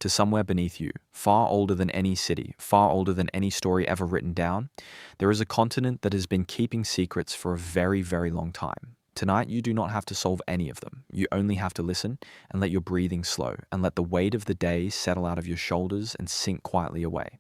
to somewhere beneath you, far older than any city, far older than any story ever written down, there is a continent that has been keeping secrets for a very, very long time. Tonight, you do not have to solve any of them. You only have to listen and let your breathing slow and let the weight of the day settle out of your shoulders and sink quietly away.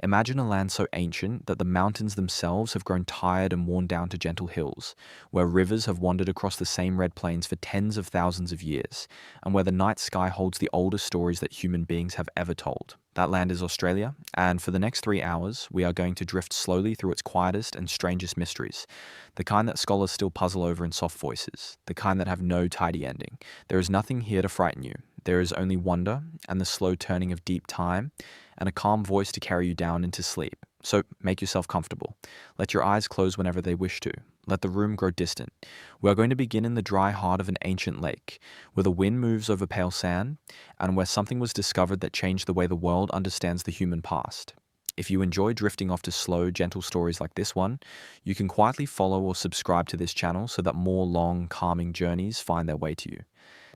Imagine a land so ancient that the mountains themselves have grown tired and worn down to gentle hills, where rivers have wandered across the same red plains for tens of thousands of years, and where the night sky holds the oldest stories that human beings have ever told. That land is Australia, and for the next 3 hours, we are going to drift slowly through its quietest and strangest mysteries, the kind that scholars still puzzle over in soft voices, the kind that have no tidy ending. There is nothing here to frighten you. There is only wonder and the slow turning of deep time, and a calm voice to carry you down into sleep. So make yourself comfortable. Let your eyes close whenever they wish to. Let the room grow distant. We are going to begin in the dry heart of an ancient lake, where the wind moves over pale sand, and where something was discovered that changed the way the world understands the human past. If you enjoy drifting off to slow, gentle stories like this one, you can quietly follow or subscribe to this channel so that more long, calming journeys find their way to you.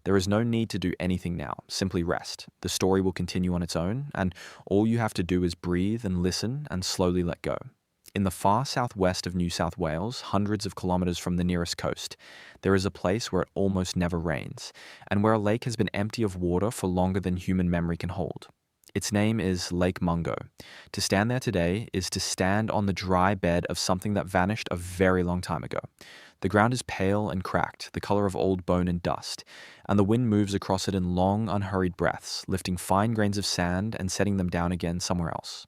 There is no need to do anything now, simply rest. The story will continue on its own, and all you have to do is breathe and listen and slowly let go. In the far southwest of New South Wales, hundreds of kilometres from the nearest coast, there is a place where it almost never rains, and where a lake has been empty of water for longer than human memory can hold. Its name is Lake Mungo. To stand there today is to stand on the dry bed of something that vanished a very long time ago. The ground is pale and cracked, the color of old bone and dust, and the wind moves across it in long, unhurried breaths, lifting fine grains of sand and setting them down again somewhere else.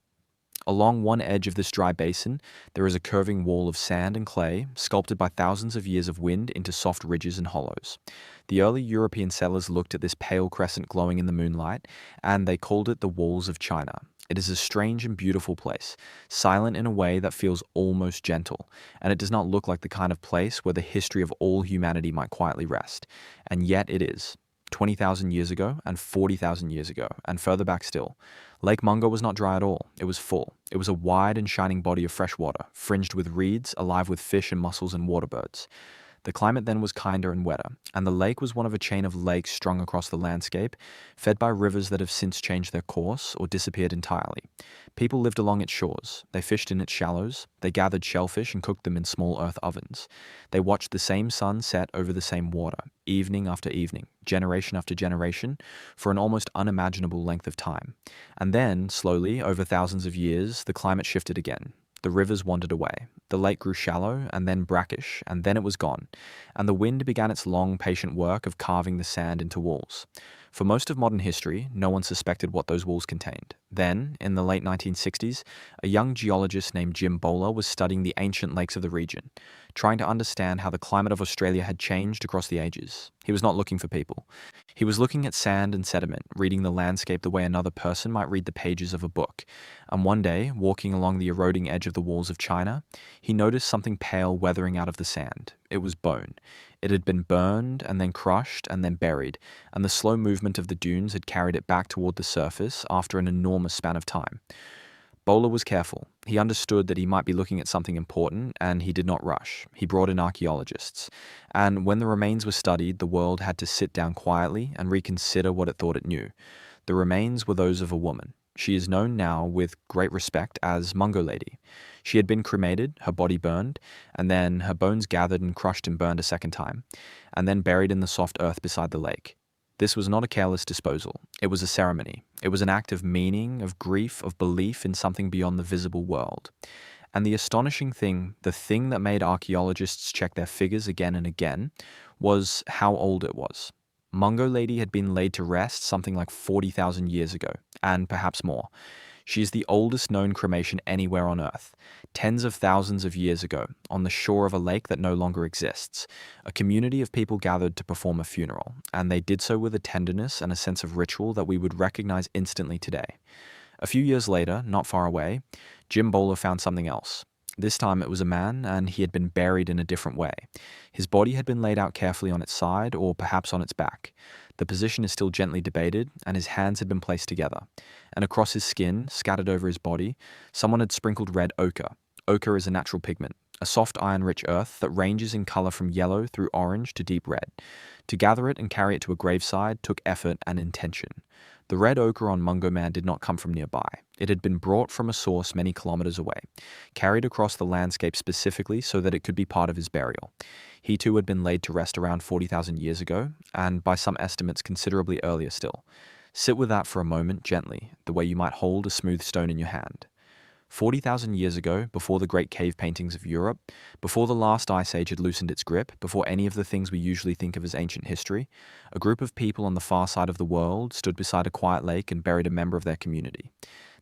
Along one edge of this dry basin, there is a curving wall of sand and clay, sculpted by thousands of years of wind into soft ridges and hollows. The early European settlers looked at this pale crescent glowing in the moonlight, and they called it the Walls of China. It is a strange and beautiful place, silent in a way that feels almost gentle, and it does not look like the kind of place where the history of all humanity might quietly rest. And yet it is. 20,000 years ago, and 40,000 years ago, and further back still. Lake Mungo was not dry at all. It was full. It was a wide and shining body of fresh water, fringed with reeds, alive with fish and mussels and water birds. The climate then was kinder and wetter, and the lake was one of a chain of lakes strung across the landscape, fed by rivers that have since changed their course or disappeared entirely. People lived along its shores. They fished in its shallows. They gathered shellfish and cooked them in small earth ovens. They watched the same sun set over the same water, evening after evening, generation after generation, for an almost unimaginable length of time. And then, slowly, over thousands of years, the climate shifted again. The rivers wandered away. The lake grew shallow, and then brackish, and then it was gone, and the wind began its long, patient work of carving the sand into walls. For most of modern history, no one suspected what those walls contained. Then, in the late 1960s, a young geologist named Jim Bowler was studying the ancient lakes of the region, trying to understand how the climate of Australia had changed across the ages. He was not looking for people. He was looking at sand and sediment, reading the landscape the way another person might read the pages of a book. And one day, walking along the eroding edge of the Walls of China, he noticed something pale weathering out of the sand. It was bone. It had been burned and then crushed and then buried, and the slow movement of the dunes had carried it back toward the surface after an enormous span of time. Bowler was careful. He understood that he might be looking at something important, and he did not rush. He brought in archaeologists. And when the remains were studied, the world had to sit down quietly and reconsider what it thought it knew. The remains were those of a woman. She is known now with great respect as Mungo Lady. She had been cremated, her body burned, and then her bones gathered and crushed and burned a second time, and then buried in the soft earth beside the lake. This was not a careless disposal. It was a ceremony. It was an act of meaning, of grief, of belief in something beyond the visible world. And the astonishing thing, the thing that made archaeologists check their figures again and again, was how old it was. Mungo Lady had been laid to rest something like 40,000 years ago, and perhaps more. She is the oldest known cremation anywhere on Earth, tens of thousands of years ago, on the shore of a lake that no longer exists. A community of people gathered to perform a funeral, and they did so with a tenderness and a sense of ritual that we would recognize instantly today. A few years later, not far away, Jim Bowler found something else. This time it was a man, and he had been buried in a different way. His body had been laid out carefully on its side, or perhaps on its back. The position is still gently debated, and his hands had been placed together. And across his skin, scattered over his body, someone had sprinkled red ochre. Ochre is a natural pigment, a soft iron-rich earth that ranges in color from yellow through orange to deep red. To gather it and carry it to a graveside took effort and intention. The red ochre on Mungo Man did not come from nearby. It had been brought from a source many kilometers away, carried across the landscape specifically so that it could be part of his burial. He too had been laid to rest around 40,000 years ago, and by some estimates considerably earlier still. Sit with that for a moment gently, the way you might hold a smooth stone in your hand. 40,000 years ago, before the great cave paintings of Europe, before the last ice age had loosened its grip, before any of the things we usually think of as ancient history, a group of people on the far side of the world stood beside a quiet lake and buried a member of their community.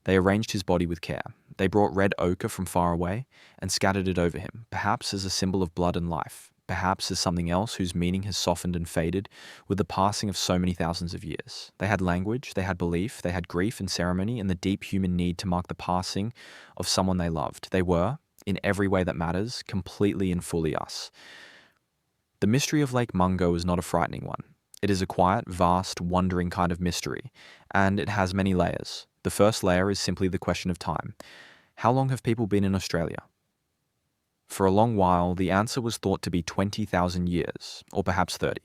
They arranged his body with care. They brought red ochre from far away and scattered it over him, perhaps as a symbol of blood and life, perhaps as something else whose meaning has softened and faded with the passing of so many thousands of years. They had language, they had belief, they had grief and ceremony and the deep human need to mark the passing of someone they loved. They were, in every way that matters, completely and fully us. The mystery of Lake Mungo is not a frightening one. It is a quiet, vast, wondering kind of mystery, and it has many layers. The first layer is simply the question of time. How long have people been in Australia? For a long while, the answer was thought to be 20,000 years, or perhaps 30.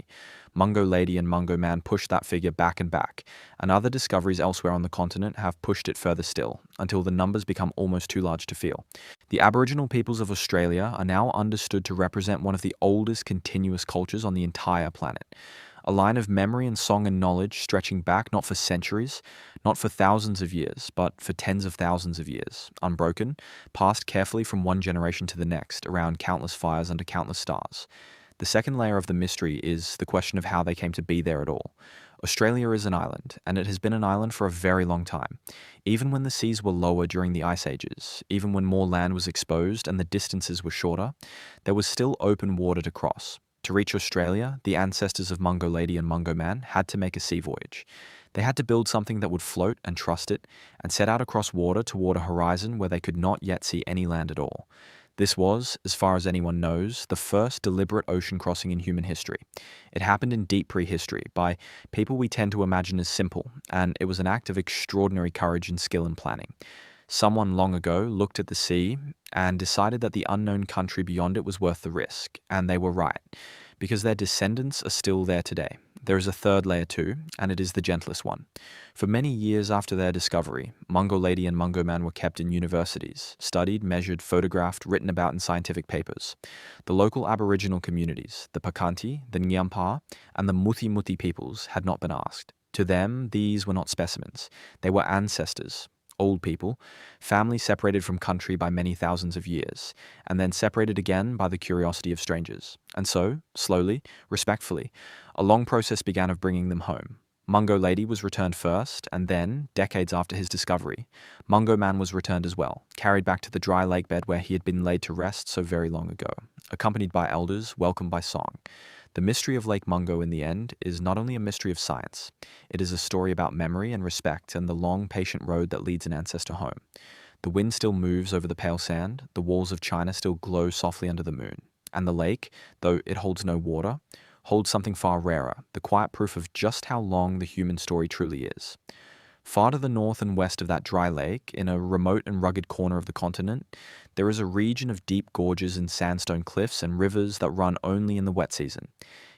Mungo Lady and Mungo Man pushed that figure back and back, and other discoveries elsewhere on the continent have pushed it further still, until the numbers become almost too large to feel. The Aboriginal peoples of Australia are now understood to represent one of the oldest continuous cultures on the entire planet. A line of memory and song and knowledge stretching back not for centuries, not for thousands of years, but for tens of thousands of years, unbroken, passed carefully from one generation to the next, around countless fires under countless stars. The second layer of the mystery is the question of how they came to be there at all. Australia is an island, and it has been an island for a very long time. Even when the seas were lower during the ice ages, even when more land was exposed and the distances were shorter, there was still open water to cross. To reach Australia, the ancestors of Mungo Lady and Mungo Man had to make a sea voyage. They had to build something that would float and trust it, and set out across water toward a horizon where they could not yet see any land at all. This was, as far as anyone knows, the first deliberate ocean crossing in human history. It happened in deep prehistory by people we tend to imagine as simple, and it was an act of extraordinary courage and skill in planning. Someone long ago looked at the sea and decided that the unknown country beyond it was worth the risk, and they were right, because their descendants are still there today. There is a third layer too, and it is the gentlest one. For many years after their discovery, Mungo Lady and Mungo Man were kept in universities, studied, measured, photographed, written about in scientific papers. The local Aboriginal communities, the Pakanti, the Nyampa, and the Muthi Muthi peoples had not been asked. To them, these were not specimens. They were ancestors. Old people, families separated from country by many thousands of years, and then separated again by the curiosity of strangers. And so, slowly, respectfully, a long process began of bringing them home. Mungo Lady was returned first, and then, decades after his discovery, Mungo Man was returned as well, carried back to the dry lake bed where he had been laid to rest so very long ago, accompanied by elders, welcomed by song. The mystery of Lake Mungo in the end is not only a mystery of science, it is a story about memory and respect and the long, patient road that leads an ancestor home. The wind still moves over the pale sand, the walls of China still glow softly under the moon, and the lake, though it holds no water, holds something far rarer, the quiet proof of just how long the human story truly is. Far to the north and west of that dry lake, in a remote and rugged corner of the continent, there is a region of deep gorges and sandstone cliffs and rivers that run only in the wet season.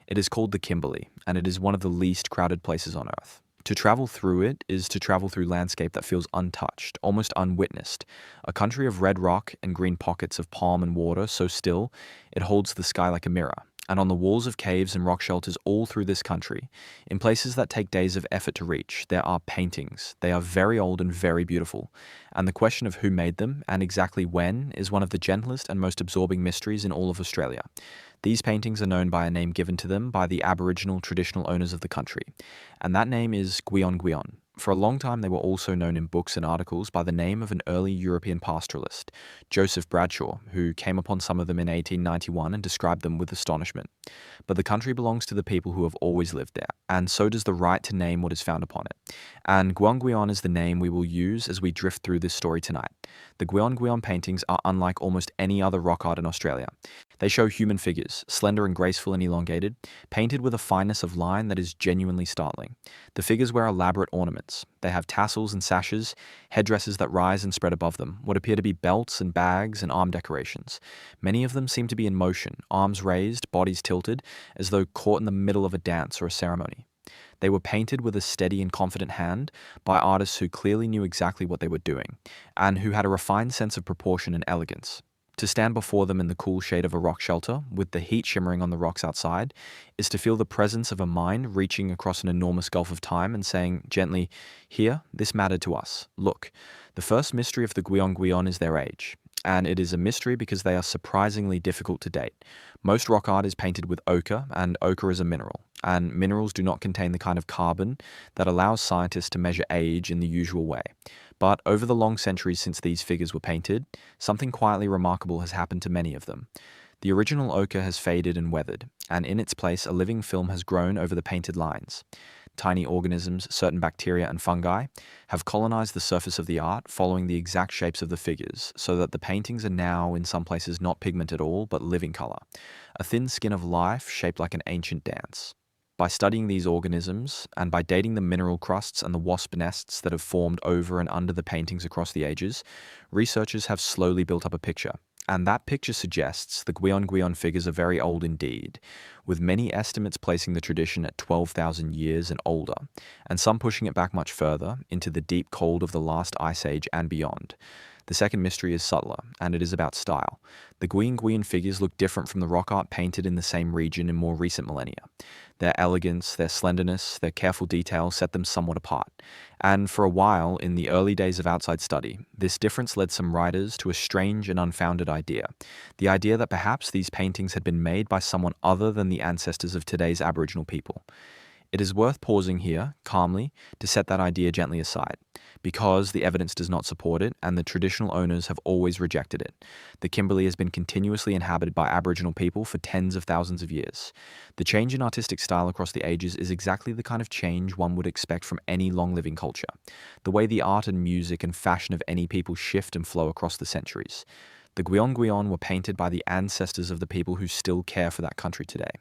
It is called the Kimberley, and it is one of the least crowded places on Earth. To travel through it is to travel through landscape that feels untouched, almost unwitnessed, a country of red rock and green pockets of palm and water so still it holds the sky like a mirror. And on the walls of caves and rock shelters all through this country, in places that take days of effort to reach, there are paintings. They are very old and very beautiful, and the question of who made them and exactly when is one of the gentlest and most absorbing mysteries in all of Australia. These paintings are known by a name given to them by the Aboriginal traditional owners of the country, and that name is Guion Guion. For a long time, they were also known in books and articles by the name of an early European pastoralist, Joseph Bradshaw, who came upon some of them in 1891 and described them with astonishment. But the country belongs to the people who have always lived there, and so does the right to name what is found upon it. And Guion Guion is the name we will use as we drift through this story tonight. The Guion Guion paintings are unlike almost any other rock art in Australia. They show human figures, slender and graceful and elongated, painted with a fineness of line that is genuinely startling. The figures wear elaborate ornaments. They have tassels and sashes, headdresses that rise and spread above them, what appear to be belts and bags and arm decorations. Many of them seem to be in motion, arms raised, bodies tilted, as though caught in the middle of a dance or a ceremony. They were painted with a steady and confident hand by artists who clearly knew exactly what they were doing, and who had a refined sense of proportion and elegance. To stand before them in the cool shade of a rock shelter, with the heat shimmering on the rocks outside, is to feel the presence of a mind reaching across an enormous gulf of time and saying gently, "Here, this mattered to us. Look, the first mystery of the Guion Guion is their age. And it is a mystery because they are surprisingly difficult to date. Most rock art is painted with ochre, and ochre is a mineral. And minerals do not contain the kind of carbon that allows scientists to measure age in the usual way. But over the long centuries since these figures were painted, something quietly remarkable has happened to many of them. The original ochre has faded and weathered, and in its place a living film has grown over the painted lines. Tiny organisms, certain bacteria and fungi, have colonized the surface of the art following the exact shapes of the figures, so that the paintings are now in some places not pigment at all, but living color, a thin skin of life shaped like an ancient dance. By studying these organisms, and by dating the mineral crusts and the wasp nests that have formed over and under the paintings across the ages, researchers have slowly built up a picture. And that picture suggests the Guion Guion figures are very old indeed, with many estimates placing the tradition at 12,000 years and older, and some pushing it back much further, into the deep cold of the last ice age and beyond. The second mystery is subtler, and it is about style. The Guion Guion figures look different from the rock art painted in the same region in more recent millennia. Their elegance, their slenderness, their careful detail set them somewhat apart. And for a while, in the early days of outside study, this difference led some writers to a strange and unfounded idea. The idea that perhaps these paintings had been made by someone other than the ancestors of today's Aboriginal people. It is worth pausing here, calmly, to set that idea gently aside, because the evidence does not support it and the traditional owners have always rejected it. The Kimberley has been continuously inhabited by Aboriginal people for tens of thousands of years. The change in artistic style across the ages is exactly the kind of change one would expect from any long-living culture, the way the art and music and fashion of any people shift and flow across the centuries. The Guion Guion were painted by the ancestors of the people who still care for that country today.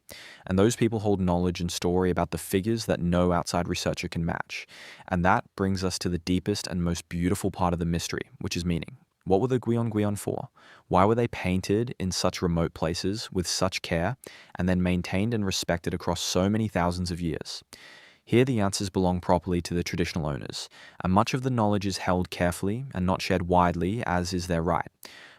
And those people hold knowledge and story about the figures that no outside researcher can match. And that brings us to the deepest and most beautiful part of the mystery, which is meaning. What were the Guion Guion for? Why were they painted in such remote places with such care and then maintained and respected across so many thousands of years? Here the answers belong properly to the traditional owners, and much of the knowledge is held carefully and not shared widely, as is their right.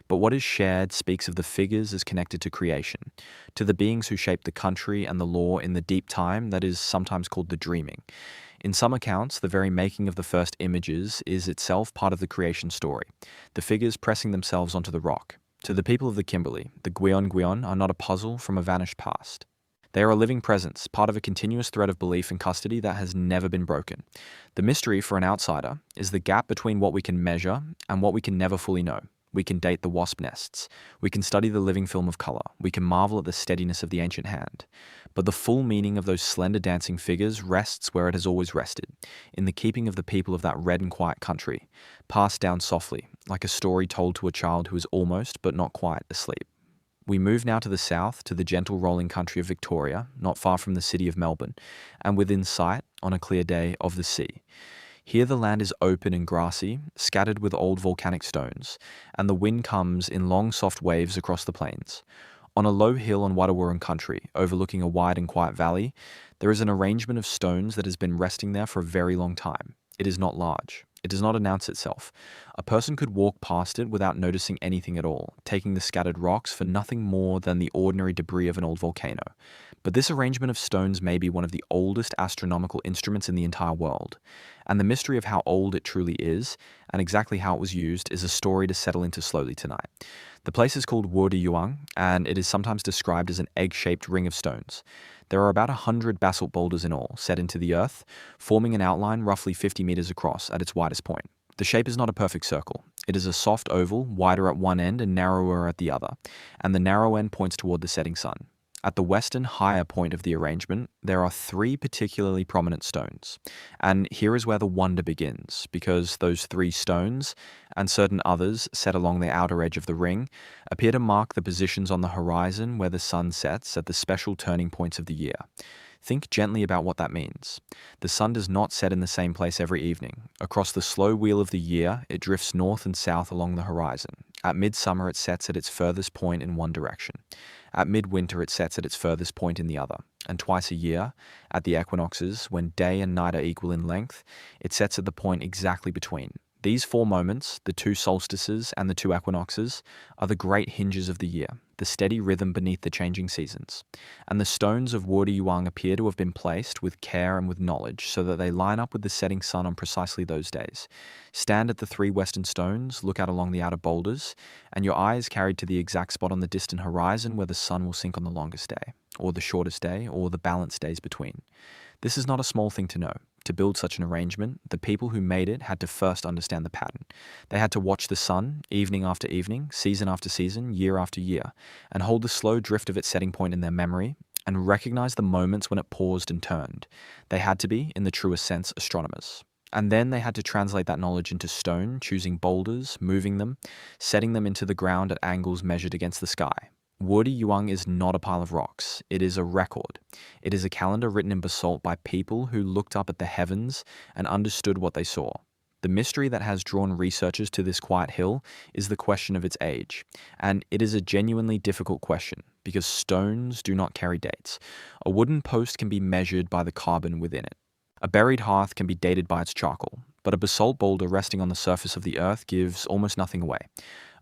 But what is shared speaks of the figures as connected to creation, to the beings who shaped the country and the law in the deep time that is sometimes called the dreaming. In some accounts, the very making of the first images is itself part of the creation story, the figures pressing themselves onto the rock. To the people of the Kimberley, the Guion Guion are not a puzzle from a vanished past. They are a living presence, part of a continuous thread of belief and custody that has never been broken. The mystery for an outsider is the gap between what we can measure and what we can never fully know. We can date the wasp nests. We can study the living film of color. We can marvel at the steadiness of the ancient hand. But the full meaning of those slender dancing figures rests where it has always rested, in the keeping of the people of that red and quiet country, passed down softly, like a story told to a child who is almost, but not quite, asleep. We move now to the south, to the gentle rolling country of Victoria, not far from the city of Melbourne, and within sight, on a clear day, of the sea. Here the land is open and grassy, scattered with old volcanic stones, and the wind comes in long soft waves across the plains. On a low hill on Wadawurrung country, overlooking a wide and quiet valley, there is an arrangement of stones that has been resting there for a very long time. It is not large. It does not announce itself. A person could walk past it without noticing anything at all, taking the scattered rocks for nothing more than the ordinary debris of an old volcano. But this arrangement of stones may be one of the oldest astronomical instruments in the entire world. And the mystery of how old it truly is, and exactly how it was used, is a story to settle into slowly tonight. The place is called Yuang, and it is sometimes described as an egg-shaped ring of stones. There are about 100 basalt boulders in all, set into the earth, forming an outline roughly 50 meters across at its widest point. The shape is not a perfect circle. It is a soft oval, wider at one end and narrower at the other, and the narrow end points toward the setting sun. At the western, higher point of the arrangement, there are 3 particularly prominent stones. And here is where the wonder begins, because those 3 stones, and certain others set along the outer edge of the ring, appear to mark the positions on the horizon where the sun sets at the special turning points of the year. Think gently about what that means. The sun does not set in the same place every evening. Across the slow wheel of the year, it drifts north and south along the horizon, At midsummer, it sets at its furthest point in one direction. At midwinter, it sets at its furthest point in the other. And twice a year, at the equinoxes, when day and night are equal in length, it sets at the point exactly between. These 4 moments, the 2 solstices and the 2 equinoxes, are the great hinges of the year, the steady rhythm beneath the changing seasons. And the stones of Yuang appear to have been placed with care and with knowledge so that they line up with the setting sun on precisely those days. Stand at the 3 western stones, look out along the outer boulders, and your eye is carried to the exact spot on the distant horizon where the sun will sink on the longest day, or the shortest day, or the balanced days between. This is not a small thing to know. To build such an arrangement, the people who made it had to first understand the pattern. They had to watch the sun, evening after evening, season after season, year after year, and hold the slow drift of its setting point in their memory, and recognize the moments when it paused and turned. They had to be, in the truest sense, astronomers. And then they had to translate that knowledge into stone, choosing boulders, moving them, setting them into the ground at angles measured against the sky. Yuang is not a pile of rocks. It is a record. It is a calendar written in basalt by people who looked up at the heavens and understood what they saw. The mystery that has drawn researchers to this quiet hill is the question of its age. And it is a genuinely difficult question, because stones do not carry dates. A wooden post can be measured by the carbon within it. A buried hearth can be dated by its charcoal, but a basalt boulder resting on the surface of the earth gives almost nothing away.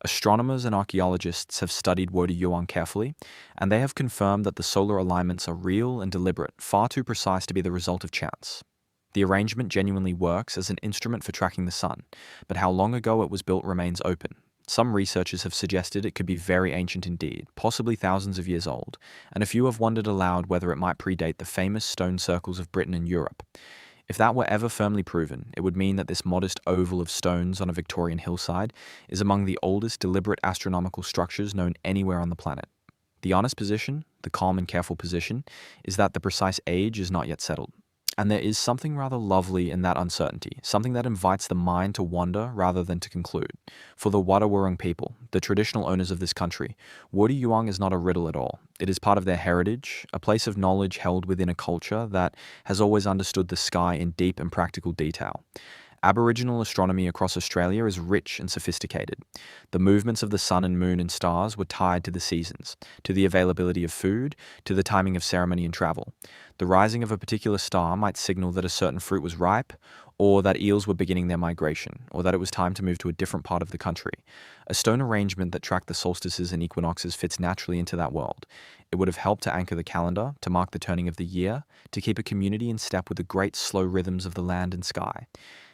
Astronomers and archaeologists have studied Yuang carefully, and they have confirmed that the solar alignments are real and deliberate, far too precise to be the result of chance. The arrangement genuinely works as an instrument for tracking the sun, but how long ago it was built remains open. Some researchers have suggested it could be very ancient indeed, possibly thousands of years old, and a few have wondered aloud whether it might predate the famous stone circles of Britain and Europe. If that were ever firmly proven, it would mean that this modest oval of stones on a Victorian hillside is among the oldest deliberate astronomical structures known anywhere on the planet. The honest position, the calm and careful position, is that the precise age is not yet settled. And there is something rather lovely in that uncertainty, something that invites the mind to wonder rather than to conclude. For the Wadawurrung people, the traditional owners of this country, Yuang is not a riddle at all. It is part of their heritage, a place of knowledge held within a culture that has always understood the sky in deep and practical detail. Aboriginal astronomy across Australia is rich and sophisticated. The movements of the sun and moon and stars were tied to the seasons, to the availability of food, to the timing of ceremony and travel. The rising of a particular star might signal that a certain fruit was ripe, or that eels were beginning their migration, or that it was time to move to a different part of the country. A stone arrangement that tracked the solstices and equinoxes fits naturally into that world. It would have helped to anchor the calendar, to mark the turning of the year, to keep a community in step with the great slow rhythms of the land and sky.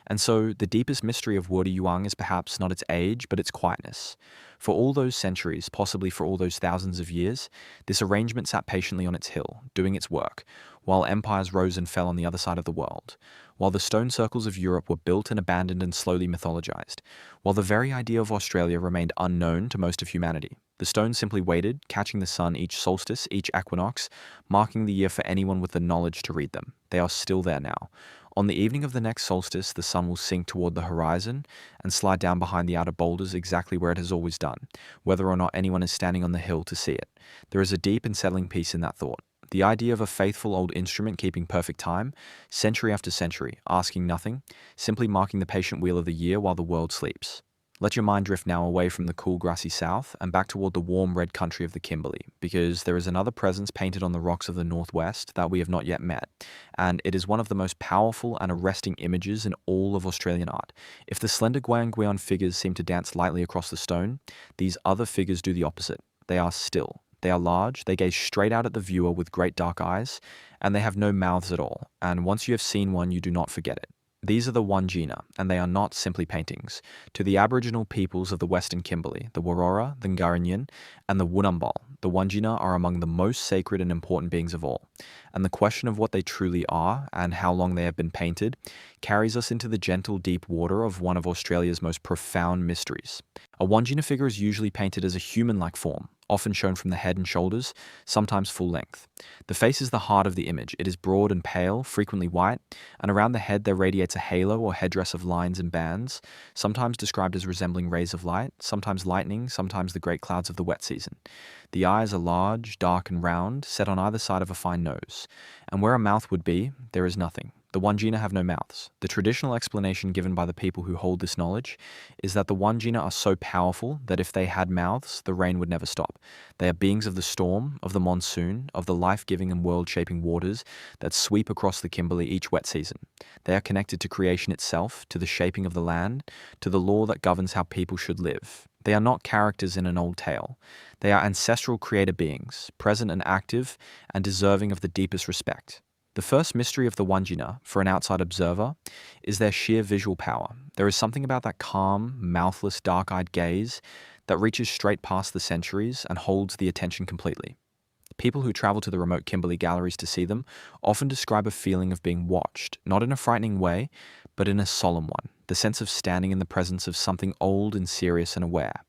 And so, the deepest mystery of Yuang is perhaps not its age, but its quietness. For all those centuries, possibly for all those thousands of years, this arrangement sat patiently on its hill, doing its work, while empires rose and fell on the other side of the world, while the stone circles of Europe were built and abandoned and slowly mythologized, while the very idea of Australia remained unknown to most of humanity. The stones simply waited, catching the sun each solstice, each equinox, marking the year for anyone with the knowledge to read them. They are still there now. On the evening of the next solstice, the sun will sink toward the horizon and slide down behind the outer boulders exactly where it has always done, whether or not anyone is standing on the hill to see it. There is a deep and settling peace in that thought. The idea of a faithful old instrument keeping perfect time, century after century, asking nothing, simply marking the patient wheel of the year while the world sleeps. Let your mind drift now away from the cool grassy south and back toward the warm red country of the Kimberley, because there is another presence painted on the rocks of the northwest that we have not yet met, and it is one of the most powerful and arresting images in all of Australian art. If the slender Guion Guion figures seem to dance lightly across the stone, these other figures do the opposite. They are still. They are large, they gaze straight out at the viewer with great dark eyes, and they have no mouths at all, and once you have seen one, you do not forget it. These are the Wanjina, and they are not simply paintings. To the Aboriginal peoples of the Western Kimberley, the Warora, the Ngarinyun, and the Wunambal, the Wanjina are among the most sacred and important beings of all. And the question of what they truly are, and how long they have been painted, carries us into the gentle, deep water of one of Australia's most profound mysteries. A Wanjina figure is usually painted as a human-like form, often shown from the head and shoulders, sometimes full length. The face is the heart of the image. It is broad and pale, frequently white, and around the head there radiates a halo or headdress of lines and bands, sometimes described as resembling rays of light, sometimes lightning, sometimes the great clouds of the wet season. The eyes are large, dark and round, set on either side of a fine nose, and where a mouth would be, there is nothing. The Wanjina have no mouths. The traditional explanation given by the people who hold this knowledge is that the Wanjina are so powerful that if they had mouths, the rain would never stop. They are beings of the storm, of the monsoon, of the life-giving and world-shaping waters that sweep across the Kimberley each wet season. They are connected to creation itself, to the shaping of the land, to the law that governs how people should live. They are not characters in an old tale. They are ancestral creator beings, present and active, and deserving of the deepest respect. The first mystery of the Wanjina, for an outside observer, is their sheer visual power. There is something about that calm, mouthless, dark-eyed gaze that reaches straight past the centuries and holds the attention completely. People who travel to the remote Kimberley galleries to see them often describe a feeling of being watched, not in a frightening way, but in a solemn one, the sense of standing in the presence of something old and serious and aware.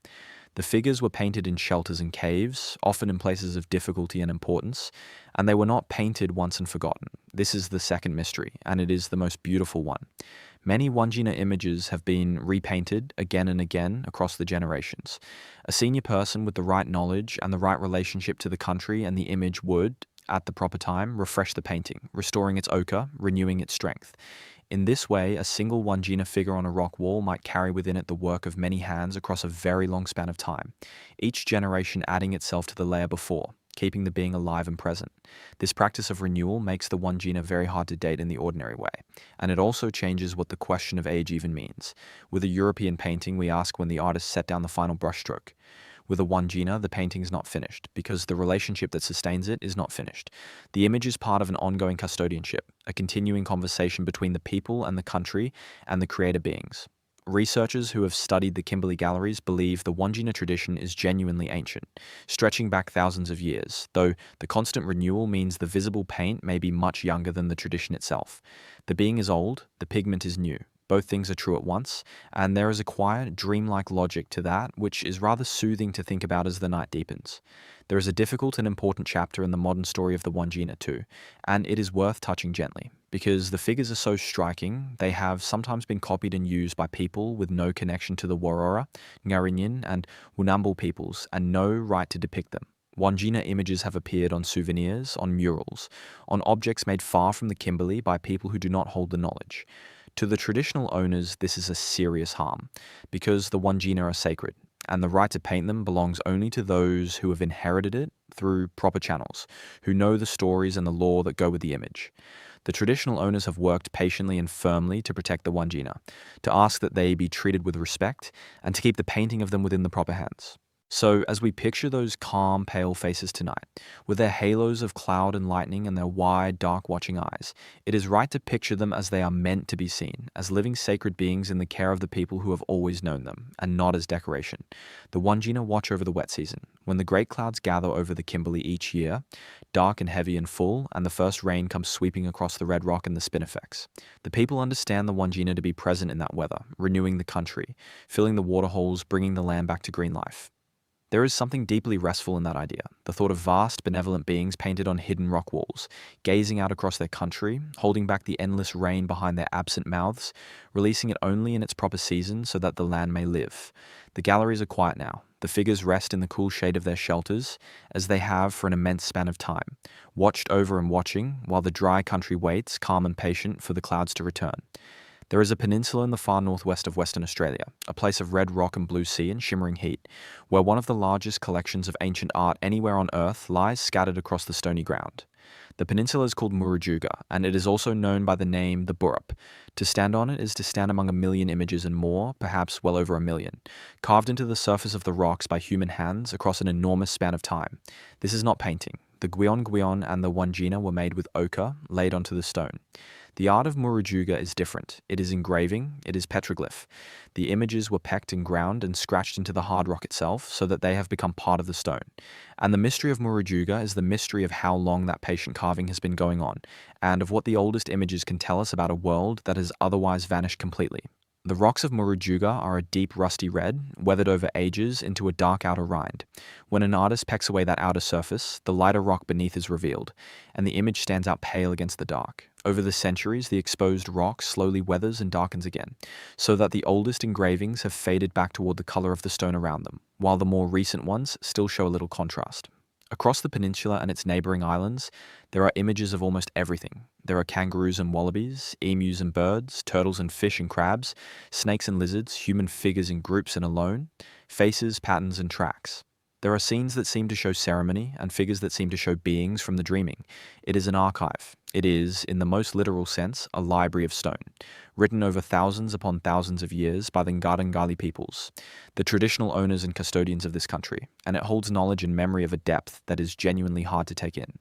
The figures were painted in shelters and caves, often in places of difficulty and importance, and they were not painted once and forgotten. This is the second mystery, and it is the most beautiful one. Many Wanjina images have been repainted again and again across the generations. A senior person with the right knowledge and the right relationship to the country and the image would, at the proper time, refresh the painting, restoring its ochre, renewing its strength. In this way, a single Wanjina figure on a rock wall might carry within it the work of many hands across a very long span of time, each generation adding itself to the layer before, keeping the being alive and present. This practice of renewal makes the Wanjina very hard to date in the ordinary way, and it also changes what the question of age even means. With a European painting, we ask when the artist set down the final brushstroke. With a Wanjina, the painting is not finished, because the relationship that sustains it is not finished. The image is part of an ongoing custodianship, a continuing conversation between the people and the country and the creator beings. Researchers who have studied the Kimberley galleries believe the Wanjina tradition is genuinely ancient, stretching back thousands of years, though the constant renewal means the visible paint may be much younger than the tradition itself. The being is old, the pigment is new. Both things are true at once, and there is a quiet, dreamlike logic to that which is rather soothing to think about as the night deepens. There is a difficult and important chapter in the modern story of the Wanjina too, and it is worth touching gently, because the figures are so striking. They have sometimes been copied and used by people with no connection to the Warora, Ngarinyin, and Wunambal peoples, and no right to depict them. Wanjina images have appeared on souvenirs, on murals, on objects made far from the Kimberley by people who do not hold the knowledge. To the traditional owners, this is a serious harm, because the Wanjina are sacred, and the right to paint them belongs only to those who have inherited it through proper channels, who know the stories and the law that go with the image. The traditional owners have worked patiently and firmly to protect the Wanjina, to ask that they be treated with respect, and to keep the painting of them within the proper hands. So, as we picture those calm, pale faces tonight, with their halos of cloud and lightning and their wide, dark watching eyes, it is right to picture them as they are meant to be seen, as living sacred beings in the care of the people who have always known them, and not as decoration. The Wanjina watch over the wet season, when the great clouds gather over the Kimberley each year, dark and heavy and full, and the first rain comes sweeping across the red rock and the spinifex. The people understand the Wanjina to be present in that weather, renewing the country, filling the waterholes, bringing the land back to green life. There is something deeply restful in that idea, the thought of vast, benevolent beings painted on hidden rock walls, gazing out across their country, holding back the endless rain behind their absent mouths, releasing it only in its proper season so that the land may live. The galleries are quiet now. The figures rest in the cool shade of their shelters, as they have for an immense span of time, watched over and watching, while the dry country waits, calm and patient, for the clouds to return. There is a peninsula in the far northwest of Western Australia, a place of red rock and blue sea and shimmering heat, where one of the largest collections of ancient art anywhere on Earth lies scattered across the stony ground. The peninsula is called Murujuga, and it is also known by the name the Burrup. To stand on it is to stand among 1 million images and more, perhaps well over 1 million, carved into the surface of the rocks by human hands across an enormous span of time. This is not painting. The Guion Guion and the Wanjina were made with ochre, laid onto the stone. The art of Murujuga is different. It is engraving, it is petroglyph. The images were pecked and ground and scratched into the hard rock itself so that they have become part of the stone. And the mystery of Murujuga is the mystery of how long that patient carving has been going on, and of what the oldest images can tell us about a world that has otherwise vanished completely. The rocks of Murujuga are a deep rusty red, weathered over ages into a dark outer rind. When an artist pecks away that outer surface, the lighter rock beneath is revealed, and the image stands out pale against the dark. Over the centuries, the exposed rock slowly weathers and darkens again, so that the oldest engravings have faded back toward the color of the stone around them, while the more recent ones still show a little contrast. Across the peninsula and its neighbouring islands, there are images of almost everything. There are kangaroos and wallabies, emus and birds, turtles and fish and crabs, snakes and lizards, human figures in groups and alone, faces, patterns and tracks. There are scenes that seem to show ceremony and figures that seem to show beings from the dreaming. It is an archive. It is, in the most literal sense, a library of stone, written over thousands upon thousands of years by the Ngardangali peoples, the traditional owners and custodians of this country, and it holds knowledge and memory of a depth that is genuinely hard to take in.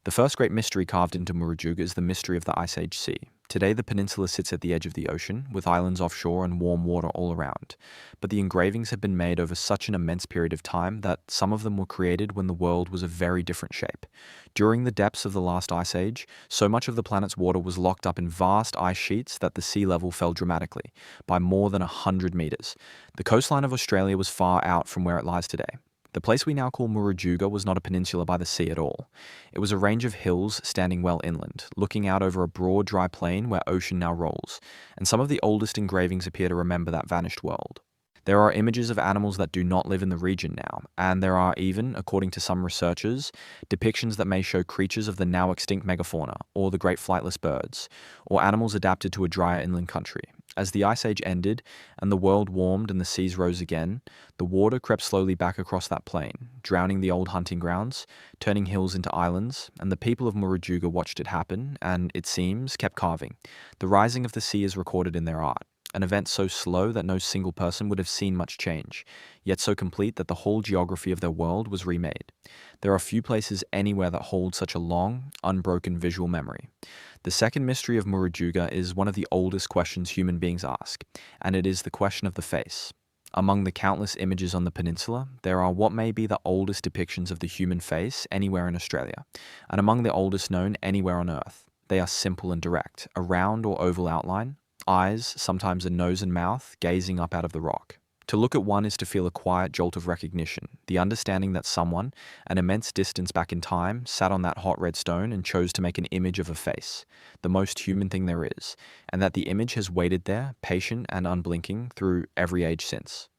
The first great mystery carved into Murujuga is the mystery of the Ice Age Sea. Today, the peninsula sits at the edge of the ocean, with islands offshore and warm water all around. But the engravings have been made over such an immense period of time that some of them were created when the world was a very different shape. During the depths of the last ice age, so much of the planet's water was locked up in vast ice sheets that the sea level fell dramatically, by more than 100 meters. The coastline of Australia was far out from where it lies today. The place we now call Murujuga was not a peninsula by the sea at all. It was a range of hills standing well inland, looking out over a broad, dry plain where ocean now rolls, and some of the oldest engravings appear to remember that vanished world. There are images of animals that do not live in the region now, and there are even, according to some researchers, depictions that may show creatures of the now extinct megafauna, or the great flightless birds, or animals adapted to a drier inland country. As the Ice Age ended, and the world warmed and the seas rose again, the water crept slowly back across that plain, drowning the old hunting grounds, turning hills into islands, and the people of Murujuga watched it happen, and, it seems, kept carving. The rising of the sea is recorded in their art, an event so slow that no single person would have seen much change, yet so complete that the whole geography of their world was remade. There are few places anywhere that hold such a long, unbroken visual memory. The second mystery of Murujuga is one of the oldest questions human beings ask, and it is the question of the face. Among the countless images on the peninsula, there are what may be the oldest depictions of the human face anywhere in Australia, and among the oldest known anywhere on Earth. They are simple and direct, a round or oval outline, eyes, sometimes a nose and mouth, gazing up out of the rock. To look at one is to feel a quiet jolt of recognition, the understanding that someone, an immense distance back in time, sat on that hot red stone and chose to make an image of a face, the most human thing there is, and that the image has waited there, patient and unblinking, through every age since.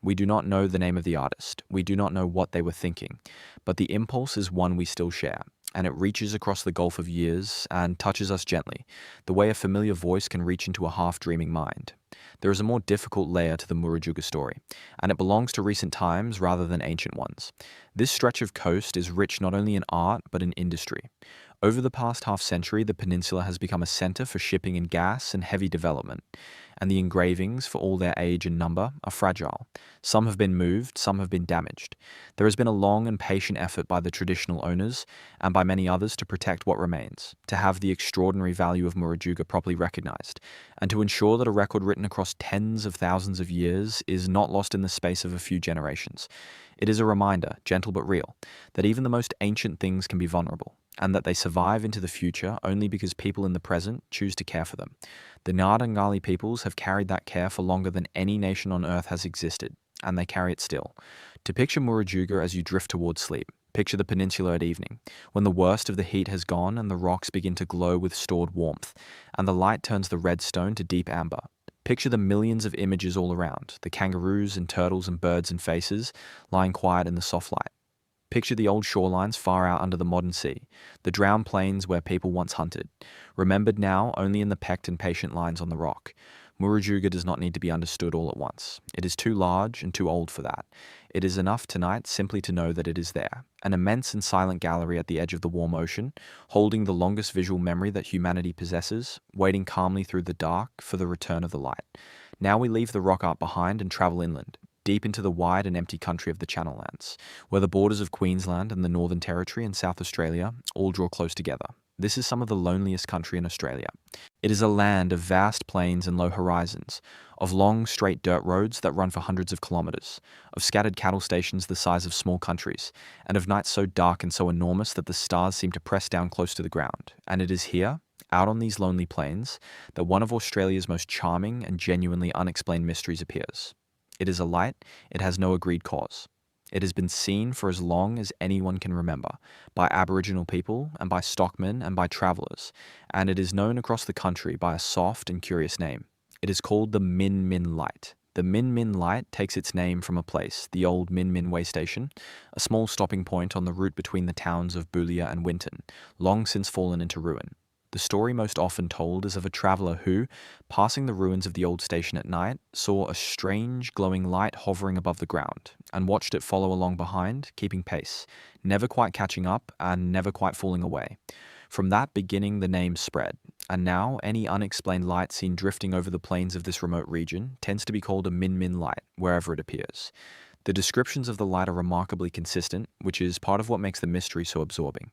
We do not know the name of the artist, we do not know what they were thinking, but the impulse is one we still share, and it reaches across the gulf of years and touches us gently, the way a familiar voice can reach into a half-dreaming mind. There is a more difficult layer to the Murujuga story, and it belongs to recent times rather than ancient ones. This stretch of coast is rich not only in art but in industry. Over the past half-century, the peninsula has become a centre for shipping and gas and heavy development, and the engravings, for all their age and number, are fragile. Some have been moved, some have been damaged. There has been a long and patient effort by the traditional owners, and by many others, to protect what remains, to have the extraordinary value of Murujuga properly recognised, and to ensure that a record written across tens of thousands of years is not lost in the space of a few generations. It is a reminder, gentle but real, that even the most ancient things can be vulnerable, and that they survive into the future only because people in the present choose to care for them. The Ngardangali peoples have carried that care for longer than any nation on earth has existed, and they carry it still. To picture Murujuga as you drift towards sleep, picture the peninsula at evening, when the worst of the heat has gone and the rocks begin to glow with stored warmth, and the light turns the red stone to deep amber. Picture the millions of images all around, the kangaroos and turtles and birds and faces, lying quiet in the soft light. Picture the old shorelines far out under the modern sea, the drowned plains where people once hunted, remembered now only in the pecked and patient lines on the rock. Murujuga does not need to be understood all at once. It is too large and too old for that. It is enough tonight simply to know that it is there, an immense and silent gallery at the edge of the warm ocean, holding the longest visual memory that humanity possesses, waiting calmly through the dark for the return of the light. Now we leave the rock art behind and travel inland, deep into the wide and empty country of the Channel Lands, where the borders of Queensland and the Northern Territory and South Australia all draw close together. This is some of the loneliest country in Australia. It is a land of vast plains and low horizons, of long, straight dirt roads that run for hundreds of kilometres, of scattered cattle stations the size of small countries, and of nights so dark and so enormous that the stars seem to press down close to the ground. And it is here, out on these lonely plains, that one of Australia's most charming and genuinely unexplained mysteries appears. It is a light, it has no agreed cause. It has been seen for as long as anyone can remember, by Aboriginal people and by stockmen and by travellers, and it is known across the country by a soft and curious name. It is called the Min Min Light, The Min Min Light takes its name from a place, the old Min Min Way Station, a small stopping point on the route between the towns of Boulia and Winton, long since fallen into ruin. The story most often told is of a traveller who, passing the ruins of the old station at night, saw a strange glowing light hovering above the ground, and watched it follow along behind, keeping pace, never quite catching up and never quite falling away. From that beginning the name spread, and now any unexplained light seen drifting over the plains of this remote region tends to be called a Min Min light wherever it appears. The descriptions of the light are remarkably consistent, which is part of what makes the mystery so absorbing.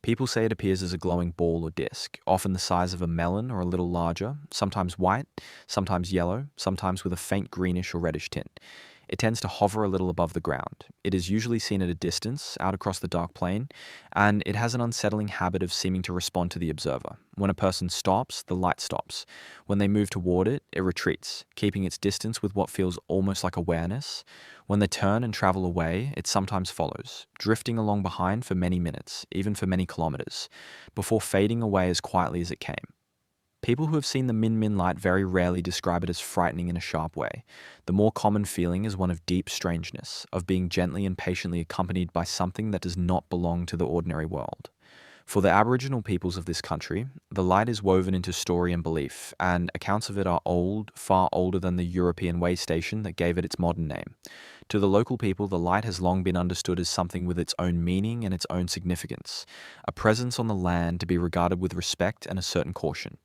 People say it appears as a glowing ball or disc, often the size of a melon or a little larger, sometimes white, sometimes yellow, sometimes with a faint greenish or reddish tint. It tends to hover a little above the ground. It is usually seen at a distance, out across the dark plain, and it has an unsettling habit of seeming to respond to the observer. When a person stops, the light stops. When they move toward it, it retreats, keeping its distance with what feels almost like awareness. When they turn and travel away, it sometimes follows, drifting along behind for many minutes, even for many kilometers, before fading away as quietly as it came. People who have seen the Min Min light very rarely describe it as frightening in a sharp way. The more common feeling is one of deep strangeness, of being gently and patiently accompanied by something that does not belong to the ordinary world. For the Aboriginal peoples of this country, the light is woven into story and belief, and accounts of it are old, far older than the European way station that gave it its modern name. To the local people, the light has long been understood as something with its own meaning and its own significance, a presence on the land to be regarded with respect and a certain caution.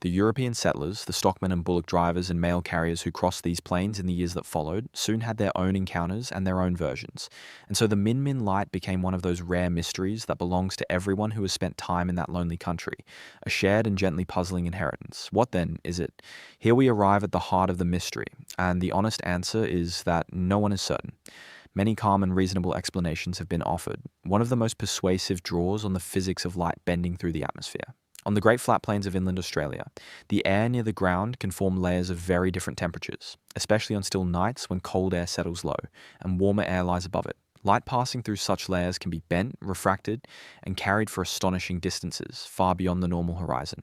The European settlers, the stockmen and bullock drivers and mail carriers who crossed these plains in the years that followed, soon had their own encounters and their own versions. And so the Min Min light became one of those rare mysteries that belongs to everyone who has spent time in that lonely country, a shared and gently puzzling inheritance. What then is it? Here we arrive at the heart of the mystery, and the honest answer is that no one is certain. Many calm and reasonable explanations have been offered. One of the most persuasive draws on the physics of light bending through the atmosphere. On the Great Flat Plains of inland Australia, the air near the ground can form layers of very different temperatures, especially on still nights when cold air settles low and warmer air lies above it. Light passing through such layers can be bent, refracted, and carried for astonishing distances, far beyond the normal horizon.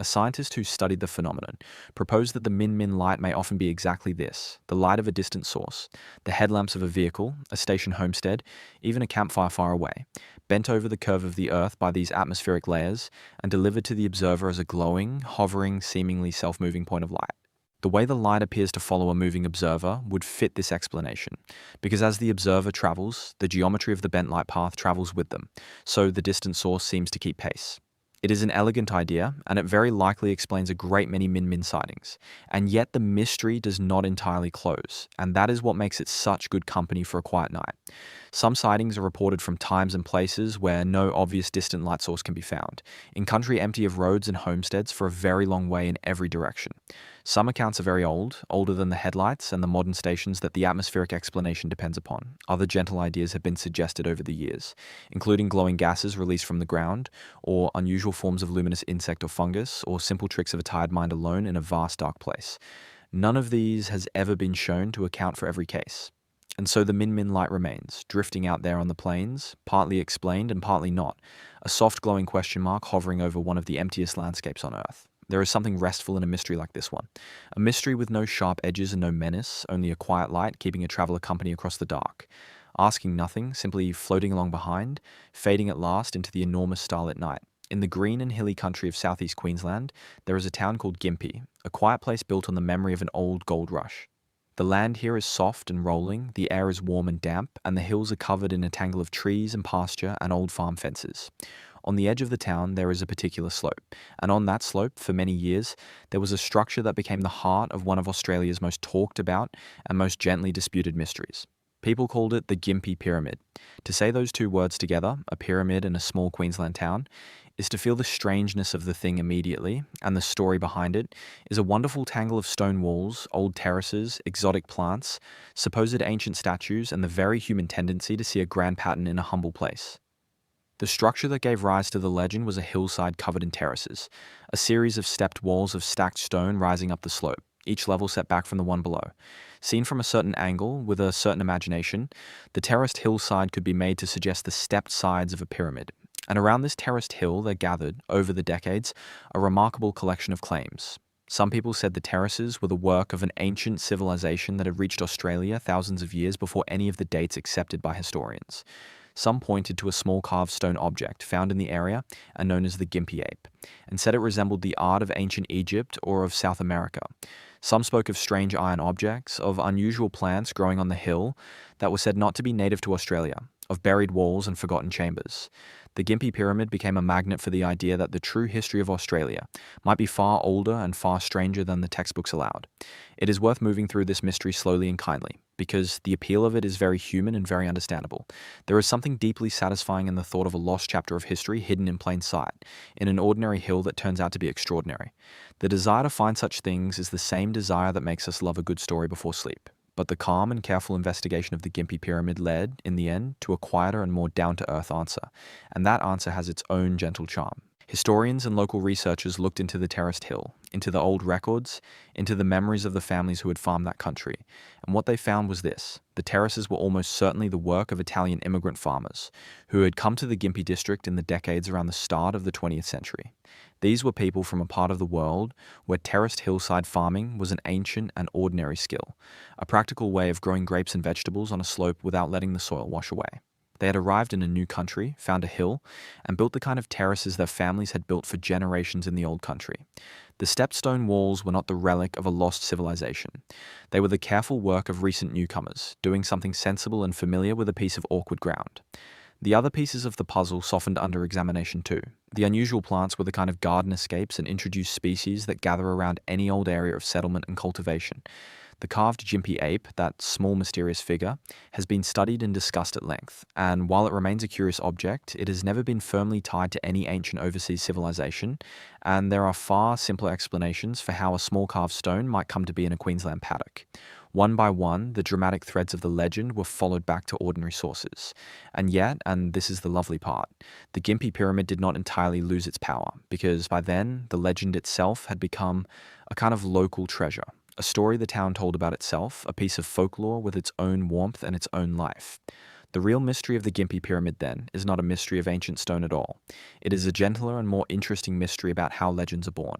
A scientist who studied the phenomenon proposed that the Min Min light may often be exactly this, the light of a distant source, the headlamps of a vehicle, a station homestead, even a campfire far away, bent over the curve of the Earth by these atmospheric layers and delivered to the observer as a glowing, hovering, seemingly self-moving point of light. The way the light appears to follow a moving observer would fit this explanation, because as the observer travels, the geometry of the bent light path travels with them, so the distant source seems to keep pace. It is an elegant idea, and it very likely explains a great many Min Min sightings, and yet the mystery does not entirely close, and that is what makes it such good company for a quiet night. Some sightings are reported from times and places where no obvious distant light source can be found, in country empty of roads and homesteads for a very long way in every direction. Some accounts are very old, older than the headlights and the modern stations that the atmospheric explanation depends upon. Other gentle ideas have been suggested over the years, including glowing gases released from the ground, or unusual forms of luminous insect or fungus, or simple tricks of a tired mind alone in a vast dark place. None of these has ever been shown to account for every case. And so the Min Min light remains, drifting out there on the plains, partly explained and partly not, a soft glowing question mark hovering over one of the emptiest landscapes on Earth. There is something restful in a mystery like this one. A mystery with no sharp edges and no menace, only a quiet light keeping a traveller company across the dark. Asking nothing, simply floating along behind, fading at last into the enormous starlit night. In the green and hilly country of southeast Queensland, there is a town called Gympie, a quiet place built on the memory of an old gold rush. The land here is soft and rolling, the air is warm and damp, and the hills are covered in a tangle of trees and pasture and old farm fences. On the edge of the town there is a particular slope, and on that slope, for many years, there was a structure that became the heart of one of Australia's most talked about and most gently disputed mysteries. People called it the Gympie Pyramid. To say those two words together, a pyramid and a small Queensland town, is to feel the strangeness of the thing immediately, and the story behind it is a wonderful tangle of stone walls, old terraces, exotic plants, supposed ancient statues, and the very human tendency to see a grand pattern in a humble place. The structure that gave rise to the legend was a hillside covered in terraces, a series of stepped walls of stacked stone rising up the slope, each level set back from the one below. Seen from a certain angle, with a certain imagination, the terraced hillside could be made to suggest the stepped sides of a pyramid. And around this terraced hill there gathered, over the decades, a remarkable collection of claims. Some people said the terraces were the work of an ancient civilization that had reached Australia thousands of years before any of the dates accepted by historians. Some pointed to a small carved stone object found in the area and known as the Gympie ape, and said it resembled the art of ancient Egypt or of South America. Some spoke of strange iron objects, of unusual plants growing on the hill that were said not to be native to Australia, of buried walls and forgotten chambers. The Gympie Pyramid became a magnet for the idea that the true history of Australia might be far older and far stranger than the textbooks allowed. It is worth moving through this mystery slowly and kindly, because the appeal of it is very human and very understandable. There is something deeply satisfying in the thought of a lost chapter of history hidden in plain sight, in an ordinary hill that turns out to be extraordinary. The desire to find such things is the same desire that makes us love a good story before sleep. But the calm and careful investigation of the Gympie Pyramid led, in the end, to a quieter and more down-to-earth answer, and that answer has its own gentle charm. Historians and local researchers looked into the terraced hill, into the old records, into the memories of the families who had farmed that country, and what they found was this: the terraces were almost certainly the work of Italian immigrant farmers, who had come to the Gympie district in the decades around the start of the 20th century. These were people from a part of the world where terraced hillside farming was an ancient and ordinary skill, a practical way of growing grapes and vegetables on a slope without letting the soil wash away. They had arrived in a new country, found a hill, and built the kind of terraces their families had built for generations in the old country. The stepped stone walls were not the relic of a lost civilization. They were the careful work of recent newcomers, doing something sensible and familiar with a piece of awkward ground. The other pieces of the puzzle softened under examination too. The unusual plants were the kind of garden escapes and introduced species that gather around any old area of settlement and cultivation. The carved Gympie ape, that small mysterious figure, has been studied and discussed at length, and while it remains a curious object, it has never been firmly tied to any ancient overseas civilization, and there are far simpler explanations for how a small carved stone might come to be in a Queensland paddock. One by one, the dramatic threads of the legend were followed back to ordinary sources. And yet, and this is the lovely part, the Gympie Pyramid did not entirely lose its power, because by then, the legend itself had become a kind of local treasure. A story the town told about itself, a piece of folklore with its own warmth and its own life. The real mystery of the Gympie Pyramid, then, is not a mystery of ancient stone at all. It is a gentler and more interesting mystery about how legends are born.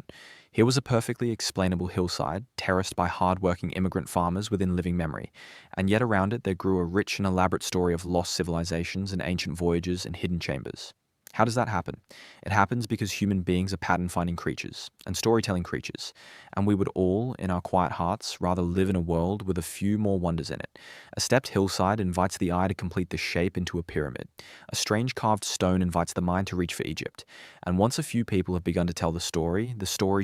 Here was a perfectly explainable hillside, terraced by hard-working immigrant farmers within living memory, and yet around it there grew a rich and elaborate story of lost civilizations and ancient voyages and hidden chambers. How does that happen? It happens because human beings are pattern-finding creatures and storytelling creatures, and we would all, in our quiet hearts, rather live in a world with a few more wonders in it. A stepped hillside invites the eye to complete the shape into a pyramid. A strange carved stone invites the mind to reach for Egypt. And once a few people have begun to tell the story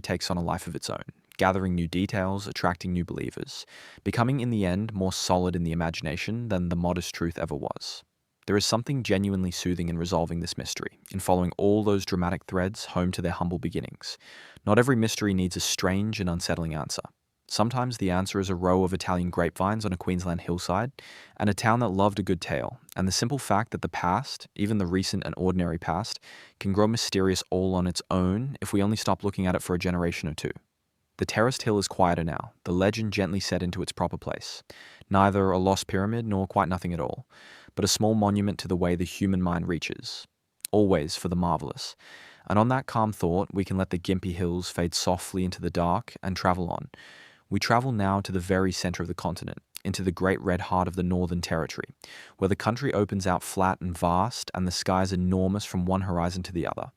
takes on a life of its own, gathering new details, attracting new believers, becoming in the end more solid in the imagination than the modest truth ever was. There is something genuinely soothing in resolving this mystery, in following all those dramatic threads home to their humble beginnings. Not every mystery needs a strange and unsettling answer. Sometimes the answer is a row of Italian grapevines on a Queensland hillside, and a town that loved a good tale, and the simple fact that the past, even the recent and ordinary past, can grow mysterious all on its own if we only stop looking at it for a generation or two. The terraced hill is quieter now, the legend gently set into its proper place. Neither a lost pyramid nor quite nothing at all, but a small monument to the way the human mind reaches, always for the marvelous. And on that calm thought, we can let the Gympie Hills fade softly into the dark and travel on. We travel now to the very center of the continent, into the great red heart of the Northern Territory, where the country opens out flat and vast, and the sky is enormous from one horizon to the other.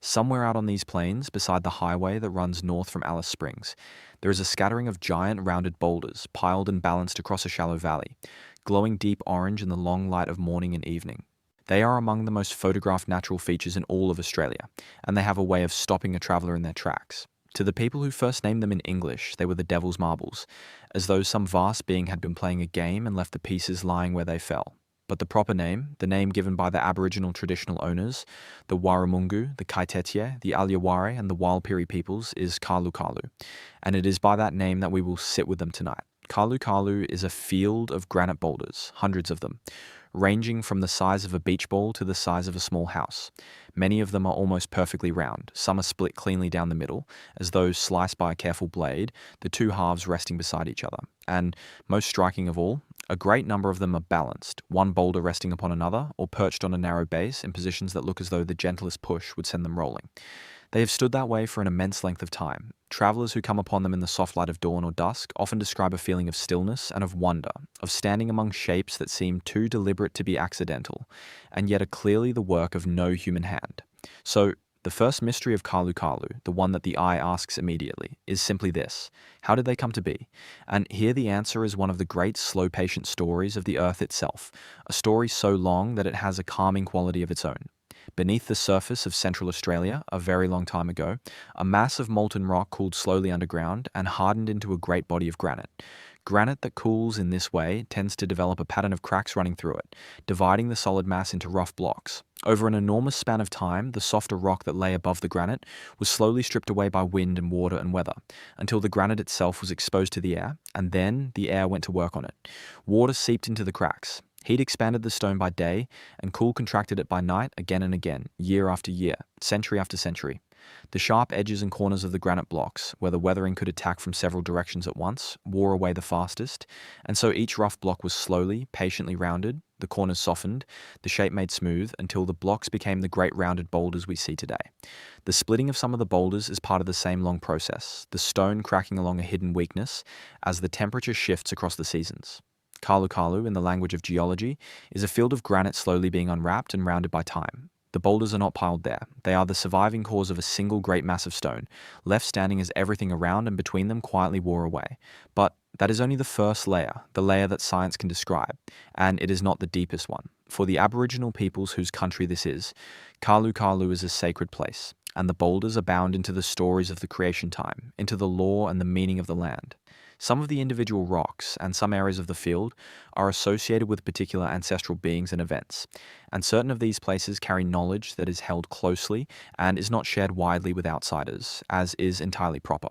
Somewhere out on these plains, beside the highway that runs north from Alice Springs, there is a scattering of giant rounded boulders piled and balanced across a shallow valley, glowing deep orange in the long light of morning and evening. They are among the most photographed natural features in all of Australia, and they have a way of stopping a traveller in their tracks. To the people who first named them in English, they were the Devil's Marbles, as though some vast being had been playing a game and left the pieces lying where they fell. But the proper name, the name given by the Aboriginal traditional owners, the Warramungu, the Kaitetie, the Alyawari, and the Warlpiri peoples, is Karlu Karlu, and it is by that name that we will sit with them tonight. Karlu Karlu is a field of granite boulders, hundreds of them, ranging from the size of a beach ball to the size of a small house. Many of them are almost perfectly round. Some are split cleanly down the middle, as though sliced by a careful blade, the two halves resting beside each other. And, most striking of all, a great number of them are balanced, one boulder resting upon another, or perched on a narrow base in positions that look as though the gentlest push would send them rolling. They have stood that way for an immense length of time. Travelers who come upon them in the soft light of dawn or dusk often describe a feeling of stillness and of wonder, of standing among shapes that seem too deliberate to be accidental, and yet are clearly the work of no human hand. So, the first mystery of Karlu Karlu, the one that the eye asks immediately, is simply this: how did they come to be? And here the answer is one of the great slow patient stories of the earth itself, a story so long that it has a calming quality of its own. Beneath the surface of Central Australia, a very long time ago, a mass of molten rock cooled slowly underground and hardened into a great body of granite. Granite that cools in this way tends to develop a pattern of cracks running through it, dividing the solid mass into rough blocks. Over an enormous span of time, the softer rock that lay above the granite was slowly stripped away by wind and water and weather, until the granite itself was exposed to the air, and then the air went to work on it. Water seeped into the cracks. Heat expanded the stone by day, and cool contracted it by night again and again, year after year, century after century. The sharp edges and corners of the granite blocks, where the weathering could attack from several directions at once, wore away the fastest, and so each rough block was slowly, patiently rounded, the corners softened, the shape made smooth, until the blocks became the great rounded boulders we see today. The splitting of some of the boulders is part of the same long process, the stone cracking along a hidden weakness as the temperature shifts across the seasons. Karlu Karlu, in the language of geology, is a field of granite slowly being unwrapped and rounded by time. The boulders are not piled there. They are the surviving cores of a single great mass of stone, left standing as everything around and between them quietly wore away. But that is only the first layer, the layer that science can describe, and it is not the deepest one. For the Aboriginal peoples whose country this is, Karlu Karlu is a sacred place, and the boulders are bound into the stories of the creation time, into the lore and the meaning of the land. Some of the individual rocks and some areas of the field are associated with particular ancestral beings and events, and certain of these places carry knowledge that is held closely and is not shared widely with outsiders, as is entirely proper.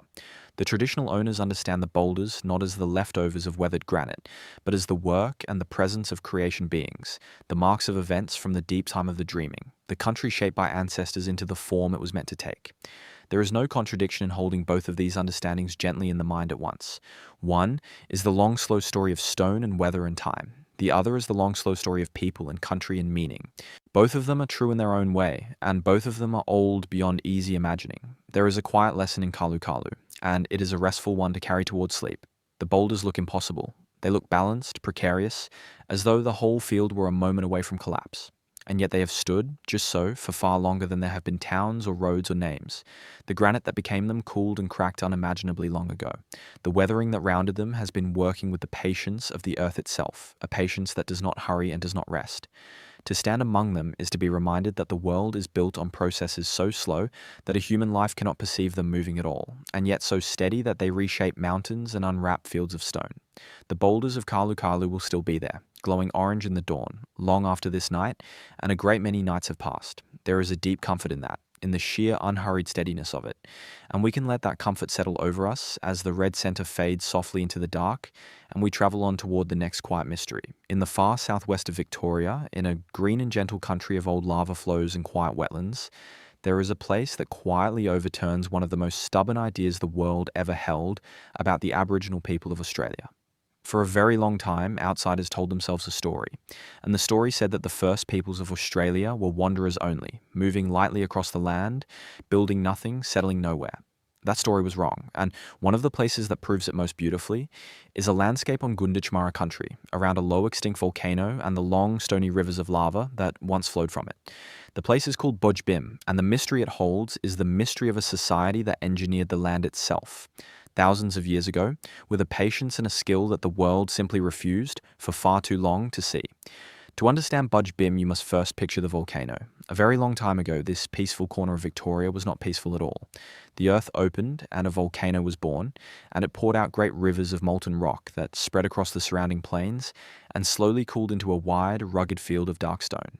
The traditional owners understand the boulders not as the leftovers of weathered granite, but as the work and the presence of creation beings, the marks of events from the deep time of the dreaming, the country shaped by ancestors into the form it was meant to take. There is no contradiction in holding both of these understandings gently in the mind at once. One is the long, slow story of stone and weather and time. The other is the long, slow story of people and country and meaning. Both of them are true in their own way, and both of them are old beyond easy imagining. There is a quiet lesson in Karlu Karlu, and it is a restful one to carry towards sleep. The boulders look impossible. They look balanced, precarious, as though the whole field were a moment away from collapse. And yet they have stood, just so, for far longer than there have been towns or roads or names. The granite that became them cooled and cracked unimaginably long ago. The weathering that rounded them has been working with the patience of the earth itself, a patience that does not hurry and does not rest. To stand among them is to be reminded that the world is built on processes so slow that a human life cannot perceive them moving at all, and yet so steady that they reshape mountains and unwrap fields of stone. The boulders of Karlu Karlu will still be there, glowing orange in the dawn, long after this night, and a great many nights have passed. There is a deep comfort in that, in the sheer unhurried steadiness of it, and we can let that comfort settle over us as the red center fades softly into the dark, and we travel on toward the next quiet mystery. In the far southwest of Victoria, in a green and gentle country of old lava flows and quiet wetlands, there is a place that quietly overturns one of the most stubborn ideas the world ever held about the Aboriginal people of Australia. For a very long time, outsiders told themselves a story, and the story said that the first peoples of Australia were wanderers only, moving lightly across the land, building nothing, settling nowhere. That story was wrong, and one of the places that proves it most beautifully is a landscape on Gunditjmara country, around a low-extinct volcano and the long, stony rivers of lava that once flowed from it. The place is called Budj Bim, and the mystery it holds is the mystery of a society that engineered the land itself, thousands of years ago, with a patience and a skill that the world simply refused for far too long to see. To understand Budj Bim, you must first picture the volcano. A very long time ago, this peaceful corner of Victoria was not peaceful at all. The earth opened and a volcano was born, and it poured out great rivers of molten rock that spread across the surrounding plains and slowly cooled into a wide, rugged field of dark stone.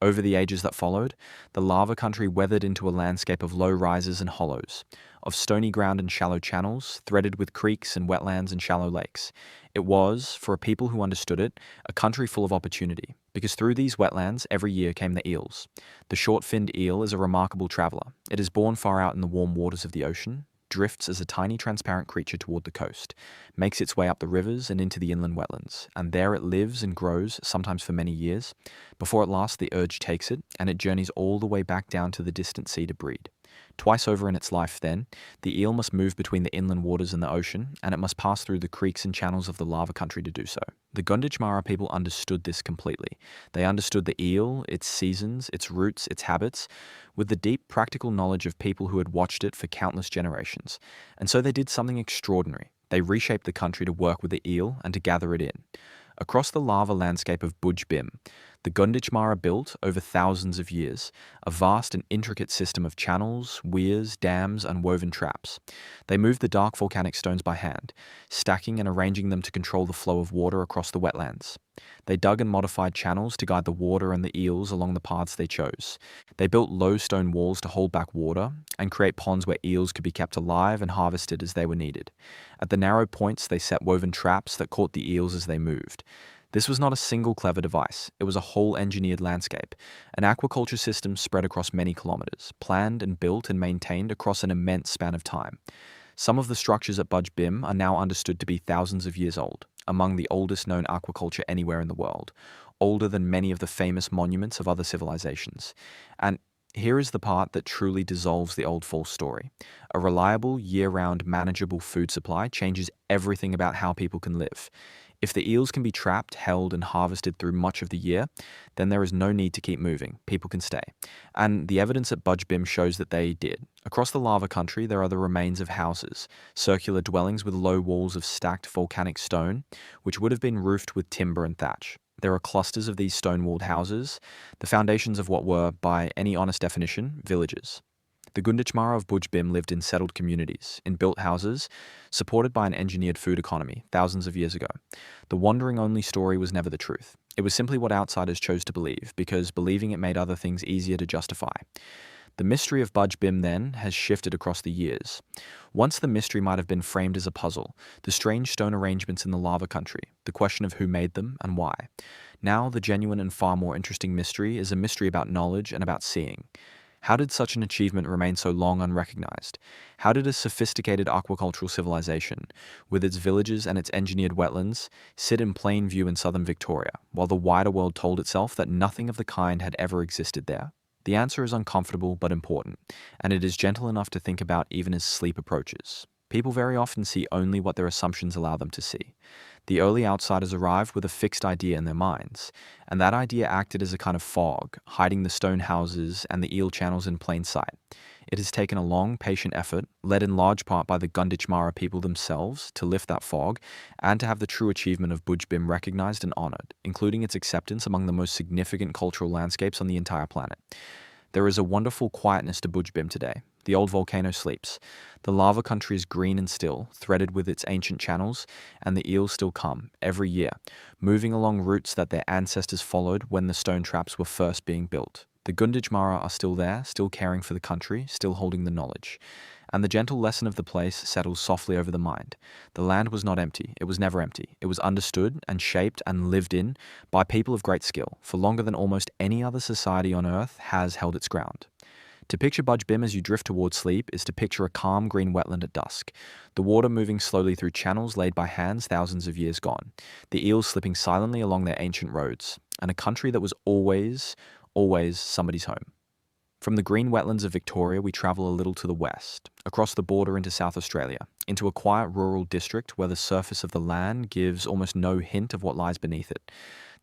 Over the ages that followed, the lava country weathered into a landscape of low rises and hollows, of stony ground and shallow channels, threaded with creeks and wetlands and shallow lakes. It was, for a people who understood it, a country full of opportunity, because through these wetlands every year came the eels. The short-finned eel is a remarkable traveller. It is born far out in the warm waters of the ocean, drifts as a tiny transparent creature toward the coast, makes its way up the rivers and into the inland wetlands, and there it lives and grows, sometimes for many years, before at last the urge takes it, and it journeys all the way back down to the distant sea to breed. Twice over in its life, then, the eel must move between the inland waters and the ocean, and it must pass through the creeks and channels of the lava country to do so. The Gunditjmara people understood this completely. They understood the eel, its seasons, its roots, its habits, with the deep practical knowledge of people who had watched it for countless generations. And so they did something extraordinary. They reshaped the country to work with the eel and to gather it in. Across the lava landscape of Budj Bim, the Gunditjmara built, over thousands of years, a vast and intricate system of channels, weirs, dams, and woven traps. They moved the dark volcanic stones by hand, stacking and arranging them to control the flow of water across the wetlands. They dug and modified channels to guide the water and the eels along the paths they chose. They built low stone walls to hold back water and create ponds where eels could be kept alive and harvested as they were needed. At the narrow points, they set woven traps that caught the eels as they moved. This was not a single clever device, it was a whole engineered landscape, an aquaculture system spread across many kilometers, planned and built and maintained across an immense span of time. Some of the structures at Budj Bim are now understood to be thousands of years old, among the oldest known aquaculture anywhere in the world, older than many of the famous monuments of other civilizations. And here is the part that truly dissolves the old false story. A reliable, year-round, manageable food supply changes everything about how people can live. If the eels can be trapped, held, and harvested through much of the year, then there is no need to keep moving. People can stay. And the evidence at Budj Bim shows that they did. Across the lava country, there are the remains of houses, circular dwellings with low walls of stacked volcanic stone, which would have been roofed with timber and thatch. There are clusters of these stone-walled houses, the foundations of what were, by any honest definition, villages. The Gunditjmara of Budj Bim lived in settled communities, in built houses, supported by an engineered food economy thousands of years ago. The wandering-only story was never the truth. It was simply what outsiders chose to believe, because believing it made other things easier to justify. The mystery of Budj Bim, then, has shifted across the years. Once the mystery might have been framed as a puzzle, the strange stone arrangements in the lava country, the question of who made them and why. Now, the genuine and far more interesting mystery is a mystery about knowledge and about seeing. How did such an achievement remain so long unrecognized? How did a sophisticated aquacultural civilization, with its villages and its engineered wetlands, sit in plain view in southern Victoria, while the wider world told itself that nothing of the kind had ever existed there? The answer is uncomfortable but important, and it is gentle enough to think about even as sleep approaches. People very often see only what their assumptions allow them to see. The early outsiders arrived with a fixed idea in their minds, and that idea acted as a kind of fog, hiding the stone houses and the eel channels in plain sight. It has taken a long, patient effort, led in large part by the Gunditjmara people themselves, to lift that fog, and to have the true achievement of Budj Bim recognized and honored, including its acceptance among the most significant cultural landscapes on the entire planet. There is a wonderful quietness to Budj Bim today. The old volcano sleeps. The lava country is green and still, threaded with its ancient channels, and the eels still come, every year, moving along routes that their ancestors followed when the stone traps were first being built. The Gunditjmara are still there, still caring for the country, still holding the knowledge. And the gentle lesson of the place settles softly over the mind. The land was not empty. It was never empty. It was understood and shaped and lived in by people of great skill, for longer than almost any other society on Earth has held its ground. To picture Budj Bim as you drift towards sleep is to picture a calm green wetland at dusk, the water moving slowly through channels laid by hands thousands of years gone, the eels slipping silently along their ancient roads, and a country that was always somebody's home. From the green wetlands of Victoria, we travel a little to the west, across the border into South Australia, into a quiet rural district where the surface of the land gives almost no hint of what lies beneath it.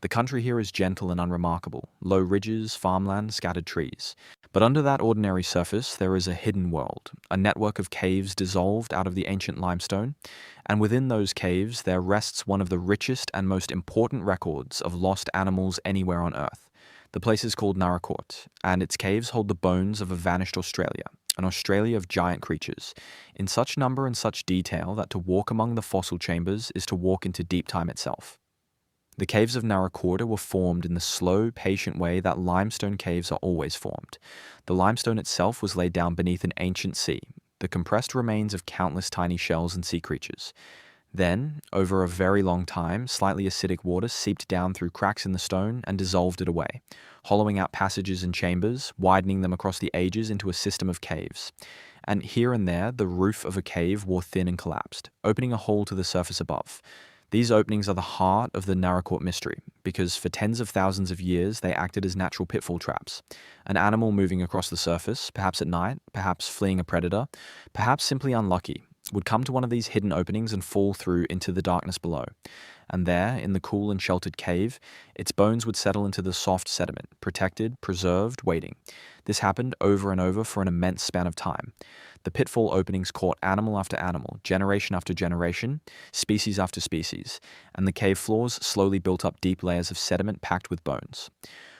The country here is gentle and unremarkable, low ridges, farmland, scattered trees. But under that ordinary surface, there is a hidden world, a network of caves dissolved out of the ancient limestone, and within those caves there rests one of the richest and most important records of lost animals anywhere on Earth. The place is called Narrakort, and its caves hold the bones of a vanished Australia, an Australia of giant creatures, in such number and such detail that to walk among the fossil chambers is to walk into deep time itself. The caves of Narrakorta were formed in the slow, patient way that limestone caves are always formed. The limestone itself was laid down beneath an ancient sea, the compressed remains of countless tiny shells and sea creatures. Then, over a very long time, slightly acidic water seeped down through cracks in the stone and dissolved it away, hollowing out passages and chambers, widening them across the ages into a system of caves. And here and there, the roof of a cave wore thin and collapsed, opening a hole to the surface above. These openings are the heart of the Narracourt mystery, because for tens of thousands of years they acted as natural pitfall traps. An animal moving across the surface, perhaps at night, perhaps fleeing a predator, perhaps simply unlucky, would come to one of these hidden openings and fall through into the darkness below. And there, in the cool and sheltered cave, its bones would settle into the soft sediment, protected, preserved, waiting. This happened over and over for an immense span of time. The pitfall openings caught animal after animal, generation after generation, species after species, and the cave floors slowly built up deep layers of sediment packed with bones.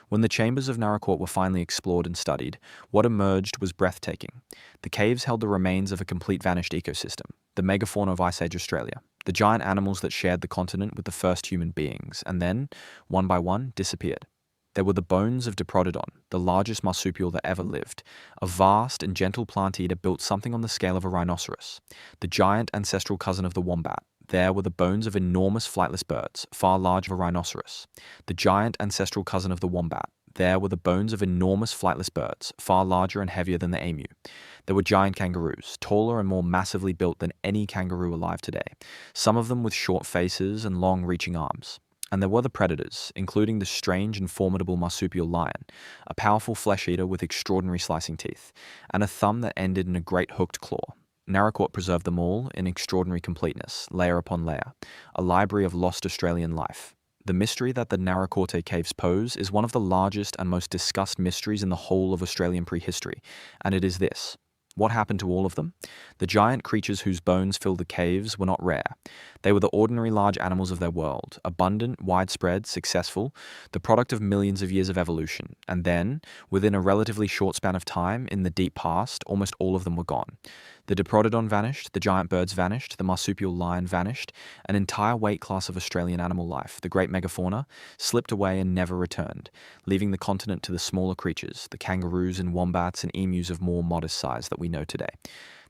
When the chambers of Narracourt were finally explored and studied, what emerged was breathtaking. The caves held the remains of a complete vanished ecosystem, the megafauna of Ice Age Australia, the giant animals that shared the continent with the first human beings, and then, one by one, disappeared. There were the bones of Diprotodon, the largest marsupial that ever lived. A vast and gentle plant eater built something on the scale of a rhinoceros. The giant ancestral cousin of the wombat. There were the bones of enormous flightless birds, far larger than a rhinoceros. The giant ancestral cousin of the wombat. There were the bones of enormous flightless birds, far larger and heavier than the emu. There were giant kangaroos, taller and more massively built than any kangaroo alive today, some of them with short faces and long reaching arms. And there were the predators, including the strange and formidable marsupial lion, a powerful flesh-eater with extraordinary slicing teeth, and a thumb that ended in a great hooked claw. Narracourt preserved them all in extraordinary completeness, layer upon layer, a library of lost Australian life. The mystery that the Narracourt caves pose is one of the largest and most discussed mysteries in the whole of Australian prehistory, and it is this. What happened to all of them? The giant creatures whose bones filled the caves were not rare. They were the ordinary large animals of their world, abundant, widespread, successful, the product of millions of years of evolution. And then, within a relatively short span of time, in the deep past, almost all of them were gone. The Diprotodon vanished, the giant birds vanished, the marsupial lion vanished, an entire weight class of Australian animal life, the great megafauna, slipped away and never returned, leaving the continent to the smaller creatures, the kangaroos and wombats and emus of more modest size that we know today.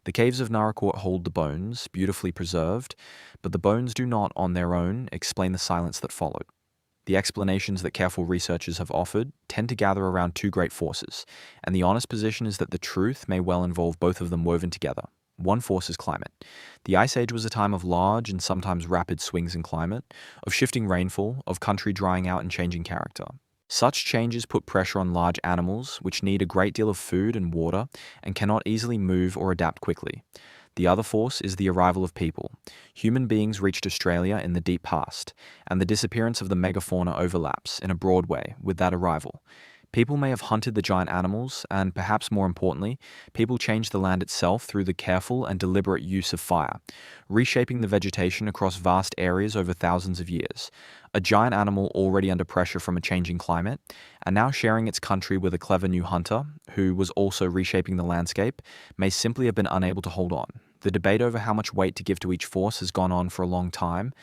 The caves of Narracourt hold the bones, beautifully preserved, but the bones do not, on their own, explain the silence that followed. The explanations that careful researchers have offered tend to gather around two great forces, and the honest position is that the truth may well involve both of them woven together. One force is climate. The Ice Age was a time of large and sometimes rapid swings in climate, of shifting rainfall, of country drying out and changing character. Such changes put pressure on large animals, which need a great deal of food and water and cannot easily move or adapt quickly. The other force is the arrival of people. Human beings reached Australia in the deep past, and the disappearance of the megafauna overlaps, in a broad way, with that arrival. People may have hunted the giant animals, and perhaps more importantly, people changed the land itself through the careful and deliberate use of fire, reshaping the vegetation across vast areas over thousands of years. A giant animal already under pressure from a changing climate, and now sharing its country with a clever new hunter, who was also reshaping the landscape, may simply have been unable to hold on. The debate over how much weight to give to each force has gone on for a long time,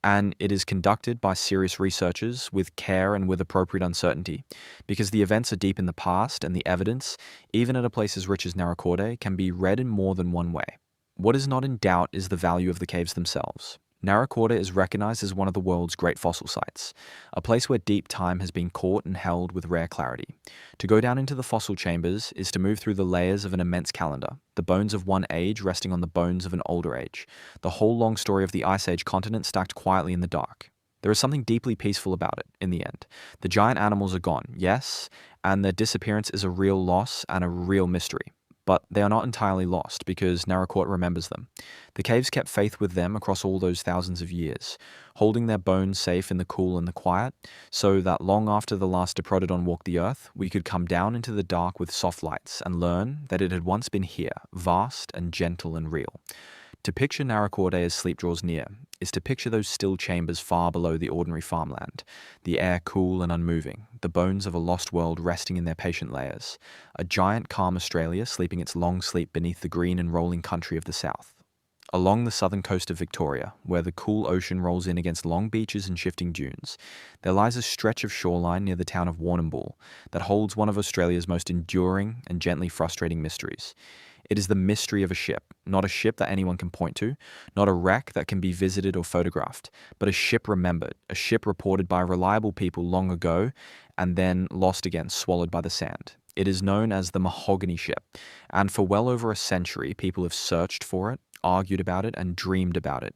and it is conducted by serious researchers with care and with appropriate uncertainty, because the events are deep in the past and the evidence, even at a place as rich as Narracourt, can be read in more than one way. What is not in doubt is the value of the caves themselves. Narracourt is recognized as one of the world's great fossil sites, a place where deep time has been caught and held with rare clarity. To go down into the fossil chambers is to move through the layers of an immense calendar, the bones of one age resting on the bones of an older age, the whole long story of the Ice Age continent stacked quietly in the dark. There is something deeply peaceful about it, in the end. The giant animals are gone, yes, and their disappearance is a real loss and a real mystery. But they are not entirely lost, because Narracourt remembers them. The caves kept faith with them across all those thousands of years, holding their bones safe in the cool and the quiet, so that long after the last Diprotodon walked the earth, we could come down into the dark with soft lights and learn that it had once been here, vast and gentle and real. To picture Narracourt as sleep draws near is to picture those still chambers far below the ordinary farmland, the air cool and unmoving, the bones of a lost world resting in their patient layers, a giant calm Australia sleeping its long sleep beneath the green and rolling country of the south. Along the southern coast of Victoria, where the cool ocean rolls in against long beaches and shifting dunes, there lies a stretch of shoreline near the town of Warrnambool that holds one of Australia's most enduring and gently frustrating mysteries. It is the mystery of a ship, not a ship that anyone can point to, not a wreck that can be visited or photographed, but a ship remembered, a ship reported by reliable people long ago and then lost again, swallowed by the sand. It is known as the Mahogany Ship, and for well over a century people have searched for it, argued about it, and dreamed about it.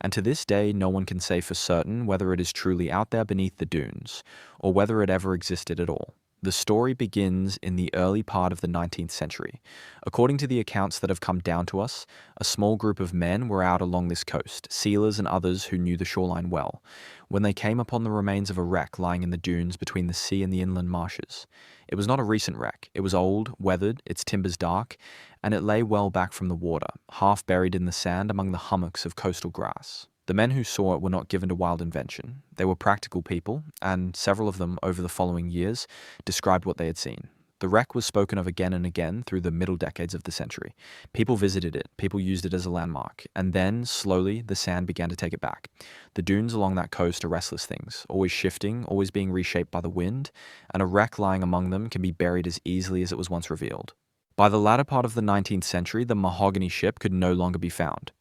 And to this day, no one can say for certain whether it is truly out there beneath the dunes, or whether it ever existed at all. The story begins in the early part of the 19th century. According to the accounts that have come down to us, a small group of men were out along this coast, sealers and others who knew the shoreline well, when they came upon the remains of a wreck lying in the dunes between the sea and the inland marshes. It was not a recent wreck. It was old, weathered, its timbers dark, and it lay well back from the water, half buried in the sand among the hummocks of coastal grass. The men who saw it were not given to wild invention. They were practical people, and several of them, over the following years, described what they had seen. The wreck was spoken of again and again through the middle decades of the century. People visited it, people used it as a landmark, and then, slowly, the sand began to take it back. The dunes along that coast are restless things, always shifting, always being reshaped by the wind, and a wreck lying among them can be buried as easily as it was once revealed. By the latter part of the 19th century, the mahogany ship could no longer be found.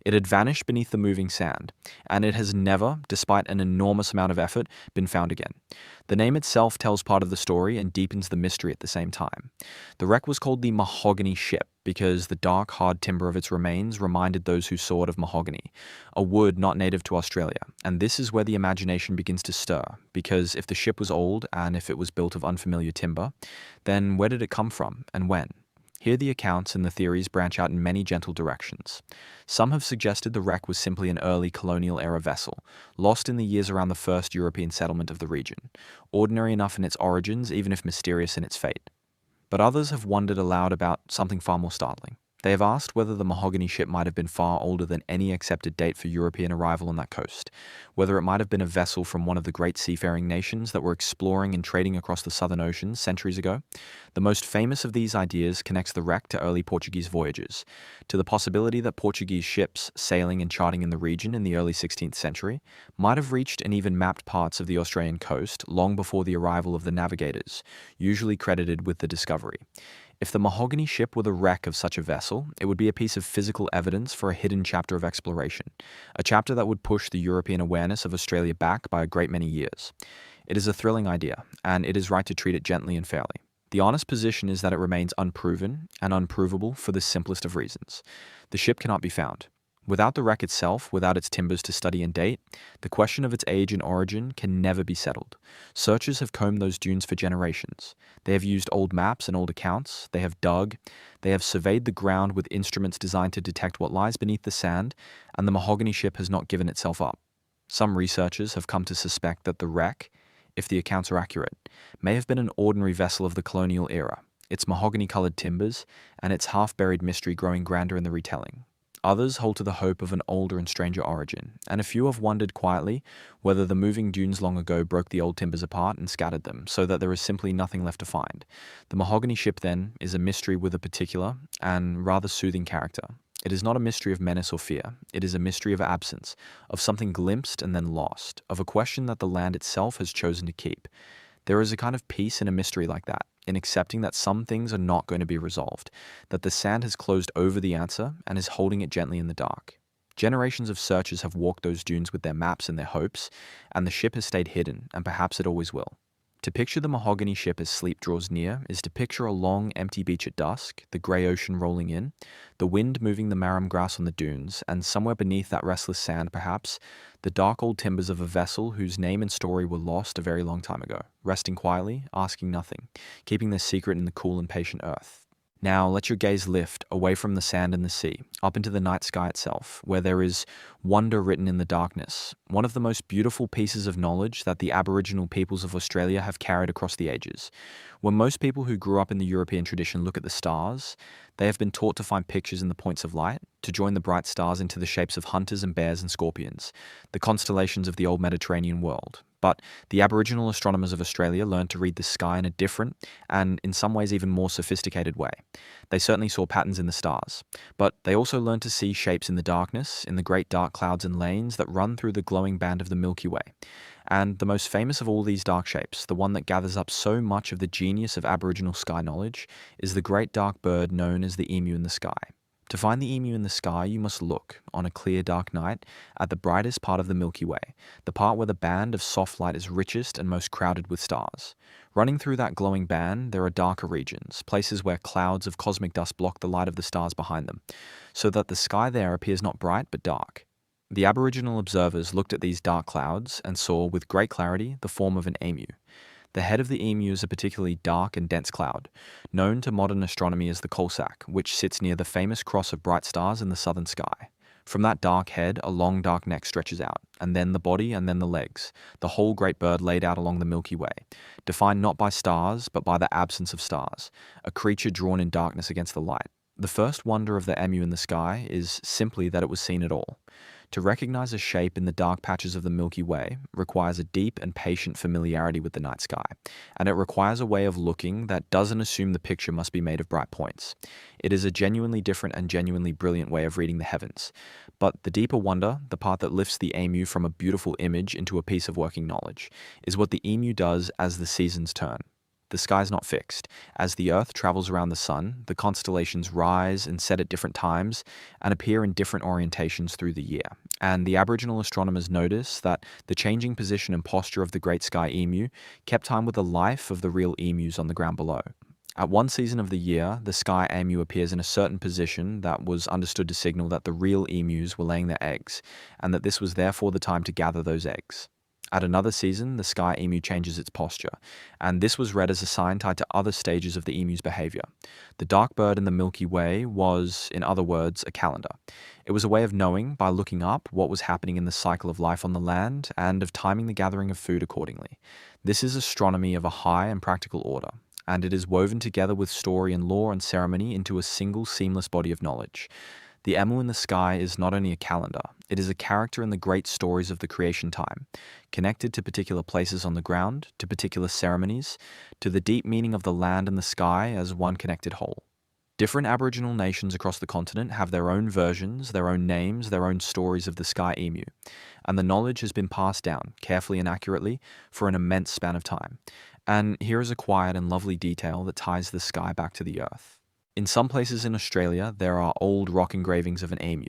It had vanished beneath the moving sand, and it has never, despite an enormous amount of effort, been found again. The name itself tells part of the story and deepens the mystery at the same time. The wreck was called the mahogany ship because the dark, hard timber of its remains reminded those who saw it of mahogany, a wood not native to Australia. And this is where the imagination begins to stir, because if the ship was old and if it was built of unfamiliar timber, then where did it come from and when? Here the accounts and the theories branch out in many gentle directions. Some have suggested the wreck was simply an early colonial-era vessel, lost in the years around the first European settlement of the region, ordinary enough in its origins even if mysterious in its fate. But others have wondered aloud about something far more startling. They have asked whether the mahogany ship might have been far older than any accepted date for European arrival on that coast, whether it might have been a vessel from one of the great seafaring nations that were exploring and trading across the southern oceans centuries ago. The most famous of these ideas connects the wreck to early Portuguese voyages, to the possibility that Portuguese ships sailing and charting in the region in the early 16th century might have reached and even mapped parts of the Australian coast long before the arrival of the navigators, usually credited with the discovery. If the mahogany ship were the wreck of such a vessel, it would be a piece of physical evidence for a hidden chapter of exploration, a chapter that would push the European awareness of Australia back by a great many years. It is a thrilling idea, and it is right to treat it gently and fairly. The honest position is that it remains unproven and unprovable for the simplest of reasons. The ship cannot be found. Without the wreck itself, without its timbers to study and date, the question of its age and origin can never be settled. Searchers have combed those dunes for generations. They have used old maps and old accounts, they have dug, they have surveyed the ground with instruments designed to detect what lies beneath the sand, and the mahogany ship has not given itself up. Some researchers have come to suspect that the wreck, if the accounts are accurate, may have been an ordinary vessel of the colonial era, its mahogany-coloured timbers, and its half-buried mystery growing grander in the retelling. Others hold to the hope of an older and stranger origin, and a few have wondered quietly whether the moving dunes long ago broke the old timbers apart and scattered them, so that there is simply nothing left to find. The mahogany ship, then, is a mystery with a particular and rather soothing character. It is not a mystery of menace or fear. It is a mystery of absence, of something glimpsed and then lost, of a question that the land itself has chosen to keep. There is a kind of peace in a mystery like that, in accepting that some things are not going to be resolved, that the sand has closed over the answer and is holding it gently in the dark. Generations of searchers have walked those dunes with their maps and their hopes, and the ship has stayed hidden, and perhaps it always will. To picture the mahogany ship as sleep draws near is to picture a long, empty beach at dusk, the grey ocean rolling in, the wind moving the marram grass on the dunes, and somewhere beneath that restless sand, perhaps, the dark old timbers of a vessel whose name and story were lost a very long time ago, resting quietly, asking nothing, keeping their secret in the cool and patient earth. Now let your gaze lift away from the sand and the sea, up into the night sky itself, where there is wonder written in the darkness, one of the most beautiful pieces of knowledge that the Aboriginal peoples of Australia have carried across the ages. When most people who grew up in the European tradition look at the stars, they have been taught to find pictures in the points of light, to join the bright stars into the shapes of hunters and bears and scorpions, the constellations of the old Mediterranean world. But the Aboriginal astronomers of Australia learned to read the sky in a different, and in some ways even more sophisticated way. They certainly saw patterns in the stars, but they also learned to see shapes in the darkness, in the great dark clouds and lanes that run through the glowing band of the Milky Way. And the most famous of all these dark shapes, the one that gathers up so much of the genius of Aboriginal sky knowledge, is the great dark bird known as the emu in the sky. To find the emu in the sky, you must look, on a clear dark night, at the brightest part of the Milky Way, the part where the band of soft light is richest and most crowded with stars. Running through that glowing band, there are darker regions, places where clouds of cosmic dust block the light of the stars behind them, so that the sky there appears not bright but dark. The Aboriginal observers looked at these dark clouds and saw, with great clarity, the form of an emu. The head of the emu is a particularly dark and dense cloud, known to modern astronomy as the coalsack, which sits near the famous cross of bright stars in the southern sky. From that dark head, a long dark neck stretches out, and then the body and then the legs, the whole great bird laid out along the Milky Way, defined not by stars, but by the absence of stars, a creature drawn in darkness against the light. The first wonder of the emu in the sky is simply that it was seen at all. To recognize a shape in the dark patches of the Milky Way requires a deep and patient familiarity with the night sky, and it requires a way of looking that doesn't assume the picture must be made of bright points. It is a genuinely different and genuinely brilliant way of reading the heavens. But the deeper wonder, the part that lifts the emu from a beautiful image into a piece of working knowledge, is what the emu does as the seasons turn. The sky's not fixed. As the Earth travels around the sun, the constellations rise and set at different times and appear in different orientations through the year. And the Aboriginal astronomers notice that the changing position and posture of the great sky emu kept time with the life of the real emus on the ground below. At one season of the year, the sky emu appears in a certain position that was understood to signal that the real emus were laying their eggs, and that this was therefore the time to gather those eggs. At another season, the sky emu changes its posture, and this was read as a sign tied to other stages of the emu's behavior. The dark bird in the Milky Way was, in other words, a calendar. It was a way of knowing, by looking up, what was happening in the cycle of life on the land, and of timing the gathering of food accordingly. This is astronomy of a high and practical order, and it is woven together with story and law and ceremony into a single seamless body of knowledge. The emu in the sky is not only a calendar, it is a character in the great stories of the creation time, connected to particular places on the ground, to particular ceremonies, to the deep meaning of the land and the sky as one connected whole. Different Aboriginal nations across the continent have their own versions, their own names, their own stories of the sky emu, and the knowledge has been passed down, carefully and accurately, for an immense span of time. And here is a quiet and lovely detail that ties the sky back to the earth. In some places in Australia, there are old rock engravings of an emu,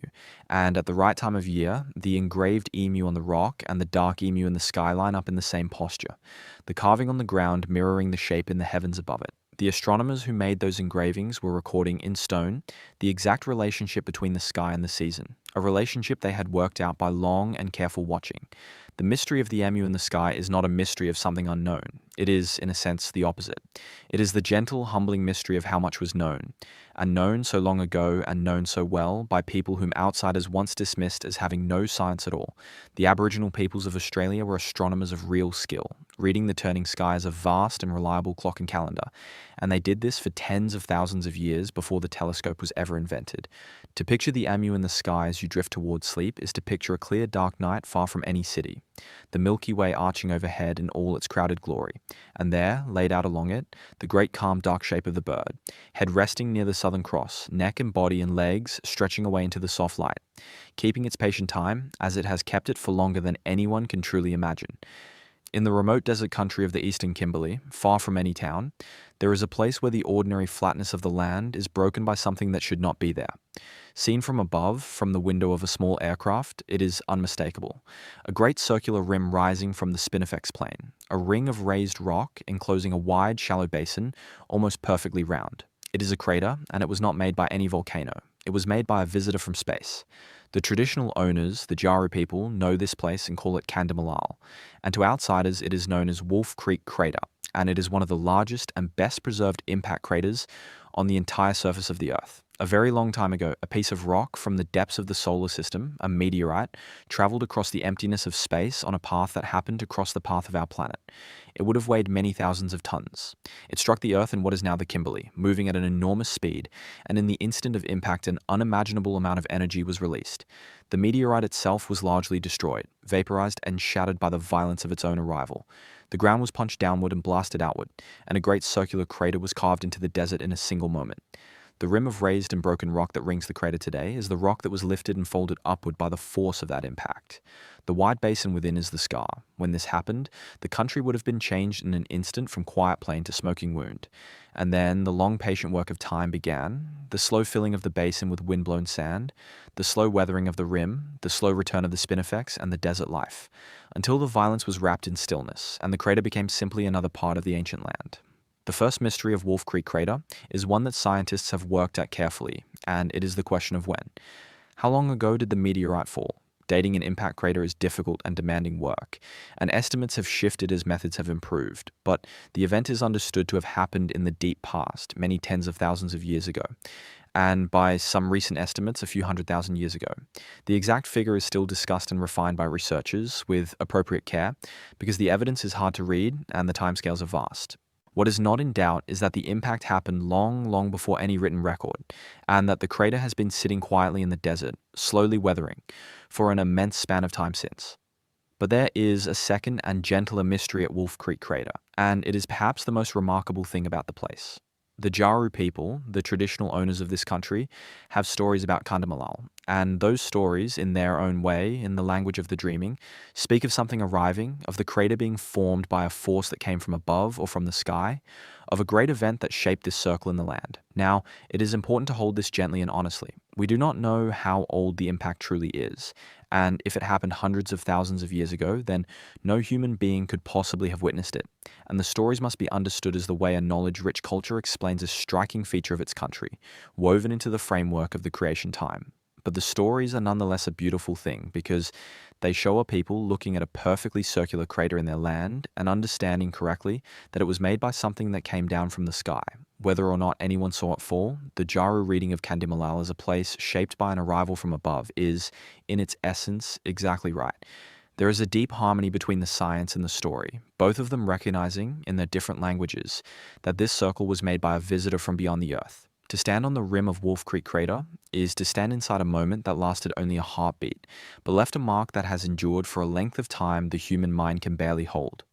and at the right time of year, the engraved emu on the rock and the dark emu in the sky line up in the same posture, the carving on the ground mirroring the shape in the heavens above it. The astronomers who made those engravings were recording in stone the exact relationship between the sky and the season, a relationship they had worked out by long and careful watching. The mystery of the emu in the sky is not a mystery of something unknown. It is, in a sense, the opposite. It is the gentle, humbling mystery of how much was known, and known so long ago and known so well by people whom outsiders once dismissed as having no science at all. The Aboriginal peoples of Australia were astronomers of real skill, reading the turning sky as a vast and reliable clock and calendar, and they did this for tens of thousands of years before the telescope was ever invented. To picture the emu in the sky as you drift towards sleep is to picture a clear dark night far from any city, the Milky Way arching overhead in all its crowded glory, and there, laid out along it, the great calm dark shape of the bird, head resting near the Southern Cross, neck and body and legs stretching away into the soft light, keeping its patient time as it has kept it for longer than anyone can truly imagine. In the remote desert country of the eastern Kimberley, far from any town, there is a place where the ordinary flatness of the land is broken by something that should not be there. Seen from above, from the window of a small aircraft, it is unmistakable. A great circular rim rising from the spinifex plain, a ring of raised rock enclosing a wide, shallow basin, almost perfectly round. It is a crater, and it was not made by any volcano. It was made by a visitor from space. The traditional owners, the Jaru people, know this place and call it Kandamalal, and to outsiders it is known as Wolf Creek Crater, and it is one of the largest and best preserved impact craters on the entire surface of the Earth. A very long time ago, a piece of rock from the depths of the solar system, a meteorite, traveled across the emptiness of space on a path that happened to cross the path of our planet. It would have weighed many thousands of tons. It struck the Earth in what is now the Kimberley, moving at an enormous speed, and in the instant of impact an unimaginable amount of energy was released. The meteorite itself was largely destroyed, vaporized and shattered by the violence of its own arrival. The ground was punched downward and blasted outward, and a great circular crater was carved into the desert in a single moment. The rim of raised and broken rock that rings the crater today is the rock that was lifted and folded upward by the force of that impact. The wide basin within is the scar. When this happened, the country would have been changed in an instant from quiet plain to smoking wound. And then the long patient work of time began, the slow filling of the basin with windblown sand, the slow weathering of the rim, the slow return of the spinifex, and the desert life, until the violence was wrapped in stillness, and the crater became simply another part of the ancient land. The first mystery of Wolf Creek Crater is one that scientists have worked at carefully, and it is the question of when. How long ago did the meteorite fall? Dating an impact crater is difficult and demanding work, and estimates have shifted as methods have improved, but the event is understood to have happened in the deep past, many tens of thousands of years ago, and by some recent estimates, a few 100,000 years ago. The exact figure is still discussed and refined by researchers with appropriate care, because the evidence is hard to read and the timescales are vast. What is not in doubt is that the impact happened long, long before any written record, and that the crater has been sitting quietly in the desert, slowly weathering, for an immense span of time since. But there is a second and gentler mystery at Wolf Creek Crater, and it is perhaps the most remarkable thing about the place. The Jaru people, the traditional owners of this country, have stories about Kunalda, and those stories, in their own way, in the language of the dreaming, speak of something arriving, of the crater being formed by a force that came from above or from the sky, of a great event that shaped this circle in the land. Now, it is important to hold this gently and honestly. We do not know how old the impact truly is, and if it happened hundreds of thousands of years ago, then no human being could possibly have witnessed it, and the stories must be understood as the way a knowledge-rich culture explains a striking feature of its country, woven into the framework of the creation time. But the stories are nonetheless a beautiful thing because they show a people looking at a perfectly circular crater in their land and understanding correctly that it was made by something that came down from the sky. Whether or not anyone saw it fall, the Jaru reading of Kunalda as a place shaped by an arrival from above is, in its essence, exactly right. There is a deep harmony between the science and the story, both of them recognizing, in their different languages, that this circle was made by a visitor from beyond the earth. To stand on the rim of Wolf Creek Crater is to stand inside a moment that lasted only a heartbeat, but left a mark that has endured for a length of time the human mind can barely hold.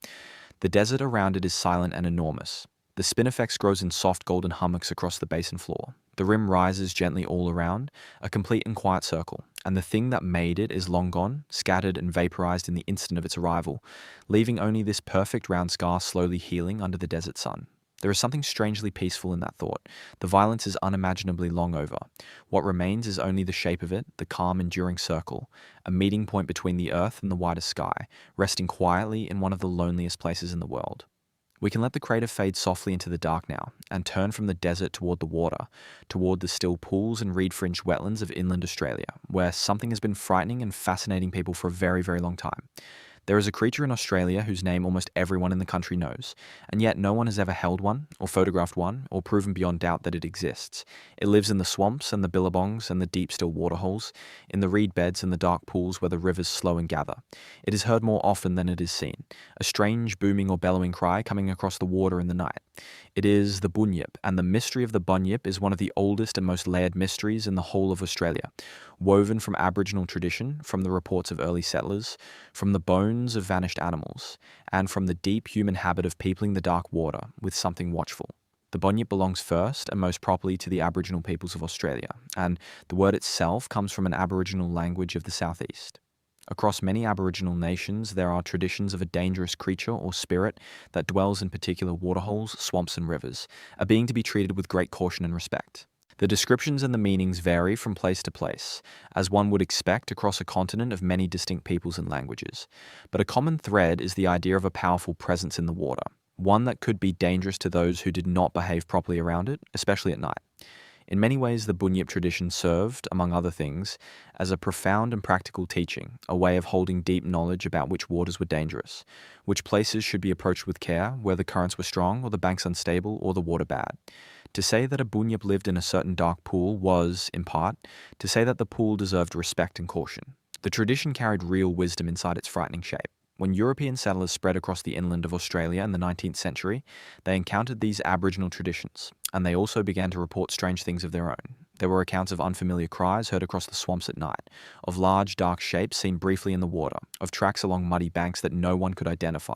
The desert around it is silent and enormous. The spinifex grows in soft golden hummocks across the basin floor. The rim rises gently all around, a complete and quiet circle, and the thing that made it is long gone, scattered and vaporized in the instant of its arrival, leaving only this perfect round scar slowly healing under the desert sun. There is something strangely peaceful in that thought. The violence is unimaginably long over. What remains is only the shape of it, the calm, enduring circle, a meeting point between the earth and the widest sky, resting quietly in one of the loneliest places in the world. We can let the crater fade softly into the dark now, and turn from the desert toward the water, toward the still pools and reed-fringed wetlands of inland Australia, where something has been frightening and fascinating people for a very, very long time. There is a creature in Australia whose name almost everyone in the country knows, and yet no one has ever held one, or photographed one, or proven beyond doubt that it exists. It lives in the swamps and the billabongs and the deep still waterholes, in the reed beds and the dark pools where the rivers slow and gather. It is heard more often than it is seen, a strange booming or bellowing cry coming across the water in the night. It is the bunyip, and the mystery of the bunyip is one of the oldest and most layered mysteries in the whole of Australia, woven from Aboriginal tradition, from the reports of early settlers, from the bones of vanished animals, and from the deep human habit of peopling the dark water with something watchful. The bunyip belongs first and most properly to the Aboriginal peoples of Australia, and the word itself comes from an Aboriginal language of the southeast. Across many Aboriginal nations, there are traditions of a dangerous creature or spirit that dwells in particular waterholes, swamps, and rivers, a being to be treated with great caution and respect. The descriptions and the meanings vary from place to place, as one would expect across a continent of many distinct peoples and languages. But a common thread is the idea of a powerful presence in the water, one that could be dangerous to those who did not behave properly around it, especially at night. In many ways, the bunyip tradition served, among other things, as a profound and practical teaching, a way of holding deep knowledge about which waters were dangerous, which places should be approached with care, where the currents were strong or the banks unstable or the water bad. To say that a bunyip lived in a certain dark pool was, in part, to say that the pool deserved respect and caution. The tradition carried real wisdom inside its frightening shape. When European settlers spread across the inland of Australia in the 19th century, they encountered these Aboriginal traditions, and they also began to report strange things of their own. There were accounts of unfamiliar cries heard across the swamps at night, of large dark shapes seen briefly in the water, of tracks along muddy banks that no one could identify.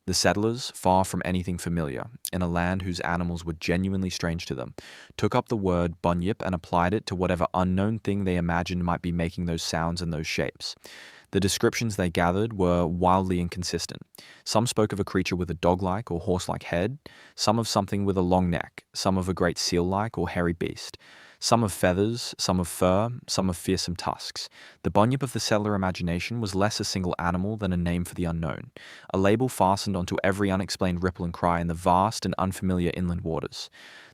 The settlers, far from anything familiar, in a land whose animals were genuinely strange to them, took up the word bunyip and applied it to whatever unknown thing they imagined might be making those sounds and those shapes. The descriptions they gathered were wildly inconsistent. Some spoke of a creature with a dog-like or horse-like head, some of something with a long neck, some of a great seal-like or hairy beast, some of feathers, some of fur, some of fearsome tusks. The bunyip of the settler imagination was less a single animal than a name for the unknown, a label fastened onto every unexplained ripple and cry in the vast and unfamiliar inland waters.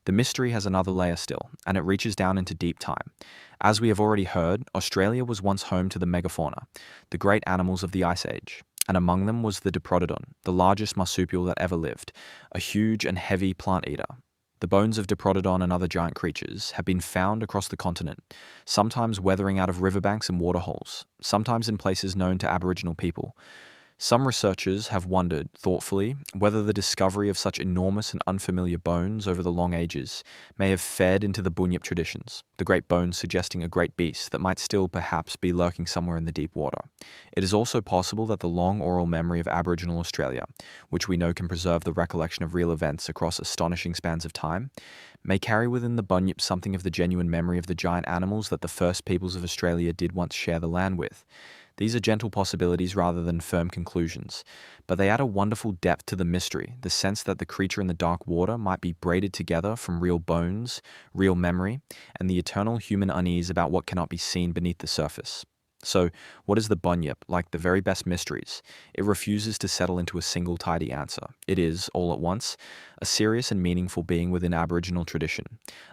The mystery has another layer still, and it reaches down into deep time. As we have already heard, Australia was once home to the megafauna, the great animals of the Ice Age, and among them was the Diprotodon, the largest marsupial that ever lived, a huge and heavy plant eater. The bones of Diprotodon and other giant creatures have been found across the continent, sometimes weathering out of riverbanks and waterholes, sometimes in places known to Aboriginal people. Some researchers have wondered, thoughtfully, whether the discovery of such enormous and unfamiliar bones over the long ages may have fed into the bunyip traditions, the great bones suggesting a great beast that might still perhaps be lurking somewhere in the deep water. It is also possible that the long oral memory of Aboriginal Australia, which we know can preserve the recollection of real events across astonishing spans of time, may carry within the bunyip something of the genuine memory of the giant animals that the first peoples of Australia did once share the land with. These are gentle possibilities rather than firm conclusions, but they add a wonderful depth to the mystery, the sense that the creature in the dark water might be braided together from real bones, real memory, and the eternal human unease about what cannot be seen beneath the surface. So, what is the bunyip? Like the very best mysteries, it refuses to settle into a single tidy answer. It is, all at once, a serious and meaningful being within Aboriginal tradition,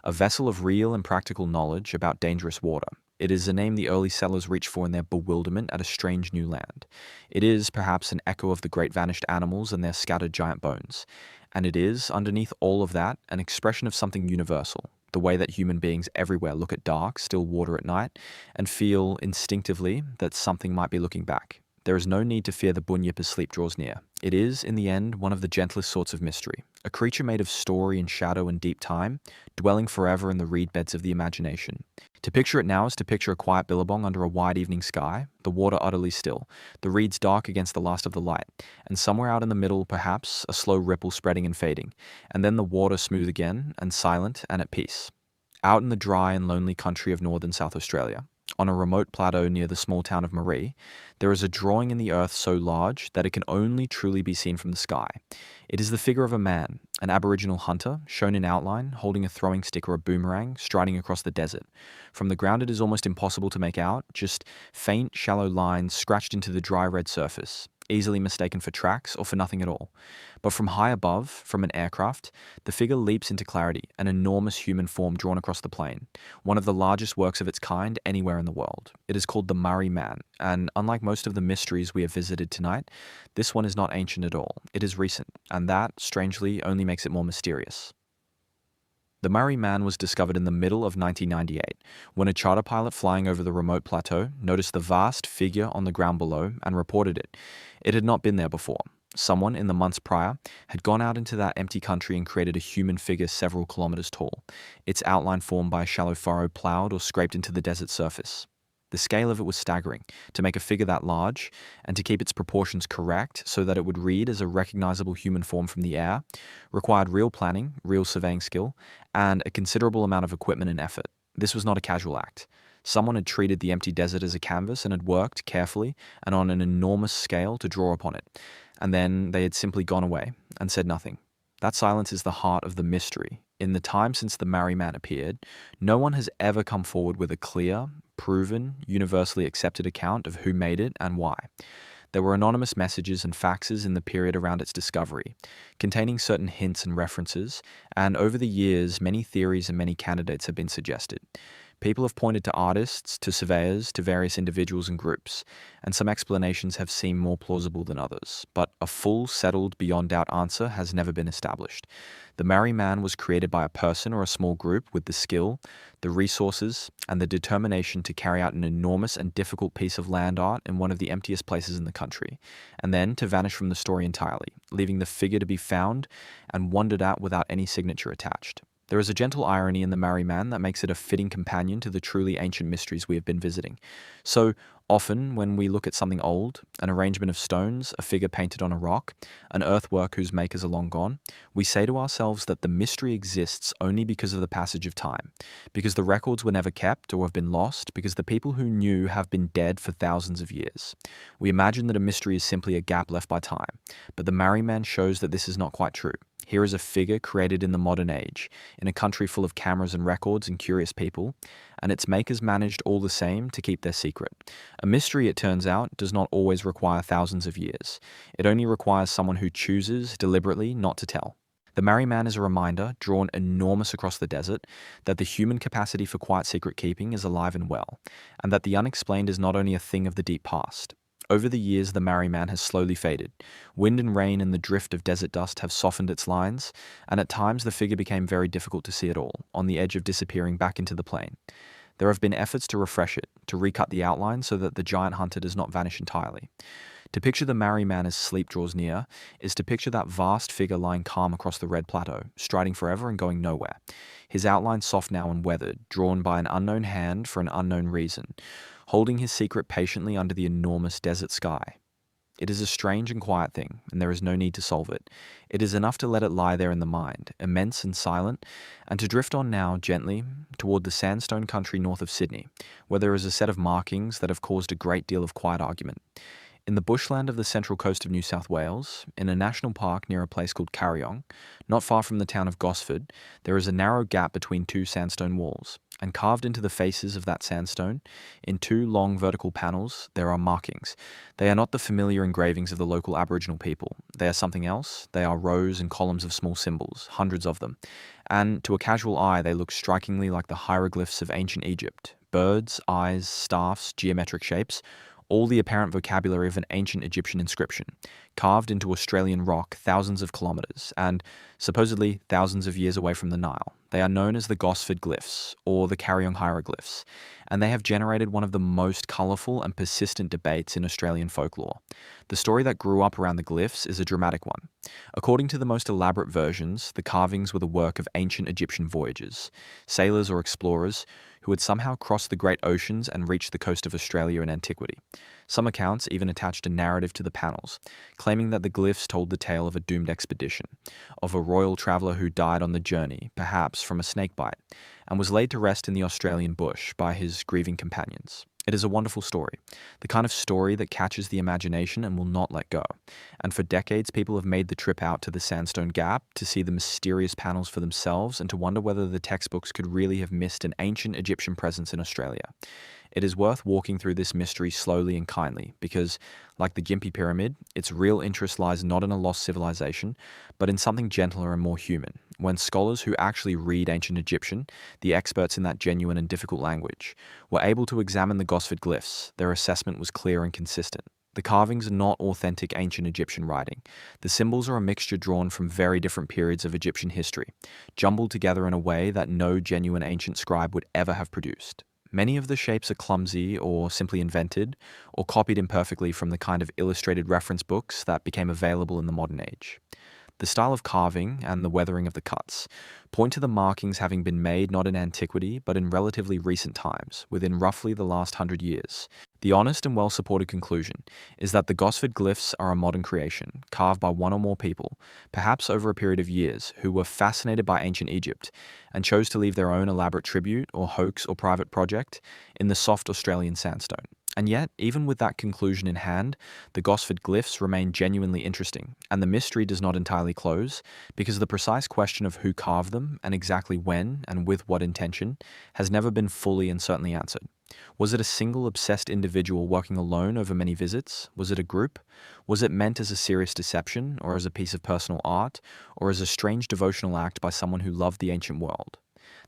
a vessel of real and practical knowledge about dangerous water. It is a name the early settlers reached for in their bewilderment at a strange new land. It is, perhaps, an echo of the great vanished animals and their scattered giant bones. And it is, underneath all of that, an expression of something universal, the way that human beings everywhere look at dark, still water at night, and feel instinctively that something might be looking back. There is no need to fear the bunyip as sleep draws near. It is, in the end, one of the gentlest sorts of mystery, a creature made of story and shadow and deep time, dwelling forever in the reed beds of the imagination. To picture it now is to picture a quiet billabong under a wide evening sky, the water utterly still, the reeds dark against the last of the light, and somewhere out in the middle, perhaps, a slow ripple spreading and fading, and then the water smooth again, and silent, and at peace. Out in the dry and lonely country of northern South Australia, on a remote plateau near the small town of Marree, there is a drawing in the earth so large that it can only truly be seen from the sky. It is the figure of a man, an Aboriginal hunter, shown in outline, holding a throwing stick or a boomerang, striding across the desert. From the ground it is almost impossible to make out, just faint, shallow lines scratched into the dry red surface, easily mistaken for tracks or for nothing at all. But from high above, from an aircraft, the figure leaps into clarity, an enormous human form drawn across the plain, one of the largest works of its kind anywhere in the world. It is called the Marree Man, and unlike most of the mysteries we have visited tonight, this one is not ancient at all. It is recent, and that, strangely, only makes it more mysterious. The Marree Man was discovered in the middle of 1998, when a charter pilot flying over the remote plateau noticed the vast figure on the ground below and reported it. It had not been there before. Someone, in the months prior, had gone out into that empty country and created a human figure several kilometers tall, its outline formed by a shallow furrow plowed or scraped into the desert surface. The scale of it was staggering. To make a figure that large, and to keep its proportions correct so that it would read as a recognizable human form from the air, required real planning, real surveying skill, and a considerable amount of equipment and effort. This was not a casual act. Someone had treated the empty desert as a canvas and had worked carefully and on an enormous scale to draw upon it. And then they had simply gone away and said nothing. That silence is the heart of the mystery. In the time since the Marree Man appeared, no one has ever come forward with a clear, proven, universally accepted account of who made it and why. There were anonymous messages and faxes in the period around its discovery, containing certain hints and references, and over the years, many theories and many candidates have been suggested. People have pointed to artists, to surveyors, to various individuals and groups, and some explanations have seemed more plausible than others, but a full, settled, beyond doubt answer has never been established. The Marree Man was created by a person or a small group with the skill, the resources, and the determination to carry out an enormous and difficult piece of land art in one of the emptiest places in the country, and then to vanish from the story entirely, leaving the figure to be found and wondered at without any signature attached. There is a gentle irony in the Marree Man that makes it a fitting companion to the truly ancient mysteries we have been visiting. So often, when we look at something old, an arrangement of stones, a figure painted on a rock, an earthwork whose makers are long gone, we say to ourselves that the mystery exists only because of the passage of time, because the records were never kept or have been lost, because the people who knew have been dead for thousands of years. We imagine that a mystery is simply a gap left by time, but the Marree Man shows that this is not quite true. Here is a figure created in the modern age, in a country full of cameras and records and curious people, and its makers managed all the same to keep their secret. A mystery, it turns out, does not always require thousands of years. It only requires someone who chooses, deliberately, not to tell. The Marree Man is a reminder, drawn enormous across the desert, that the human capacity for quiet secret keeping is alive and well, and that the unexplained is not only a thing of the deep past. Over the years, the Marree Man has slowly faded. Wind and rain and the drift of desert dust have softened its lines, and at times the figure became very difficult to see at all, on the edge of disappearing back into the plain. There have been efforts to refresh it, to recut the outline so that the giant hunter does not vanish entirely. To picture the Marree Man as sleep draws near is to picture that vast figure lying calm across the red plateau, striding forever and going nowhere. His outline soft now and weathered, drawn by an unknown hand for an unknown reason, holding his secret patiently under the enormous desert sky. It is a strange and quiet thing, and there is no need to solve it. It is enough to let it lie there in the mind, immense and silent, and to drift on now, gently, toward the sandstone country north of Sydney, where there is a set of markings that have caused a great deal of quiet argument. In the bushland of the central coast of New South Wales, in a national park near a place called Guion, not far from the town of Gosford, there is a narrow gap between two sandstone walls, and carved into the faces of that sandstone, in two long vertical panels, there are markings. They are not the familiar engravings of the local Aboriginal people. They are something else. They are rows and columns of small symbols, hundreds of them, and to a casual eye they look strikingly like the hieroglyphs of ancient Egypt. Birds, eyes, staffs, geometric shapes, all the apparent vocabulary of an ancient Egyptian inscription, carved into Australian rock thousands of kilometres, and supposedly thousands of years away from the Nile. They are known as the Gosford glyphs, or the Guion hieroglyphs, and they have generated one of the most colourful and persistent debates in Australian folklore. The story that grew up around the glyphs is a dramatic one. According to the most elaborate versions, the carvings were the work of ancient Egyptian voyagers, sailors or explorers, who had somehow crossed the great oceans and reached the coast of Australia in antiquity. Some accounts even attached a narrative to the panels, claiming that the glyphs told the tale of a doomed expedition, of a royal traveller who died on the journey, perhaps from a snake bite, and was laid to rest in the Australian bush by his grieving companions. It is a wonderful story, the kind of story that catches the imagination and will not let go. And for decades, people have made the trip out to the Sandstone Gap to see the mysterious panels for themselves and to wonder whether the textbooks could really have missed an ancient Egyptian presence in Australia. It is worth walking through this mystery slowly and kindly because, like the Gympie Pyramid, its real interest lies not in a lost civilization, but in something gentler and more human. When scholars who actually read ancient Egyptian, the experts in that genuine and difficult language, were able to examine the Gosford glyphs, their assessment was clear and consistent. The carvings are not authentic ancient Egyptian writing. The symbols are a mixture drawn from very different periods of Egyptian history, jumbled together in a way that no genuine ancient scribe would ever have produced. Many of the shapes are clumsy or simply invented, or copied imperfectly from the kind of illustrated reference books that became available in the modern age. The style of carving and the weathering of the cuts point to the markings having been made not in antiquity but in relatively recent times, within roughly the last 100 years. The honest and well-supported conclusion is that the Gosford glyphs are a modern creation, carved by one or more people, perhaps over a period of years, who were fascinated by ancient Egypt and chose to leave their own elaborate tribute or hoax or private project in the soft Australian sandstone. And yet, even with that conclusion in hand, the Gosford glyphs remain genuinely interesting, and the mystery does not entirely close, because the precise question of who carved them, and exactly when, and with what intention, has never been fully and certainly answered. Was it a single obsessed individual working alone over many visits? Was it a group? Was it meant as a serious deception, or as a piece of personal art, or as a strange devotional act by someone who loved the ancient world?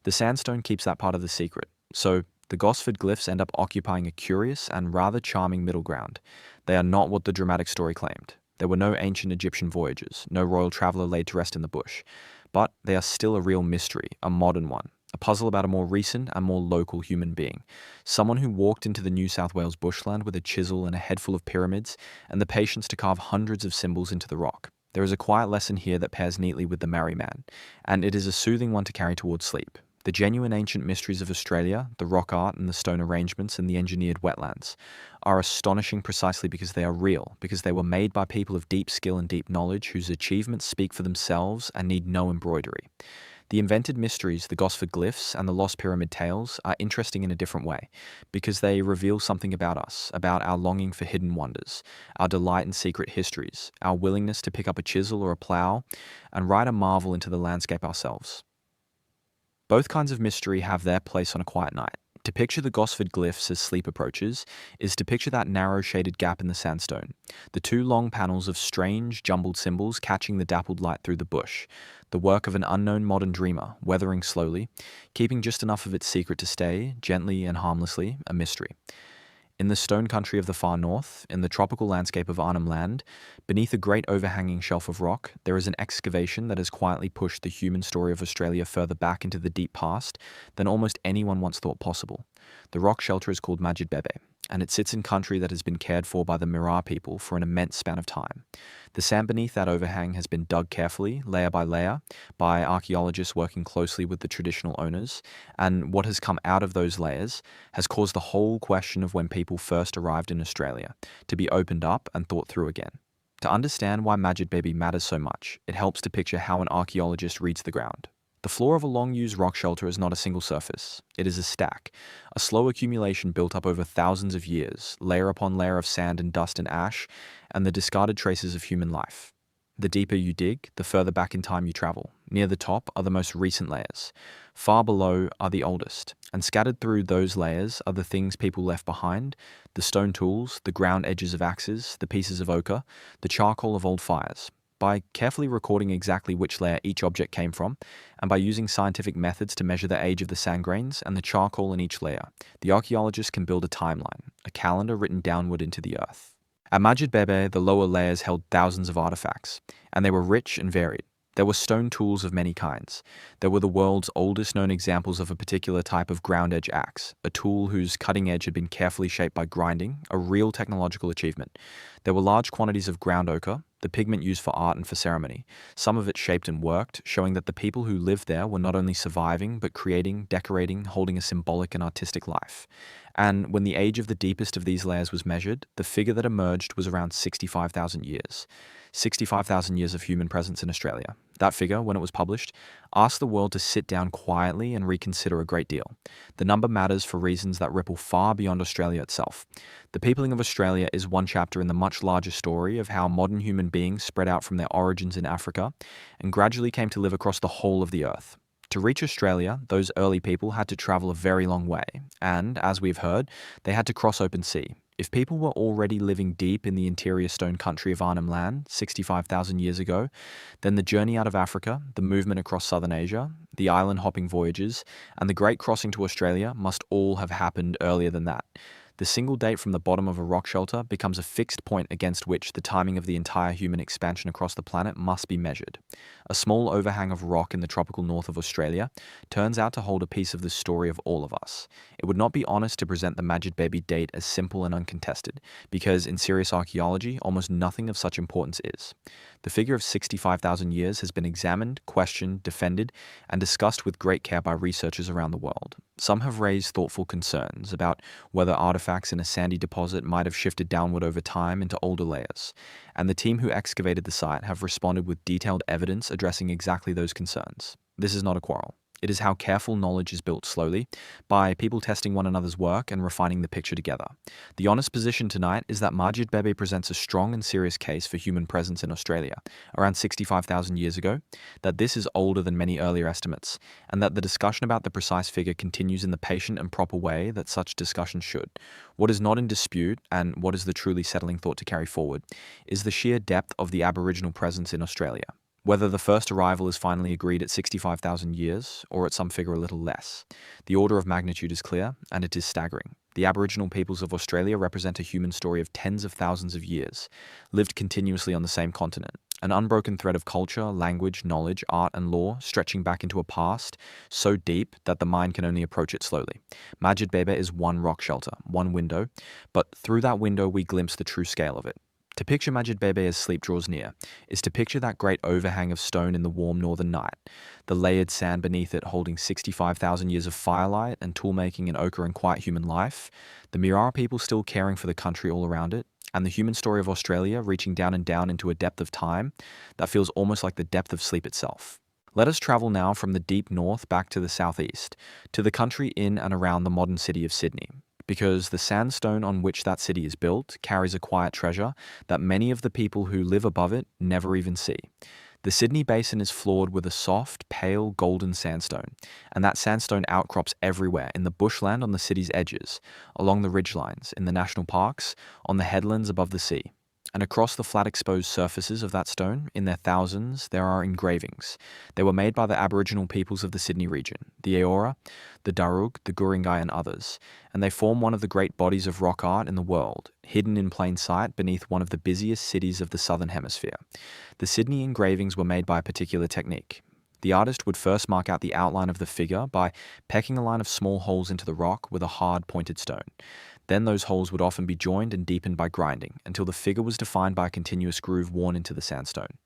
The sandstone keeps that part of the secret, so the Gosford glyphs end up occupying a curious and rather charming middle ground. They are not what the dramatic story claimed. There were no ancient Egyptian voyagers, no royal traveller laid to rest in the bush. But they are still a real mystery, a modern one, a puzzle about a more recent and more local human being. Someone who walked into the New South Wales bushland with a chisel and a head full of pyramids and the patience to carve hundreds of symbols into the rock. There is a quiet lesson here that pairs neatly with the Marree Man, and it is a soothing one to carry towards sleep. The genuine ancient mysteries of Australia, the rock art and the stone arrangements and the engineered wetlands, are astonishing precisely because they are real, because they were made by people of deep skill and deep knowledge whose achievements speak for themselves and need no embroidery. The invented mysteries, the Gosford glyphs and the lost pyramid tales are interesting in a different way, because they reveal something about us, about our longing for hidden wonders, our delight in secret histories, our willingness to pick up a chisel or a plough and write a marvel into the landscape ourselves. Both kinds of mystery have their place on a quiet night. To picture the Gosford glyphs as sleep approaches is to picture that narrow shaded gap in the sandstone, the two long panels of strange, jumbled symbols catching the dappled light through the bush, the work of an unknown modern dreamer, weathering slowly, keeping just enough of its secret to stay, gently and harmlessly, a mystery. In the stone country of the far north, in the tropical landscape of Arnhem Land, beneath a great overhanging shelf of rock, there is an excavation that has quietly pushed the human story of Australia further back into the deep past than almost anyone once thought possible. The rock shelter is called Budj Bim, and it sits in country that has been cared for by the Mirarr people for an immense span of time. The sand beneath that overhang has been dug carefully, layer by layer, by archaeologists working closely with the traditional owners, and what has come out of those layers has caused the whole question of when people first arrived in Australia to be opened up and thought through again. To understand why Budj Bim matters so much, it helps to picture how an archaeologist reads the ground. The floor of a long-used rock shelter is not a single surface. It is a stack, a slow accumulation built up over thousands of years, layer upon layer of sand and dust and ash, and the discarded traces of human life. The deeper you dig, the further back in time you travel. Near the top are the most recent layers. Far below are the oldest, and scattered through those layers are the things people left behind, the stone tools, the ground edges of axes, the pieces of ochre, the charcoal of old fires. By carefully recording exactly which layer each object came from, and by using scientific methods to measure the age of the sand grains and the charcoal in each layer, the archaeologist can build a timeline, a calendar written downward into the earth. At Budj Bim, the lower layers held thousands of artifacts, and they were rich and varied. There were stone tools of many kinds. There were the world's oldest known examples of a particular type of ground edge axe, a tool whose cutting edge had been carefully shaped by grinding, a real technological achievement. There were large quantities of ground ochre, the pigment used for art and for ceremony, some of it shaped and worked, showing that the people who lived there were not only surviving, but creating, decorating, holding a symbolic and artistic life. And when the age of the deepest of these layers was measured, the figure that emerged was around 65,000 years. 65,000 years of human presence in Australia. That figure, when it was published, asked the world to sit down quietly and reconsider a great deal. The number matters for reasons that ripple far beyond Australia itself. The peopling of Australia is one chapter in the much larger story of how modern human beings spread out from their origins in Africa and gradually came to live across the whole of the earth. To reach Australia, those early people had to travel a very long way, and, as we've heard, they had to cross open sea. If people were already living deep in the interior stone country of Arnhem Land 65,000 years ago, then the journey out of Africa, the movement across southern Asia, the island-hopping voyages, and the great crossing to Australia must all have happened earlier than that. The single date from the bottom of a rock shelter becomes a fixed point against which the timing of the entire human expansion across the planet must be measured. A small overhang of rock in the tropical north of Australia turns out to hold a piece of the story of all of us. It would not be honest to present the Budj Bim date as simple and uncontested, because in serious archaeology, almost nothing of such importance is. The figure of 65,000 years has been examined, questioned, defended, and discussed with great care by researchers around the world. Some have raised thoughtful concerns about whether artifacts in a sandy deposit might have shifted downward over time into older layers, and the team who excavated the site have responded with detailed evidence addressing exactly those concerns. This is not a quarrel. It is how careful knowledge is built slowly, by people testing one another's work and refining the picture together. The honest position tonight is that Budj Bim presents a strong and serious case for human presence in Australia, around 65,000 years ago, that this is older than many earlier estimates, and that the discussion about the precise figure continues in the patient and proper way that such discussions should. What is not in dispute, and what is the truly settling thought to carry forward, is the sheer depth of the Aboriginal presence in Australia. Whether the first arrival is finally agreed at 65,000 years, or at some figure a little less, the order of magnitude is clear, and it is staggering. The Aboriginal peoples of Australia represent a human story of tens of thousands of years, lived continuously on the same continent. An unbroken thread of culture, language, knowledge, art, and law stretching back into a past so deep that the mind can only approach it slowly. Budj Bim is one rock shelter, one window, but through that window we glimpse the true scale of it. To picture Majid Bebe as sleep draws near is to picture that great overhang of stone in the warm northern night, the layered sand beneath it holding 65,000 years of firelight and toolmaking and ochre and quiet human life, the Mirarr people still caring for the country all around it, and the human story of Australia reaching down and down into a depth of time that feels almost like the depth of sleep itself. Let us travel now from the deep north back to the southeast, to the country in and around the modern city of Sydney, because the sandstone on which that city is built carries a quiet treasure that many of the people who live above it never even see. The Sydney Basin is floored with a soft, pale, golden sandstone, and that sandstone outcrops everywhere in the bushland on the city's edges, along the ridgelines, in the national parks, on the headlands above the sea. And across the flat exposed surfaces of that stone, in their thousands, there are engravings. They were made by the Aboriginal peoples of the Sydney region, the Eora, the Darug, the Guringai and others, and they form one of the great bodies of rock art in the world, hidden in plain sight beneath one of the busiest cities of the Southern Hemisphere. The Sydney engravings were made by a particular technique. The artist would first mark out the outline of the figure by pecking a line of small holes into the rock with a hard pointed stone. Then those holes would often be joined and deepened by grinding, until the figure was defined by a continuous groove worn into the sandstone.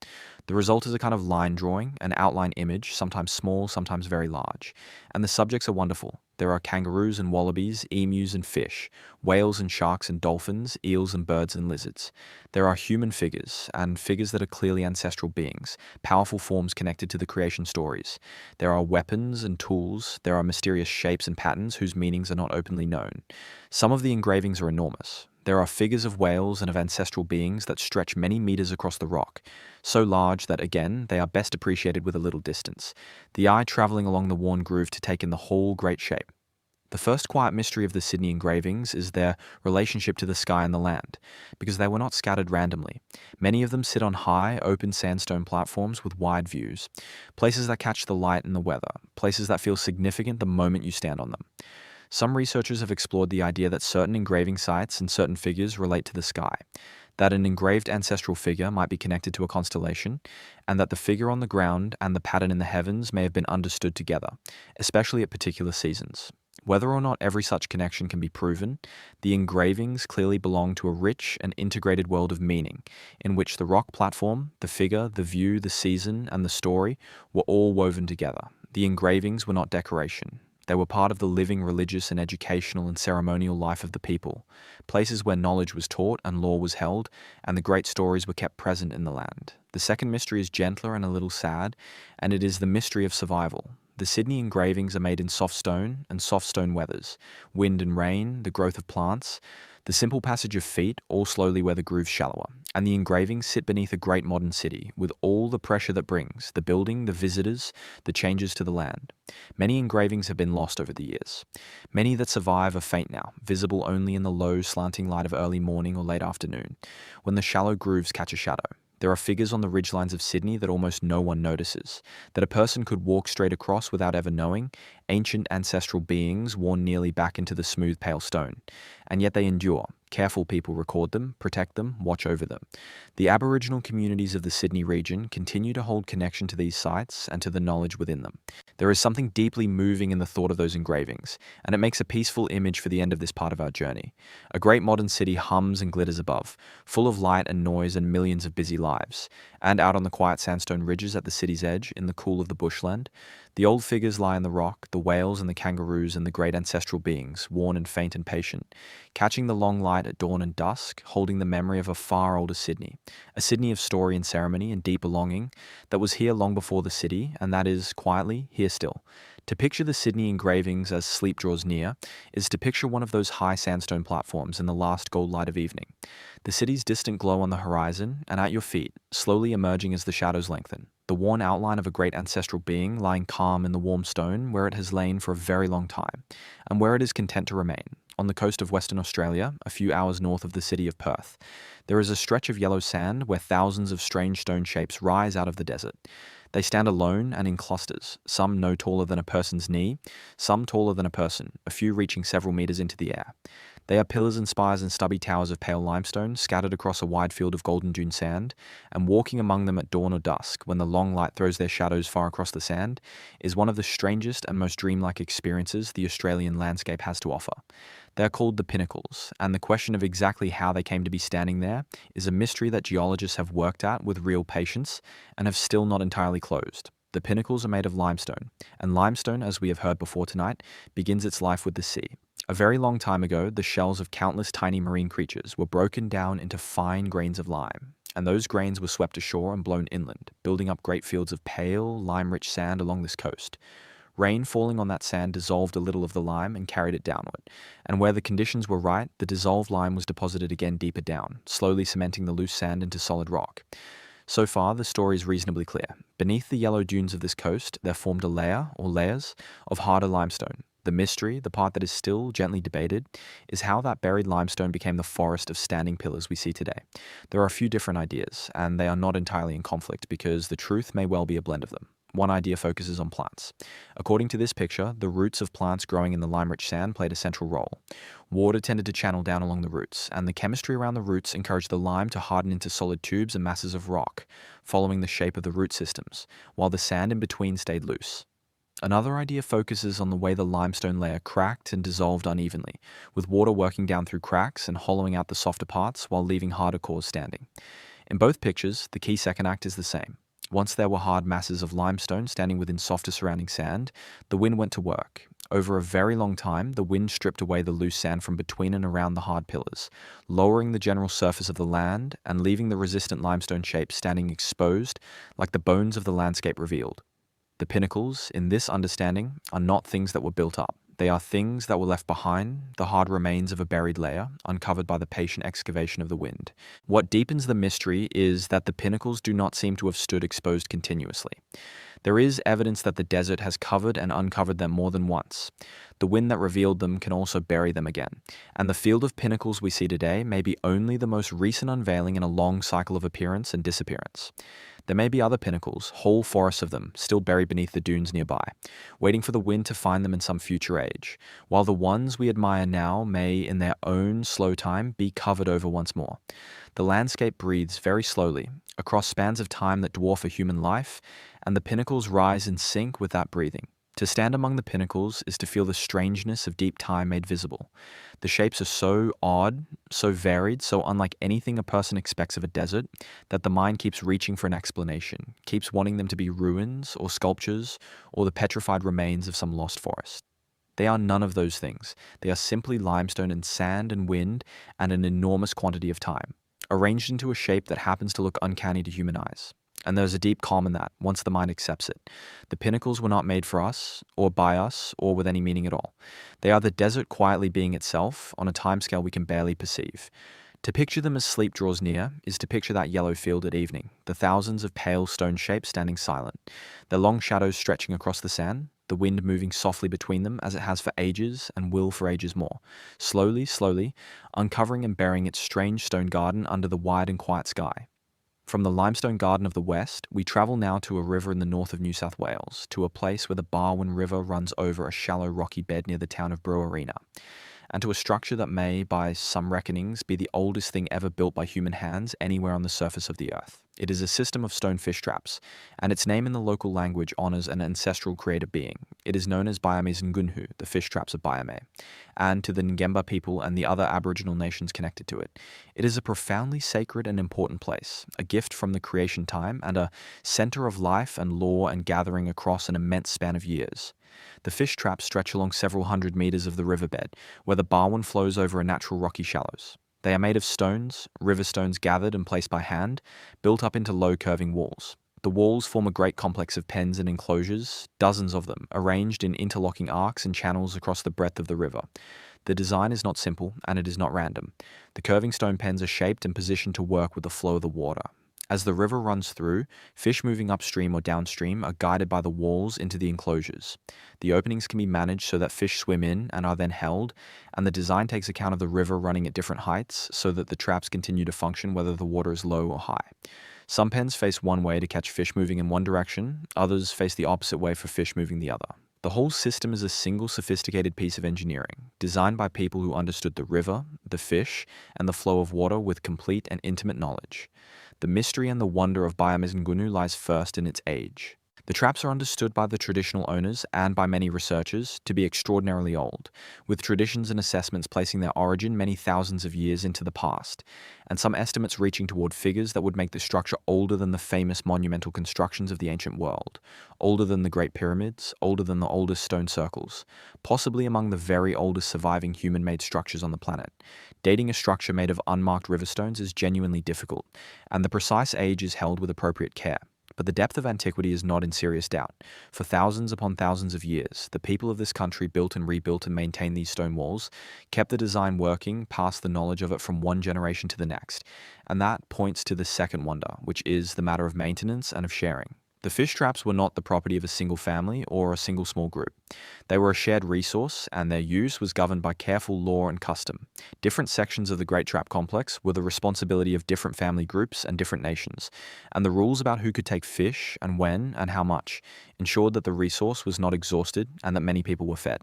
The result is a kind of line drawing, an outline image, sometimes small, sometimes very large. And the subjects are wonderful. There are kangaroos and wallabies, emus and fish, whales and sharks and dolphins, eels and birds and lizards. There are human figures, and figures that are clearly ancestral beings, powerful forms connected to the creation stories. There are weapons and tools, there are mysterious shapes and patterns whose meanings are not openly known. Some of the engravings are enormous. There are figures of whales and of ancestral beings that stretch many meters across the rock, so large that, again, they are best appreciated with a little distance, the eye travelling along the worn groove to take in the whole great shape. The first quiet mystery of the Sydney engravings is their relationship to the sky and the land, because they were not scattered randomly. Many of them sit on high, open sandstone platforms with wide views, places that catch the light and the weather, places that feel significant the moment you stand on them. Some researchers have explored the idea that certain engraving sites and certain figures relate to the sky, that an engraved ancestral figure might be connected to a constellation, and that the figure on the ground and the pattern in the heavens may have been understood together, especially at particular seasons. Whether or not every such connection can be proven, the engravings clearly belong to a rich and integrated world of meaning, in which the rock platform, the figure, the view, the season, and the story were all woven together. The engravings were not decoration. They were part of the living religious and educational and ceremonial life of the people, places where knowledge was taught and law was held, and the great stories were kept present in the land. The second mystery is gentler and a little sad, and it is the mystery of survival. The Sydney engravings are made in soft stone and soft stone weathers, wind and rain, the growth of plants, the simple passage of feet, all slowly where the grooves shallower, and the engravings sit beneath a great modern city, with all the pressure that brings, the building, the visitors, the changes to the land. Many engravings have been lost over the years. Many that survive are faint now, visible only in the low, slanting light of early morning or late afternoon, when the shallow grooves catch a shadow. There are figures on the ridgelines of Sydney that almost no one notices, that a person could walk straight across without ever knowing, ancient ancestral beings worn nearly back into the smooth pale stone. And yet they endure. Careful people record them, protect them, watch over them. The Aboriginal communities of the Sydney region continue to hold connection to these sites and to the knowledge within them. There is something deeply moving in the thought of those engravings, and it makes a peaceful image for the end of this part of our journey. A great modern city hums and glitters above, full of light and noise and millions of busy lives. And out on the quiet sandstone ridges at the city's edge, in the cool of the bushland, the old figures lie in the rock, the whales and the kangaroos and the great ancestral beings, worn and faint and patient, catching the long light at dawn and dusk, holding the memory of a far older Sydney, a Sydney of story and ceremony and deep belonging that was here long before the city, and that is, quietly, here still. To picture the Sydney engravings as sleep draws near is to picture one of those high sandstone platforms in the last gold light of evening, the city's distant glow on the horizon, and at your feet, slowly emerging as the shadows lengthen, the worn outline of a great ancestral being lying calm in the warm stone where it has lain for a very long time, and where it is content to remain. On the coast of Western Australia, a few hours north of the city of Perth, there is a stretch of yellow sand where thousands of strange stone shapes rise out of the desert. They stand alone and in clusters, some no taller than a person's knee, some taller than a person, a few reaching several meters into the air. They are pillars and spires and stubby towers of pale limestone scattered across a wide field of golden dune sand, and walking among them at dawn or dusk, when the long light throws their shadows far across the sand, is one of the strangest and most dreamlike experiences the Australian landscape has to offer. They are called the pinnacles, and the question of exactly how they came to be standing there is a mystery that geologists have worked at with real patience and have still not entirely closed. The pinnacles are made of limestone, and limestone, as we have heard before tonight, begins its life with the sea. A very long time ago, the shells of countless tiny marine creatures were broken down into fine grains of lime, and those grains were swept ashore and blown inland, building up great fields of pale, lime-rich sand along this coast. Rain falling on that sand dissolved a little of the lime and carried it downward, and where the conditions were right, the dissolved lime was deposited again deeper down, slowly cementing the loose sand into solid rock. So far, the story is reasonably clear. Beneath the yellow dunes of this coast, there formed a layer, or layers, of harder limestone. The mystery, the part that is still gently debated, is how that buried limestone became the forest of standing pillars we see today. There are a few different ideas, and they are not entirely in conflict because the truth may well be a blend of them. One idea focuses on plants. According to this picture, the roots of plants growing in the lime-rich sand played a central role. Water tended to channel down along the roots, and the chemistry around the roots encouraged the lime to harden into solid tubes and masses of rock, following the shape of the root systems, while the sand in between stayed loose. Another idea focuses on the way the limestone layer cracked and dissolved unevenly, with water working down through cracks and hollowing out the softer parts while leaving harder cores standing. In both pictures, the key second act is the same. Once there were hard masses of limestone standing within softer surrounding sand, the wind went to work. Over a very long time, the wind stripped away the loose sand from between and around the hard pillars, lowering the general surface of the land and leaving the resistant limestone shapes standing exposed like the bones of the landscape revealed. The pinnacles, in this understanding, are not things that were built up. They are things that were left behind, the hard remains of a buried layer, uncovered by the patient excavation of the wind. What deepens the mystery is that the pinnacles do not seem to have stood exposed continuously. There is evidence that the desert has covered and uncovered them more than once. The wind that revealed them can also bury them again, and the field of pinnacles we see today may be only the most recent unveiling in a long cycle of appearance and disappearance. There may be other pinnacles, whole forests of them, still buried beneath the dunes nearby, waiting for the wind to find them in some future age, while the ones we admire now may, in their own slow time, be covered over once more. The landscape breathes very slowly, across spans of time that dwarf a human life, and the pinnacles rise and sink with that breathing. To stand among the pinnacles is to feel the strangeness of deep time made visible. The shapes are so odd, so varied, so unlike anything a person expects of a desert, that the mind keeps reaching for an explanation, keeps wanting them to be ruins or sculptures or the petrified remains of some lost forest. They are none of those things. They are simply limestone and sand and wind and an enormous quantity of time, arranged into a shape that happens to look uncanny to human eyes. And there's a deep calm in that, once the mind accepts it. The pinnacles were not made for us, or by us, or with any meaning at all. They are the desert quietly being itself, on a timescale we can barely perceive. To picture them as sleep draws near is to picture that yellow field at evening, the thousands of pale stone shapes standing silent, their long shadows stretching across the sand, the wind moving softly between them as it has for ages and will for ages more, slowly, slowly, uncovering and burying its strange stone garden under the wide and quiet sky. From the limestone garden of the west, we travel now to a river in the north of New South Wales, to a place where the Barwon River runs over a shallow rocky bed near the town of Brewarina, and to a structure that may, by some reckonings, be the oldest thing ever built by human hands anywhere on the surface of the earth. It is a system of stone fish traps, and its name in the local language honours an ancestral creator being. It is known as Biame's Ngunhu, the fish traps of Biame, and to the Ngemba people and the other Aboriginal nations connected to it. It is a profoundly sacred and important place, a gift from the creation time, and a centre of life and law and gathering across an immense span of years. The fish traps stretch along several hundred metres of the riverbed, where the Barwon flows over a natural rocky shallows. They are made of stones, river stones gathered and placed by hand, built up into low curving walls. The walls form a great complex of pens and enclosures, dozens of them, arranged in interlocking arcs and channels across the breadth of the river. The design is not simple, and it is not random. The curving stone pens are shaped and positioned to work with the flow of the water. As the river runs through, fish moving upstream or downstream are guided by the walls into the enclosures. The openings can be managed so that fish swim in and are then held, and the design takes account of the river running at different heights so that the traps continue to function whether the water is low or high. Some pens face one way to catch fish moving in one direction, others face the opposite way for fish moving the other. The whole system is a single sophisticated piece of engineering, designed by people who understood the river, the fish, and the flow of water with complete and intimate knowledge. The mystery and the wonder of Byamizngunu lies first in its age. The traps are understood by the traditional owners and by many researchers to be extraordinarily old, with traditions and assessments placing their origin many thousands of years into the past, and some estimates reaching toward figures that would make the structure older than the famous monumental constructions of the ancient world, older than the Great Pyramids, older than the oldest stone circles, possibly among the very oldest surviving human-made structures on the planet. Dating a structure made of unmarked river stones is genuinely difficult, and the precise age is held with appropriate care. But the depth of antiquity is not in serious doubt. For thousands upon thousands of years, the people of this country built and rebuilt and maintained these stone walls, kept the design working, passed the knowledge of it from one generation to the next. And that points to the second wonder, which is the matter of maintenance and of sharing. The fish traps were not the property of a single family or a single small group. They were a shared resource, and their use was governed by careful law and custom. Different sections of the Great Trap Complex were the responsibility of different family groups and different nations, and the rules about who could take fish and when and how much ensured that the resource was not exhausted and that many people were fed.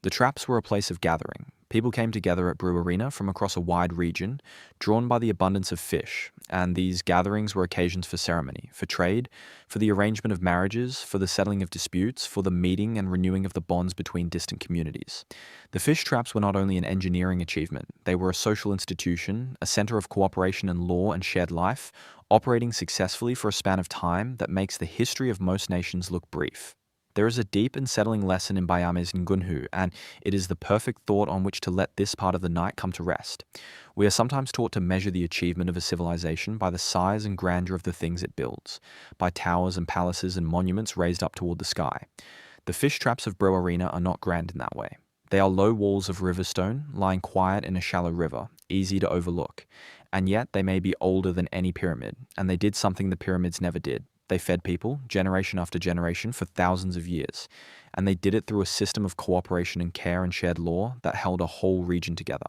The traps were a place of gathering. People came together at Brewarina from across a wide region, drawn by the abundance of fish, and these gatherings were occasions for ceremony, for trade, for the arrangement of marriages, for the settling of disputes, for the meeting and renewing of the bonds between distant communities. The fish traps were not only an engineering achievement, they were a social institution, a center of cooperation and law and shared life, operating successfully for a span of time that makes the history of most nations look brief. There is a deep and settling lesson in Byamizngunu, and it is the perfect thought on which to let this part of the night come to rest. We are sometimes taught to measure the achievement of a civilization by the size and grandeur of the things it builds, by towers and palaces and monuments raised up toward the sky. The fish traps of Brewarina are not grand in that way. They are low walls of river stone, lying quiet in a shallow river, easy to overlook. And yet they may be older than any pyramid, and they did something the pyramids never did. They fed people, generation after generation, for thousands of years, and they did it through a system of cooperation and care and shared law that held a whole region together.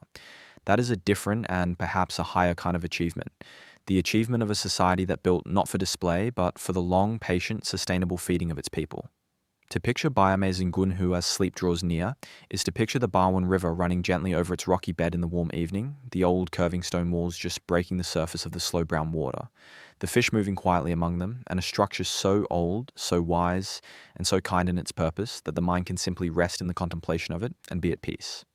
That is a different and perhaps a higher kind of achievement. The achievement of a society that built not for display, but for the long, patient, sustainable feeding of its people. To picture Byamizngunu as sleep draws near is to picture the Barwon River running gently over its rocky bed in the warm evening, the old curving stone walls just breaking the surface of the slow brown water, the fish moving quietly among them, and a structure so old, so wise, and so kind in its purpose that the mind can simply rest in the contemplation of it and be at peace.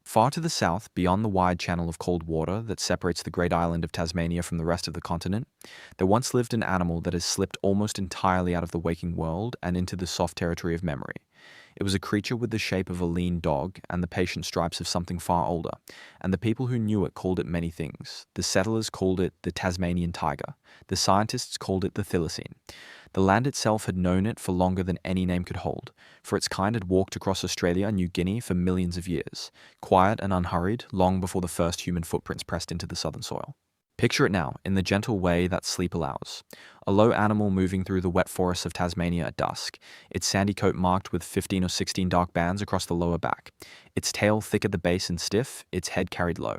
Far to the south, beyond the wide channel of cold water that separates the great island of Tasmania from the rest of the continent, there once lived an animal that has slipped almost entirely out of the waking world and into the soft territory of memory. It was a creature with the shape of a lean dog and the patient stripes of something far older, and the people who knew it called it many things. The settlers called it the Tasmanian tiger. The scientists called it the thylacine. The land itself had known it for longer than any name could hold, for its kind had walked across Australia and New Guinea for millions of years, quiet and unhurried, long before the first human footprints pressed into the southern soil. Picture it now, in the gentle way that sleep allows. A low animal moving through the wet forests of Tasmania at dusk, its sandy coat marked with 15 or 16 dark bands across the lower back, its tail thick at the base and stiff, its head carried low.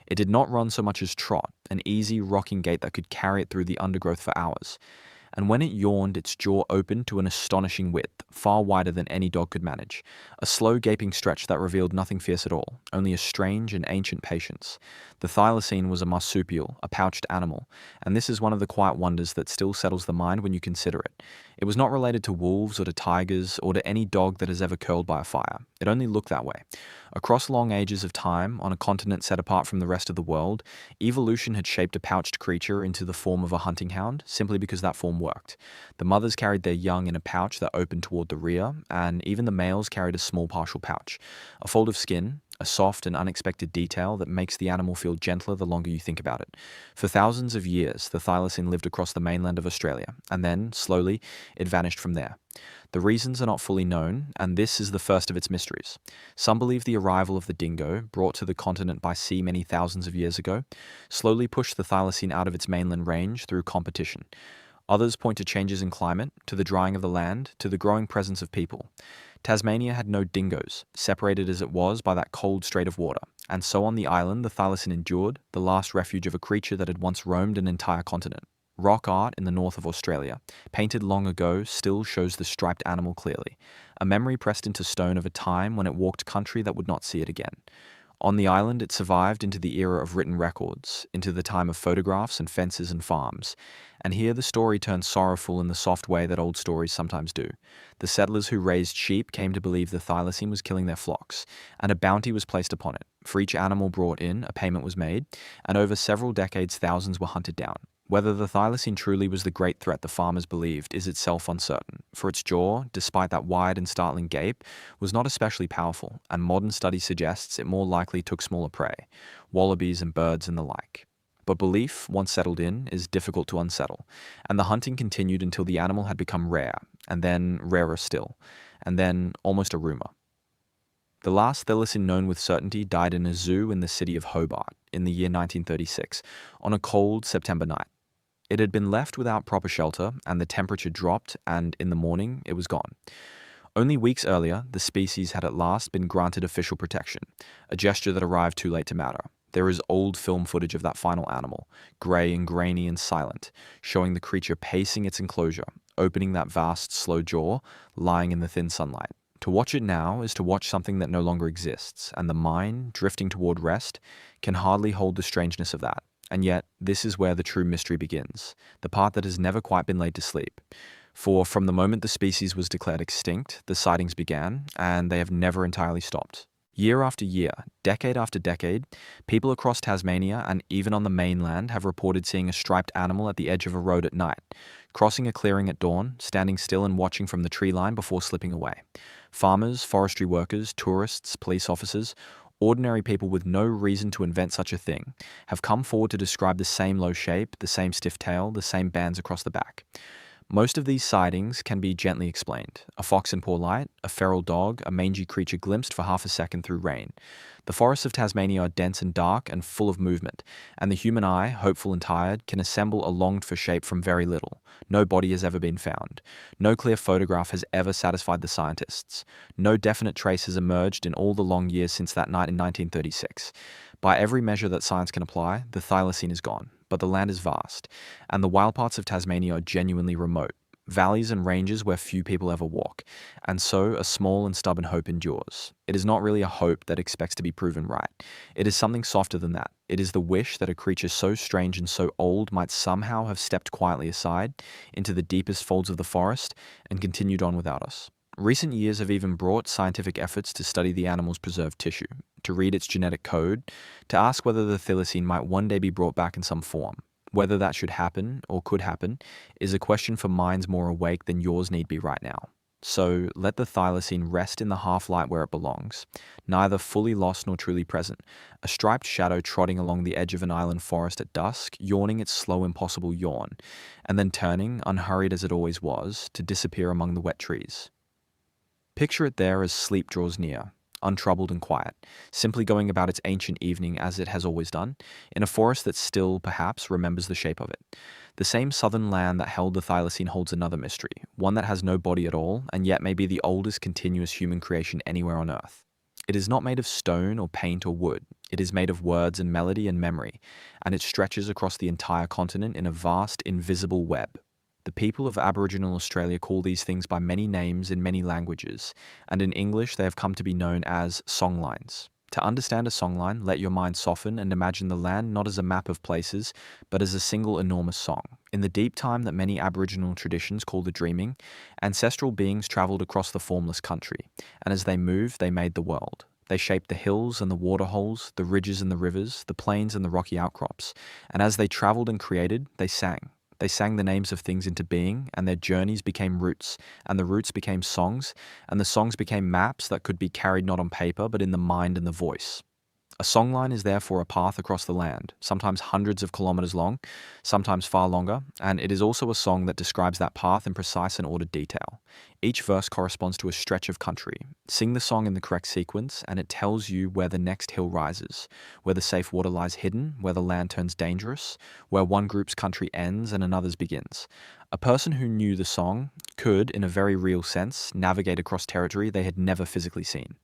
It did not run so much as trot, an easy, rocking gait that could carry it through the undergrowth for hours. And when it yawned, its jaw opened to an astonishing width, far wider than any dog could manage. A slow gaping stretch that revealed nothing fierce at all, only a strange and ancient patience. The thylacine was a marsupial, a pouched animal, and this is one of the quiet wonders that still settles the mind when you consider it. It was not related to wolves or to tigers or to any dog that has ever curled by a fire. It only looked that way. Across long ages of time, on a continent set apart from the rest of the world, evolution had shaped a pouched creature into the form of a hunting hound, simply because that form worked. The mothers carried their young in a pouch that opened toward the rear, and even the males carried a small partial pouch, a fold of skin, a soft and unexpected detail that makes the animal feel gentler the longer you think about it. For thousands of years, the thylacine lived across the mainland of Australia, and then, slowly, it vanished from there. The reasons are not fully known, and this is the first of its mysteries. Some believe the arrival of the dingo, brought to the continent by sea many thousands of years ago, slowly pushed the thylacine out of its mainland range through competition. Others point to changes in climate, to the drying of the land, to the growing presence of people. Tasmania had no dingoes, separated as it was by that cold strait of water, and so on the island the thylacine endured, the last refuge of a creature that had once roamed an entire continent. Rock art in the north of Australia, painted long ago, still shows the striped animal clearly, a memory pressed into stone of a time when it walked country that would not see it again. On the island, it survived into the era of written records, into the time of photographs and fences and farms. And here the story turns sorrowful in the soft way that old stories sometimes do. The settlers who raised sheep came to believe the thylacine was killing their flocks, and a bounty was placed upon it. For each animal brought in, a payment was made, and over several decades thousands were hunted down. Whether the thylacine truly was the great threat the farmers believed is itself uncertain, for its jaw, despite that wide and startling gape, was not especially powerful, and modern study suggests it more likely took smaller prey, wallabies and birds and the like. But belief, once settled in, is difficult to unsettle, and the hunting continued until the animal had become rare, and then rarer still, and then almost a rumour. The last thylacine known with certainty died in a zoo in the city of Hobart in the year 1936, on a cold September night. It had been left without proper shelter, and the temperature dropped, and in the morning it was gone. Only weeks earlier, the species had at last been granted official protection, a gesture that arrived too late to matter. There is old film footage of that final animal, grey and grainy and silent, showing the creature pacing its enclosure, opening that vast, slow jaw, lying in the thin sunlight. To watch it now is to watch something that no longer exists, and the mind, drifting toward rest, can hardly hold the strangeness of that. And yet, this is where the true mystery begins, the part that has never quite been laid to sleep. For from the moment the species was declared extinct, the sightings began, and they have never entirely stopped. Year after year, decade after decade, people across Tasmania and even on the mainland have reported seeing a striped animal at the edge of a road at night, crossing a clearing at dawn, standing still and watching from the tree line before slipping away. Farmers, forestry workers, tourists, police officers, ordinary people with no reason to invent such a thing, have come forward to describe the same low shape, the same stiff tail, the same bands across the back. Most of these sightings can be gently explained. A fox in poor light, a feral dog, a mangy creature glimpsed for half a second through rain. The forests of Tasmania are dense and dark and full of movement, and the human eye, hopeful and tired, can assemble a longed-for shape from very little. No body has ever been found. No clear photograph has ever satisfied the scientists. No definite trace has emerged in all the long years since that night in 1936. By every measure that science can apply, the thylacine is gone. But the land is vast, and the wild parts of Tasmania are genuinely remote, valleys and ranges where few people ever walk, and so a small and stubborn hope endures. It is not really a hope that expects to be proven right. It is something softer than that. It is the wish that a creature so strange and so old might somehow have stepped quietly aside into the deepest folds of the forest and continued on without us. Recent years have even brought scientific efforts to study the animal's preserved tissue, to read its genetic code, to ask whether the thylacine might one day be brought back in some form. Whether that should happen, or could happen, is a question for minds more awake than yours need be right now. So let the thylacine rest in the half-light where it belongs, neither fully lost nor truly present, a striped shadow trotting along the edge of an island forest at dusk, yawning its slow, impossible yawn, and then turning, unhurried as it always was, to disappear among the wet trees. Picture it there as sleep draws near, untroubled and quiet, simply going about its ancient evening as it has always done, in a forest that still, perhaps, remembers the shape of it. The same southern land that held the thylacine holds another mystery, one that has no body at all, and yet may be the oldest continuous human creation anywhere on Earth. It is not made of stone or paint or wood. It is made of words and melody and memory, and it stretches across the entire continent in a vast, invisible web. The people of Aboriginal Australia call these things by many names in many languages, and in English they have come to be known as songlines. To understand a songline, let your mind soften and imagine the land not as a map of places, but as a single enormous song. In the deep time that many Aboriginal traditions call the dreaming, ancestral beings travelled across the formless country, and as they moved, they made the world. They shaped the hills and the waterholes, the ridges and the rivers, the plains and the rocky outcrops, and as they travelled and created, they sang. They sang the names of things into being, and their journeys became roots, and the roots became songs, and the songs became maps that could be carried not on paper, but in the mind and the voice. A songline is therefore a path across the land, sometimes hundreds of kilometers long, sometimes far longer, and it is also a song that describes that path in precise and ordered detail. Each verse corresponds to a stretch of country. Sing the song in the correct sequence, and it tells you where the next hill rises, where the safe water lies hidden, where the land turns dangerous, where one group's country ends and another's begins. A person who knew the song could, in a very real sense, navigate across territory they had never physically seen,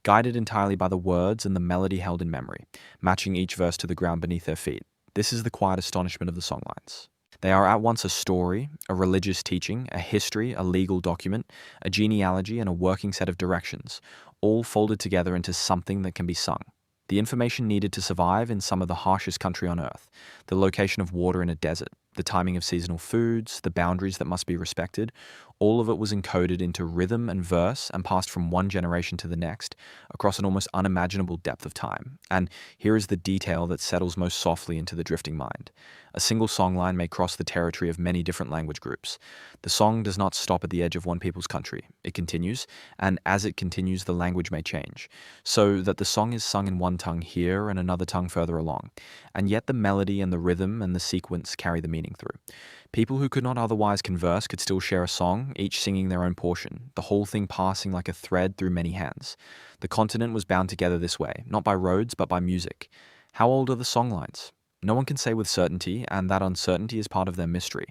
guided entirely by the words and the melody held in memory, matching each verse to the ground beneath their feet. This is the quiet astonishment of the songlines. They are at once a story, a religious teaching, a history, a legal document, a genealogy, and a working set of directions, all folded together into something that can be sung. The information needed to survive in some of the harshest country on earth, the location of water in a desert, the timing of seasonal foods, the boundaries that must be respected, all of it was encoded into rhythm and verse and passed from one generation to the next across an almost unimaginable depth of time. And here is the detail that settles most softly into the drifting mind. A single songline may cross the territory of many different language groups. The song does not stop at the edge of one people's country. It continues, and as it continues, the language may change, so that the song is sung in one tongue here and another tongue further along, and yet the melody and the rhythm and the sequence carry the meaning through. People who could not otherwise converse could still share a song, each singing their own portion, the whole thing passing like a thread through many hands. The continent was bound together this way, not by roads, but by music. How old are the songlines? No one can say with certainty, and that uncertainty is part of their mystery.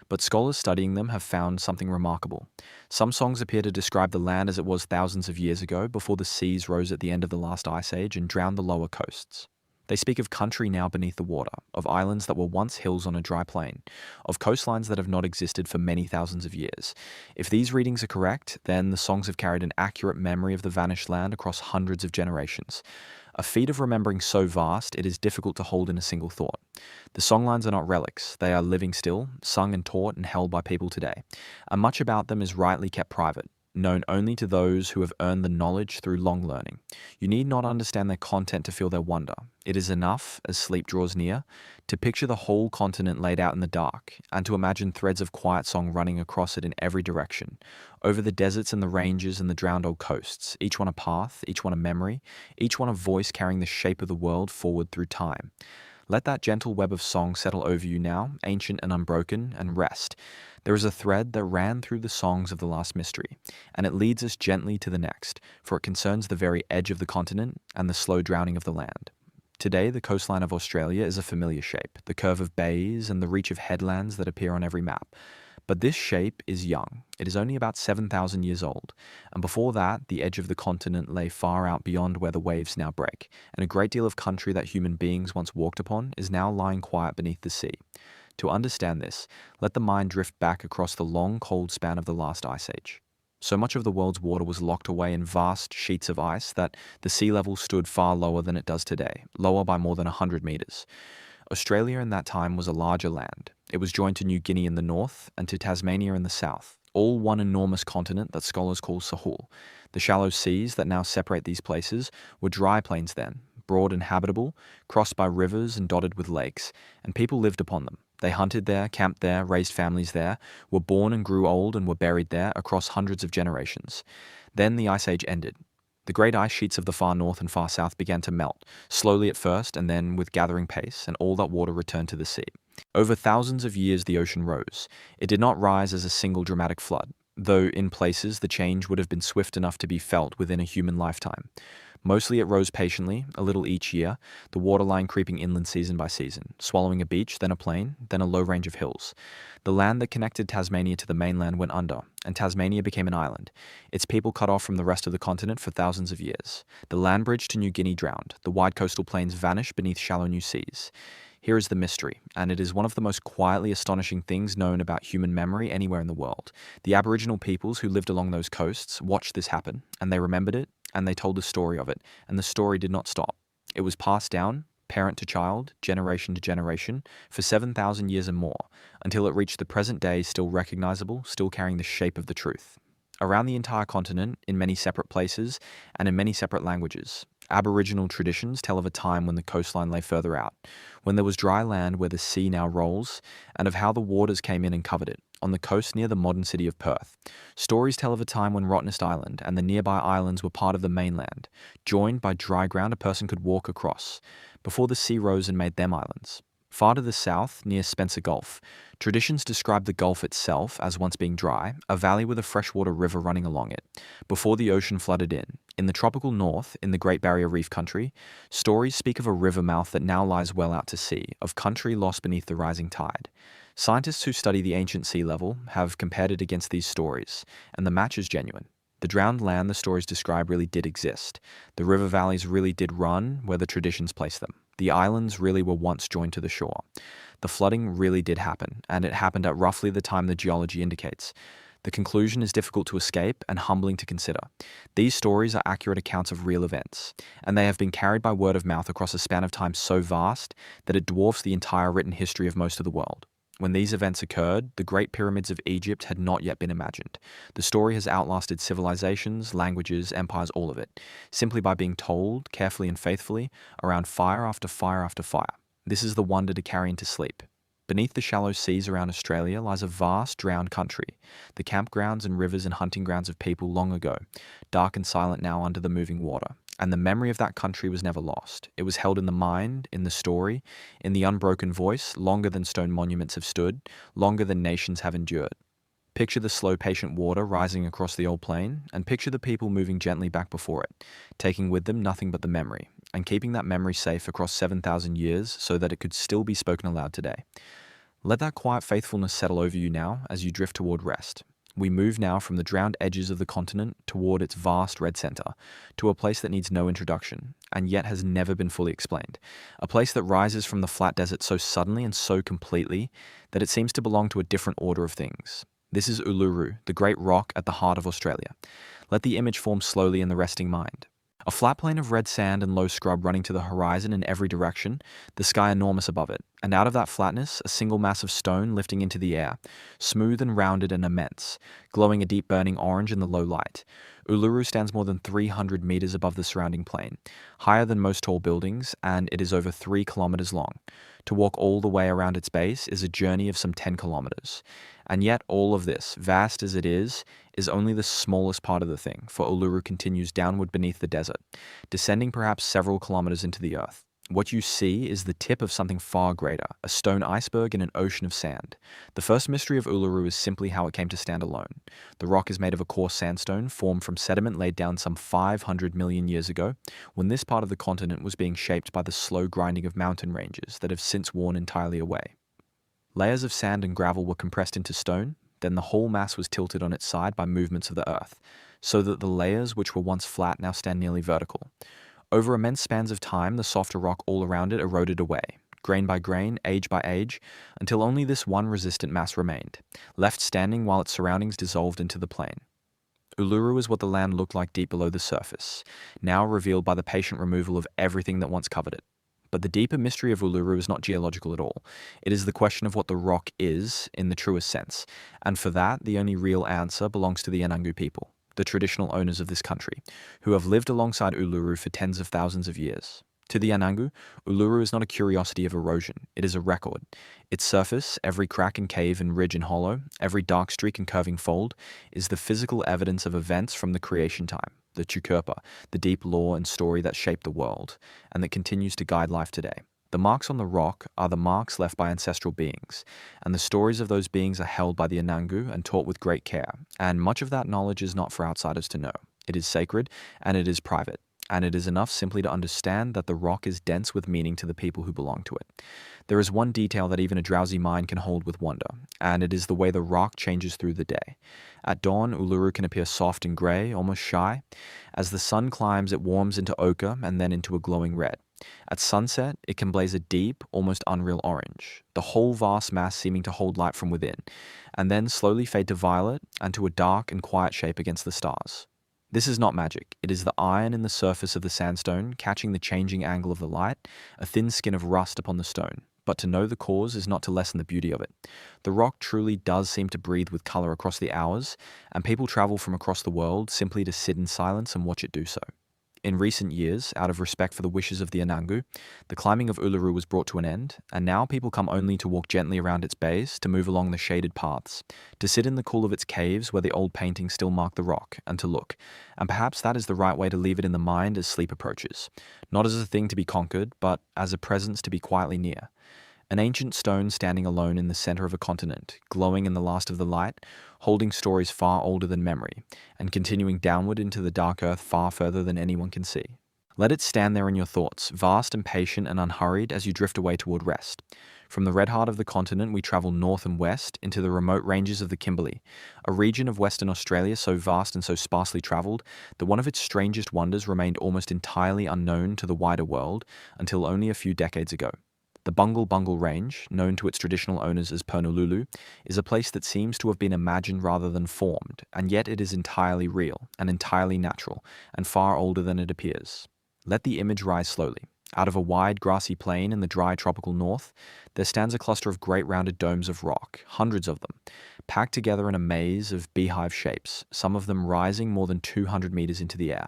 But scholars studying them have found something remarkable. Some songs appear to describe the land as it was thousands of years ago, before the seas rose at the end of the last ice age and drowned the lower coasts. They speak of country now beneath the water, of islands that were once hills on a dry plain, of coastlines that have not existed for many thousands of years. If these readings are correct, then the songs have carried an accurate memory of the vanished land across hundreds of generations. A feat of remembering so vast, it is difficult to hold in a single thought. The songlines are not relics, they are living still, sung and taught and held by people today, and much about them is rightly kept private, known only to those who have earned the knowledge through long learning. You need not understand their content to feel their wonder. It is enough, as sleep draws near, to picture the whole continent laid out in the dark, and to imagine threads of quiet song running across it in every direction, over the deserts and the ranges and the drowned old coasts, each one a path, each one a memory, each one a voice carrying the shape of the world forward through time. Let that gentle web of song settle over you now, ancient and unbroken, and rest. There is a thread that ran through the songs of the last mystery, and it leads us gently to the next, for it concerns the very edge of the continent and the slow drowning of the land. Today, the coastline of Australia is a familiar shape, the curve of bays and the reach of headlands that appear on every map. But this shape is young. It is only about 7,000 years old, and before that, the edge of the continent lay far out beyond where the waves now break, and a great deal of country that human beings once walked upon is now lying quiet beneath the sea. To understand this, let the mind drift back across the long, cold span of the last ice age. So much of the world's water was locked away in vast sheets of ice that the sea level stood far lower than it does today, lower by more than 100 meters. Australia in that time was a larger land. It was joined to New Guinea in the north and to Tasmania in the south, all one enormous continent that scholars call Sahul. The shallow seas that now separate these places were dry plains then, broad and habitable, crossed by rivers and dotted with lakes, and people lived upon them. They hunted there, camped there, raised families there, were born and grew old and were buried there across hundreds of generations. Then the Ice Age ended. The great ice sheets of the far north and far south began to melt, slowly at first and then with gathering pace, and all that water returned to the sea. Over thousands of years the ocean rose. It did not rise as a single dramatic flood, though in places the change would have been swift enough to be felt within a human lifetime. Mostly it rose patiently, a little each year, the waterline creeping inland season by season, swallowing a beach, then a plain, then a low range of hills. The land that connected Tasmania to the mainland went under, and Tasmania became an island, its people cut off from the rest of the continent for thousands of years. The land bridge to New Guinea drowned, the wide coastal plains vanished beneath shallow new seas. Here is the mystery, and it is one of the most quietly astonishing things known about human memory anywhere in the world. The Aboriginal peoples who lived along those coasts watched this happen, and they remembered it, and they told the story of it, and the story did not stop. It was passed down, parent to child, generation to generation, for 7,000 years and more, until it reached the present day still recognizable, still carrying the shape of the truth. Around the entire continent, in many separate places, and in many separate languages, Aboriginal traditions tell of a time when the coastline lay further out, when there was dry land where the sea now rolls, and of how the waters came in and covered it, on the coast near the modern city of Perth. Stories tell of a time when Rottnest Island and the nearby islands were part of the mainland, joined by dry ground a person could walk across, before the sea rose and made them islands. Far to the south, near Spencer Gulf, traditions describe the Gulf itself as once being dry, a valley with a freshwater river running along it, before the ocean flooded in. In the tropical north, in the Great Barrier Reef country, stories speak of a river mouth that now lies well out to sea, of country lost beneath the rising tide. Scientists who study the ancient sea level have compared it against these stories, and the match is genuine. The drowned land the stories describe really did exist. The river valleys really did run where the traditions placed them. The islands really were once joined to the shore. The flooding really did happen, and it happened at roughly the time the geology indicates. The conclusion is difficult to escape and humbling to consider. These stories are accurate accounts of real events, and they have been carried by word of mouth across a span of time so vast that it dwarfs the entire written history of most of the world. When these events occurred, the Great Pyramids of Egypt had not yet been imagined. The story has outlasted civilizations, languages, empires, all of it, simply by being told, carefully and faithfully, around fire after fire after fire. This is the wonder to carry into sleep. Beneath the shallow seas around Australia lies a vast, drowned country, the campgrounds and rivers and hunting grounds of people long ago, dark and silent now under the moving water. And the memory of that country was never lost. It was held in the mind, in the story, in the unbroken voice, longer than stone monuments have stood, longer than nations have endured. Picture the slow, patient water rising across the old plain, and picture the people moving gently back before it, taking with them nothing but the memory, and keeping that memory safe across 7,000 years so that it could still be spoken aloud today. Let that quiet faithfulness settle over you now as you drift toward rest. We move now from the drowned edges of the continent toward its vast red center, to a place that needs no introduction, and yet has never been fully explained. A place that rises from the flat desert so suddenly and so completely that it seems to belong to a different order of things. This is Uluru, the great rock at the heart of Australia. Let the image form slowly in the resting mind. A flat plain of red sand and low scrub running to the horizon in every direction, the sky enormous above it, and out of that flatness, a single mass of stone lifting into the air, smooth and rounded and immense, glowing a deep burning orange in the low light. Uluru stands more than 300 meters above the surrounding plain, higher than most tall buildings, and it is over 3 kilometers long. To walk all the way around its base is a journey of some 10 kilometers. And yet all of this, vast as it is only the smallest part of the thing, for Uluru continues downward beneath the desert, descending perhaps several kilometers into the earth. What you see is the tip of something far greater, a stone iceberg in an ocean of sand. The first mystery of Uluru is simply how it came to stand alone. The rock is made of a coarse sandstone formed from sediment laid down some 500 million years ago, when this part of the continent was being shaped by the slow grinding of mountain ranges that have since worn entirely away. Layers of sand and gravel were compressed into stone, then the whole mass was tilted on its side by movements of the earth, so that the layers which were once flat now stand nearly vertical. Over immense spans of time, the softer rock all around it eroded away, grain by grain, age by age, until only this one resistant mass remained, left standing while its surroundings dissolved into the plain. Uluru is what the land looked like deep below the surface, now revealed by the patient removal of everything that once covered it. But the deeper mystery of Uluru is not geological at all. It is the question of what the rock is in the truest sense, and for that, the only real answer belongs to the Anangu people, the traditional owners of this country, who have lived alongside Uluru for tens of thousands of years. To the Anangu, Uluru is not a curiosity of erosion, it is a record. Its surface, every crack and cave and ridge and hollow, every dark streak and curving fold, is the physical evidence of events from the creation time, the Chukurpa, the deep lore and story that shaped the world, and that continues to guide life today. The marks on the rock are the marks left by ancestral beings, and the stories of those beings are held by the Anangu and taught with great care, and much of that knowledge is not for outsiders to know. It is sacred, and it is private, and it is enough simply to understand that the rock is dense with meaning to the people who belong to it. There is one detail that even a drowsy mind can hold with wonder, and it is the way the rock changes through the day. At dawn, Uluru can appear soft and grey, almost shy. As the sun climbs, it warms into ochre and then into a glowing red. At sunset, it can blaze a deep, almost unreal orange, the whole vast mass seeming to hold light from within, and then slowly fade to violet and to a dark and quiet shape against the stars. This is not magic. It is the iron in the surface of the sandstone catching the changing angle of the light, a thin skin of rust upon the stone. But to know the cause is not to lessen the beauty of it. The rock truly does seem to breathe with colour across the hours, and people travel from across the world simply to sit in silence and watch it do so. In recent years, out of respect for the wishes of the Anangu, the climbing of Uluru was brought to an end, and now people come only to walk gently around its base, to move along the shaded paths, to sit in the cool of its caves where the old paintings still mark the rock, and to look. And perhaps that is the right way to leave it in the mind as sleep approaches, not as a thing to be conquered, but as a presence to be quietly near. An ancient stone standing alone in the center of a continent, glowing in the last of the light, holding stories far older than memory, and continuing downward into the dark earth far further than anyone can see. Let it stand there in your thoughts, vast and patient and unhurried as you drift away toward rest. From the red heart of the continent, we travel north and west into the remote ranges of the Kimberley, a region of Western Australia so vast and so sparsely travelled that one of its strangest wonders remained almost entirely unknown to the wider world until only a few decades ago. The Bungle Bungle Range, known to its traditional owners as Purnululu, is a place that seems to have been imagined rather than formed, and yet it is entirely real and entirely natural and far older than it appears. Let the image rise slowly. Out of a wide grassy plain in the dry tropical north, there stands a cluster of great rounded domes of rock, hundreds of them, packed together in a maze of beehive shapes, some of them rising more than 200 meters into the air.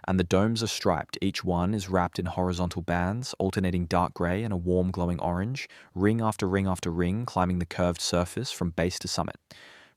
And the domes are striped. Each one is wrapped in horizontal bands, alternating dark grey and a warm glowing orange, ring after ring after ring, climbing the curved surface from base to summit.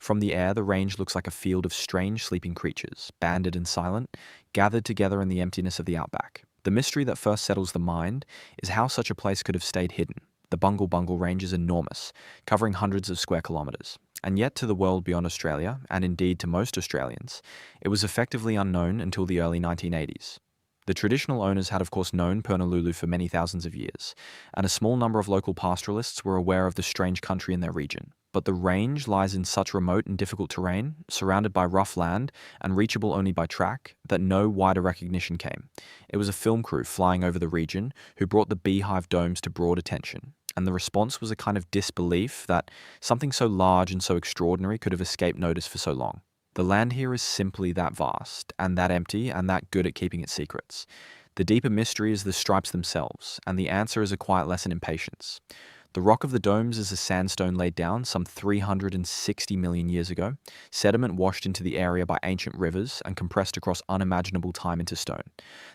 From the air, the range looks like a field of strange sleeping creatures, banded and silent, gathered together in the emptiness of the outback. The mystery that first settles the mind is how such a place could have stayed hidden. The Bungle Bungle Range is enormous, covering hundreds of square kilometres. And yet to the world beyond Australia, and indeed to most Australians, it was effectively unknown until the early 1980s. The traditional owners had of course known Purnululu for many thousands of years, and a small number of local pastoralists were aware of the strange country in their region. But the range lies in such remote and difficult terrain, surrounded by rough land and reachable only by track, that no wider recognition came. It was a film crew flying over the region who brought the beehive domes to broad attention, and the response was a kind of disbelief that something so large and so extraordinary could have escaped notice for so long. The land here is simply that vast, and that empty, and that good at keeping its secrets. The deeper mystery is the stripes themselves, and the answer is a quiet lesson in patience. The rock of the domes is a sandstone laid down some 360 million years ago, sediment washed into the area by ancient rivers and compressed across unimaginable time into stone.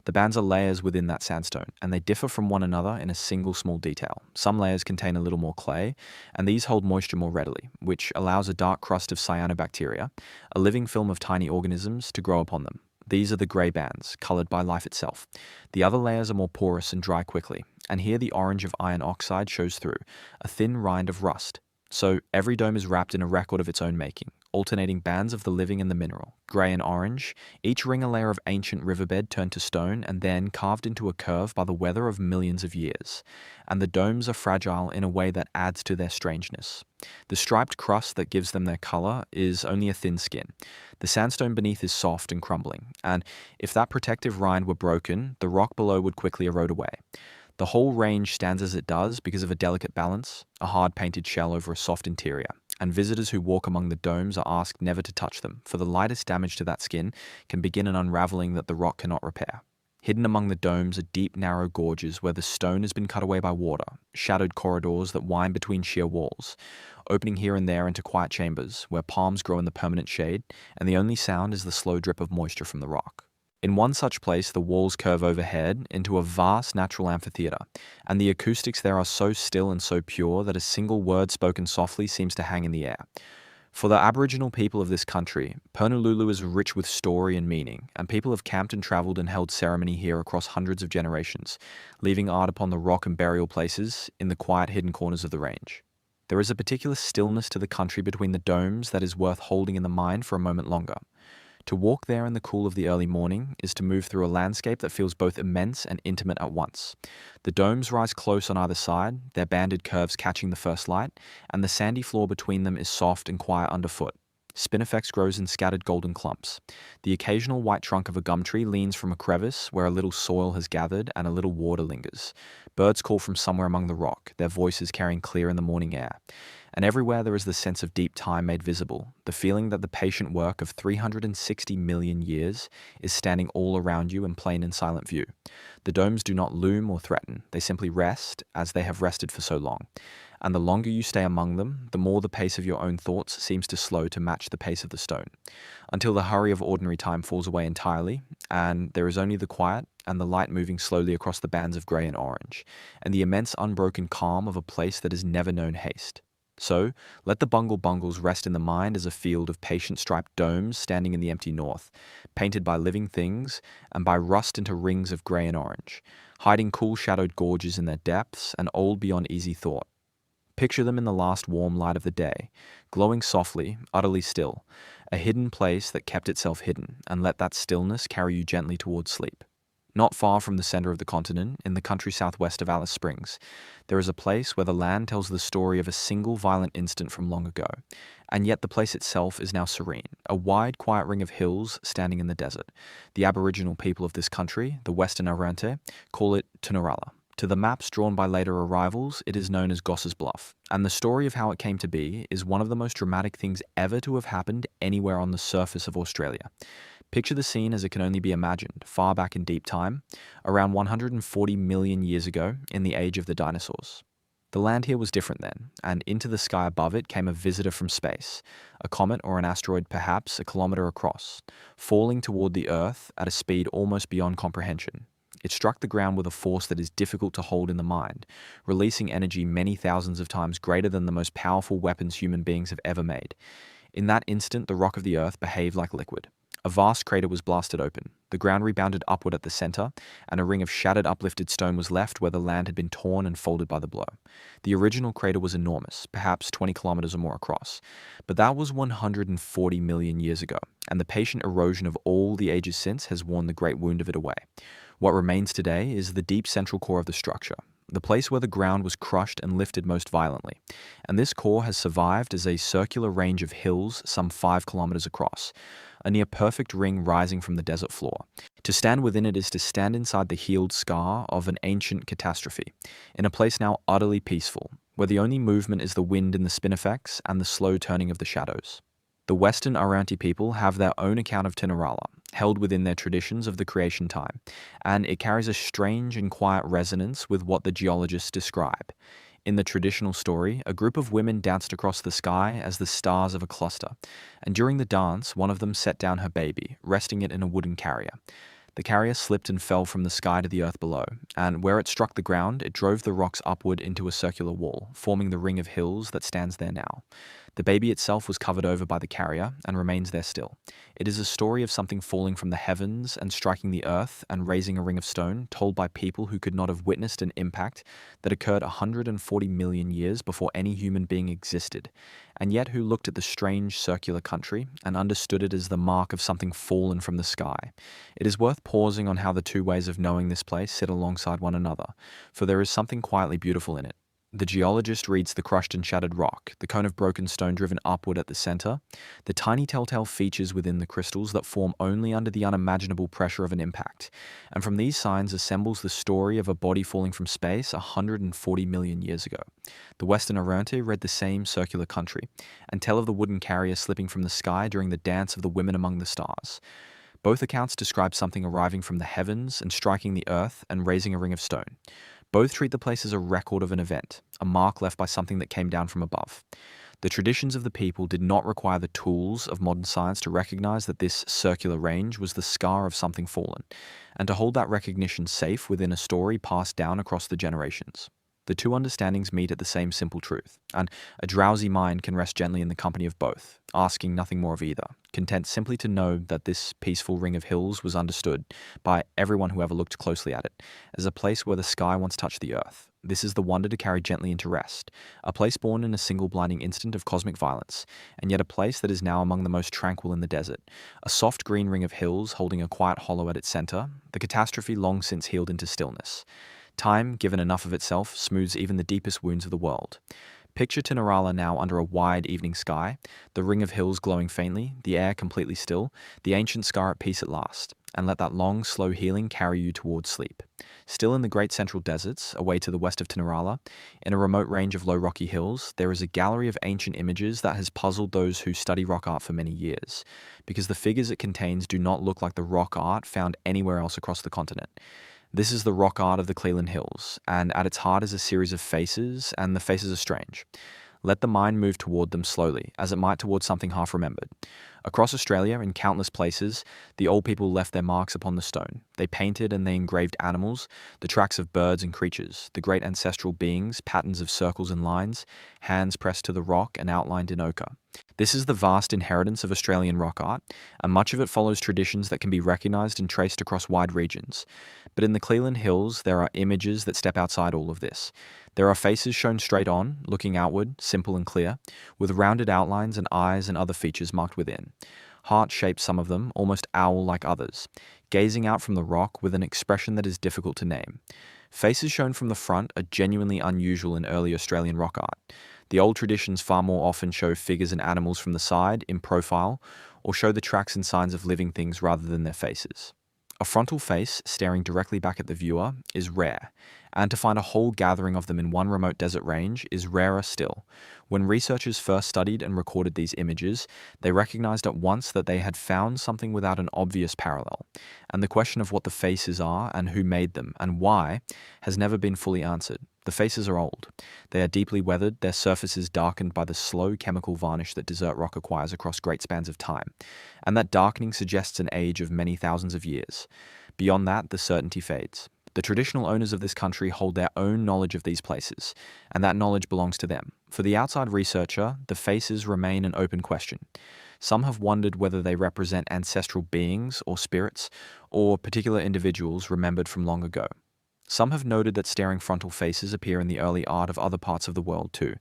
The bands are layers within that sandstone, and they differ from one another in a single small detail. Some layers contain a little more clay, and these hold moisture more readily, which allows a dark crust of cyanobacteria, a living film of tiny organisms, to grow upon them. These are the grey bands, coloured by life itself. The other layers are more porous and dry quickly, and here the orange of iron oxide shows through, a thin rind of rust. So every dome is wrapped in a record of its own making, alternating bands of the living and the mineral, grey and orange, each ring a layer of ancient riverbed turned to stone and then carved into a curve by the weather of millions of years. And the domes are fragile in a way that adds to their strangeness. The striped crust that gives them their colour is only a thin skin. The sandstone beneath is soft and crumbling, and if that protective rind were broken, the rock below would quickly erode away. The whole range stands as it does because of a delicate balance, a hard painted shell over a soft interior, and visitors who walk among the domes are asked never to touch them, for the lightest damage to that skin can begin an unravelling that the rock cannot repair. Hidden among the domes are deep, narrow gorges where the stone has been cut away by water, shadowed corridors that wind between sheer walls, opening here and there into quiet chambers where palms grow in the permanent shade, and the only sound is the slow drip of moisture from the rock. In one such place, the walls curve overhead into a vast natural amphitheatre, and the acoustics there are so still and so pure that a single word spoken softly seems to hang in the air. For the Aboriginal people of this country, Purnululu is rich with story and meaning, and people have camped and travelled and held ceremony here across hundreds of generations, leaving art upon the rock and burial places in the quiet hidden corners of the range. There is a particular stillness to the country between the domes that is worth holding in the mind for a moment longer. To walk there in the cool of the early morning is to move through a landscape that feels both immense and intimate at once. The domes rise close on either side, their banded curves catching the first light, and the sandy floor between them is soft and quiet underfoot. Spinifex grows in scattered golden clumps. The occasional white trunk of a gum tree leans from a crevice where a little soil has gathered and a little water lingers. Birds call from somewhere among the rock, their voices carrying clear in the morning air. And everywhere there is the sense of deep time made visible, the feeling that the patient work of 360 million years is standing all around you in plain and silent view. The domes do not loom or threaten, they simply rest as they have rested for so long. And the longer you stay among them, the more the pace of your own thoughts seems to slow to match the pace of the stone, until the hurry of ordinary time falls away entirely, and there is only the quiet and the light moving slowly across the bands of grey and orange, and the immense unbroken calm of a place that has never known haste. So, let the Bungle Bungles rest in the mind as a field of patient striped domes standing in the empty north, painted by living things and by rust into rings of grey and orange, hiding cool shadowed gorges in their depths and old beyond easy thought. Picture them in the last warm light of the day, glowing softly, utterly still, a hidden place that kept itself hidden, and let that stillness carry you gently towards sleep. Not far from the center of the continent, in the country southwest of Alice Springs, there is a place where the land tells the story of a single violent incident from long ago, and yet the place itself is now serene, a wide, quiet ring of hills standing in the desert. The Aboriginal people of this country, the Western Arrernte, call it Kunalda. To the maps drawn by later arrivals, it is known as Goss's Bluff, and the story of how it came to be is one of the most dramatic things ever to have happened anywhere on the surface of Australia. Picture the scene as it can only be imagined, far back in deep time, around 140 million years ago, in the age of the dinosaurs. The land here was different then, and into the sky above it came a visitor from space, a comet or an asteroid perhaps a kilometre across, falling toward the Earth at a speed almost beyond comprehension. It struck the ground with a force that is difficult to hold in the mind, releasing energy many thousands of times greater than the most powerful weapons human beings have ever made. In that instant, the rock of the Earth behaved like liquid. A vast crater was blasted open. The ground rebounded upward at the center, and a ring of shattered uplifted stone was left where the land had been torn and folded by the blow. The original crater was enormous, perhaps 20 kilometers or more across, but that was 140 million years ago, and the patient erosion of all the ages since has worn the great wound of it away. What remains today is the deep central core of the structure, the place where the ground was crushed and lifted most violently, and this core has survived as a circular range of hills some 5 kilometers across, a near-perfect ring rising from the desert floor. To stand within it is to stand inside the healed scar of an ancient catastrophe, in a place now utterly peaceful, where the only movement is the wind in the spinifex and the slow turning of the shadows. The Western Arrernte people have their own account of Kunalda, held within their traditions of the creation time, and it carries a strange and quiet resonance with what the geologists describe. In the traditional story, a group of women danced across the sky as the stars of a cluster, and during the dance, one of them set down her baby, resting it in a wooden carrier. The carrier slipped and fell from the sky to the earth below, and where it struck the ground, it drove the rocks upward into a circular wall, forming the ring of hills that stands there now. The baby itself was covered over by the carrier and remains there still. It is a story of something falling from the heavens and striking the earth and raising a ring of stone, told by people who could not have witnessed an impact that occurred 140 million years before any human being existed, and yet who looked at the strange circular country and understood it as the mark of something fallen from the sky. It is worth pausing on how the two ways of knowing this place sit alongside one another, for there is something quietly beautiful in it. The geologist reads the crushed and shattered rock, the cone of broken stone driven upward at the center, the tiny telltale features within the crystals that form only under the unimaginable pressure of an impact, and from these signs assembles the story of a body falling from space 140 million years ago. The Western Arrernte read the same circular country, and tell of the wooden carrier slipping from the sky during the dance of the women among the stars. Both accounts describe something arriving from the heavens and striking the earth and raising a ring of stone. Both treat the place as a record of an event, a mark left by something that came down from above. The traditions of the people did not require the tools of modern science to recognize that this circular range was the scar of something fallen, and to hold that recognition safe within a story passed down across the generations. The two understandings meet at the same simple truth, and a drowsy mind can rest gently in the company of both, asking nothing more of either, content simply to know that this peaceful ring of hills was understood by everyone who ever looked closely at it, as a place where the sky once touched the earth. This is the wonder to carry gently into rest, a place born in a single blinding instant of cosmic violence, and yet a place that is now among the most tranquil in the desert, a soft green ring of hills holding a quiet hollow at its center, the catastrophe long since healed into stillness. Time, given enough of itself, smooths even the deepest wounds of the world. Picture Kunalda now under a wide evening sky, the ring of hills glowing faintly, the air completely still, the ancient scar at peace at last, and let that long, slow healing carry you towards sleep. Still in the great central deserts, away to the west of Kunalda, in a remote range of low rocky hills, there is a gallery of ancient images that has puzzled those who study rock art for many years, because the figures it contains do not look like the rock art found anywhere else across the continent. This is the rock art of the Cleland Hills, and at its heart is a series of faces, and the faces are strange. Let the mind move toward them slowly, as it might towards something half remembered. Across Australia, in countless places, the old people left their marks upon the stone. They painted and they engraved animals, the tracks of birds and creatures, the great ancestral beings, patterns of circles and lines, hands pressed to the rock and outlined in ochre. This is the vast inheritance of Australian rock art, and much of it follows traditions that can be recognised and traced across wide regions. But in the Cleland Hills, there are images that step outside all of this. There are faces shown straight on, looking outward, simple and clear, with rounded outlines and eyes and other features marked within. heart-shaped some of them, almost owl-like others, gazing out from the rock with an expression that is difficult to name. Faces shown from the front are genuinely unusual in early Australian rock art. The old traditions far more often show figures and animals from the side, in profile, or show the tracks and signs of living things rather than their faces. A frontal face staring directly back at the viewer is rare, and to find a whole gathering of them in one remote desert range is rarer still. When researchers first studied and recorded these images, they recognized at once that they had found something without an obvious parallel, and the question of what the faces are and who made them and why has never been fully answered. The faces are old. They are deeply weathered, their surfaces darkened by the slow chemical varnish that desert rock acquires across great spans of time, and that darkening suggests an age of many thousands of years. Beyond that, the certainty fades. The traditional owners of this country hold their own knowledge of these places, and that knowledge belongs to them. For the outside researcher, the faces remain an open question. Some have wondered whether they represent ancestral beings or spirits, or particular individuals remembered from long ago. Some have noted that staring frontal faces appear in the early art of other parts of the world too,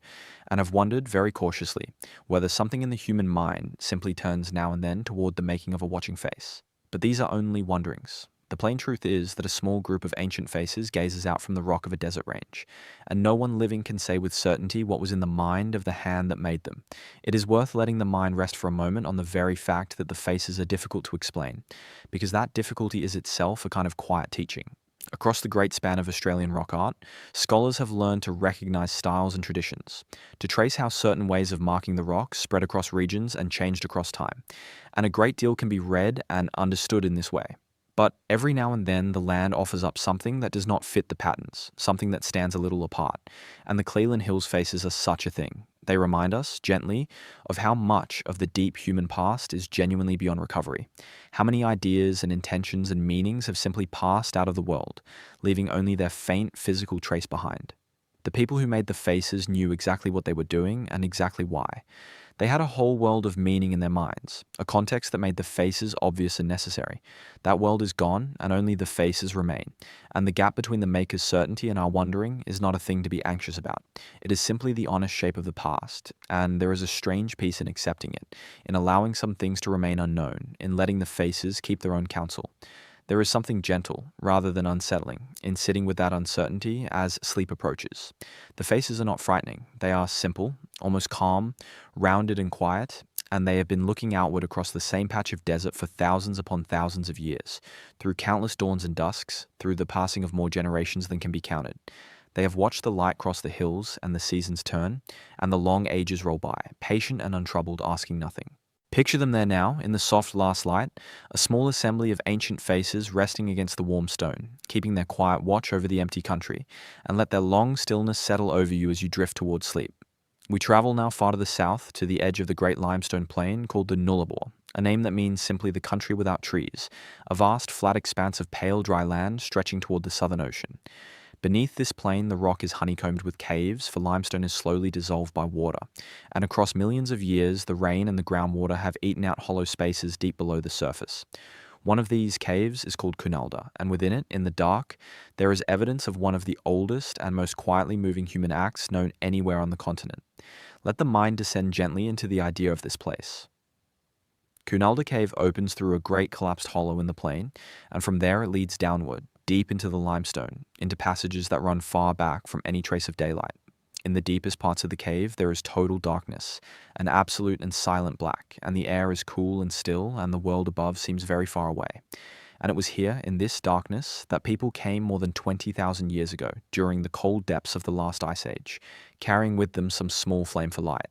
and have wondered very cautiously whether something in the human mind simply turns now and then toward the making of a watching face. But these are only wonderings. The plain truth is that a small group of ancient faces gazes out from the rock of a desert range, and no one living can say with certainty what was in the mind of the hand that made them. It is worth letting the mind rest for a moment on the very fact that the faces are difficult to explain, because that difficulty is itself a kind of quiet teaching. Across the great span of Australian rock art, scholars have learned to recognise styles and traditions, to trace how certain ways of marking the rock spread across regions and changed across time, and a great deal can be read and understood in this way. But every now and then the land offers up something that does not fit the patterns, something that stands a little apart, and the Cleland Hills faces are such a thing. They remind us, gently, of how much of the deep human past is genuinely beyond recovery, how many ideas and intentions and meanings have simply passed out of the world, leaving only their faint physical trace behind. The people who made the faces knew exactly what they were doing and exactly why. They had a whole world of meaning in their minds, a context that made the faces obvious and necessary. That world is gone, and only the faces remain, and the gap between the maker's certainty and our wondering is not a thing to be anxious about. It is simply the honest shape of the past, and there is a strange peace in accepting it, in allowing some things to remain unknown, in letting the faces keep their own counsel. There is something gentle, rather than unsettling, in sitting with that uncertainty as sleep approaches. The faces are not frightening. They are simple, almost calm, rounded and quiet, and they have been looking outward across the same patch of desert for thousands upon thousands of years, through countless dawns and dusks, through the passing of more generations than can be counted. They have watched the light cross the hills and the seasons turn, and the long ages roll by, patient and untroubled, asking nothing. Picture them there now, in the soft last light, a small assembly of ancient faces resting against the warm stone, keeping their quiet watch over the empty country, and let their long stillness settle over you as you drift towards sleep. We travel now far to the south, to the edge of the great limestone plain called the Nullarbor, a name that means simply the country without trees, a vast flat expanse of pale dry land stretching toward the Southern Ocean. Beneath this plain, the rock is honeycombed with caves, for limestone is slowly dissolved by water, and across millions of years, the rain and the groundwater have eaten out hollow spaces deep below the surface. One of these caves is called Kunalda, and within it, in the dark, there is evidence of one of the oldest and most quietly moving human acts known anywhere on the continent. Let the mind descend gently into the idea of this place. Kunalda Cave opens through a great collapsed hollow in the plain, and from there it leads downward, deep into the limestone, into passages that run far back from any trace of daylight. In the deepest parts of the cave, there is total darkness, an absolute and silent black, and the air is cool and still, and the world above seems very far away. And it was here, in this darkness, that people came more than 20,000 years ago, during the cold depths of the last ice age, carrying with them some small flame for light.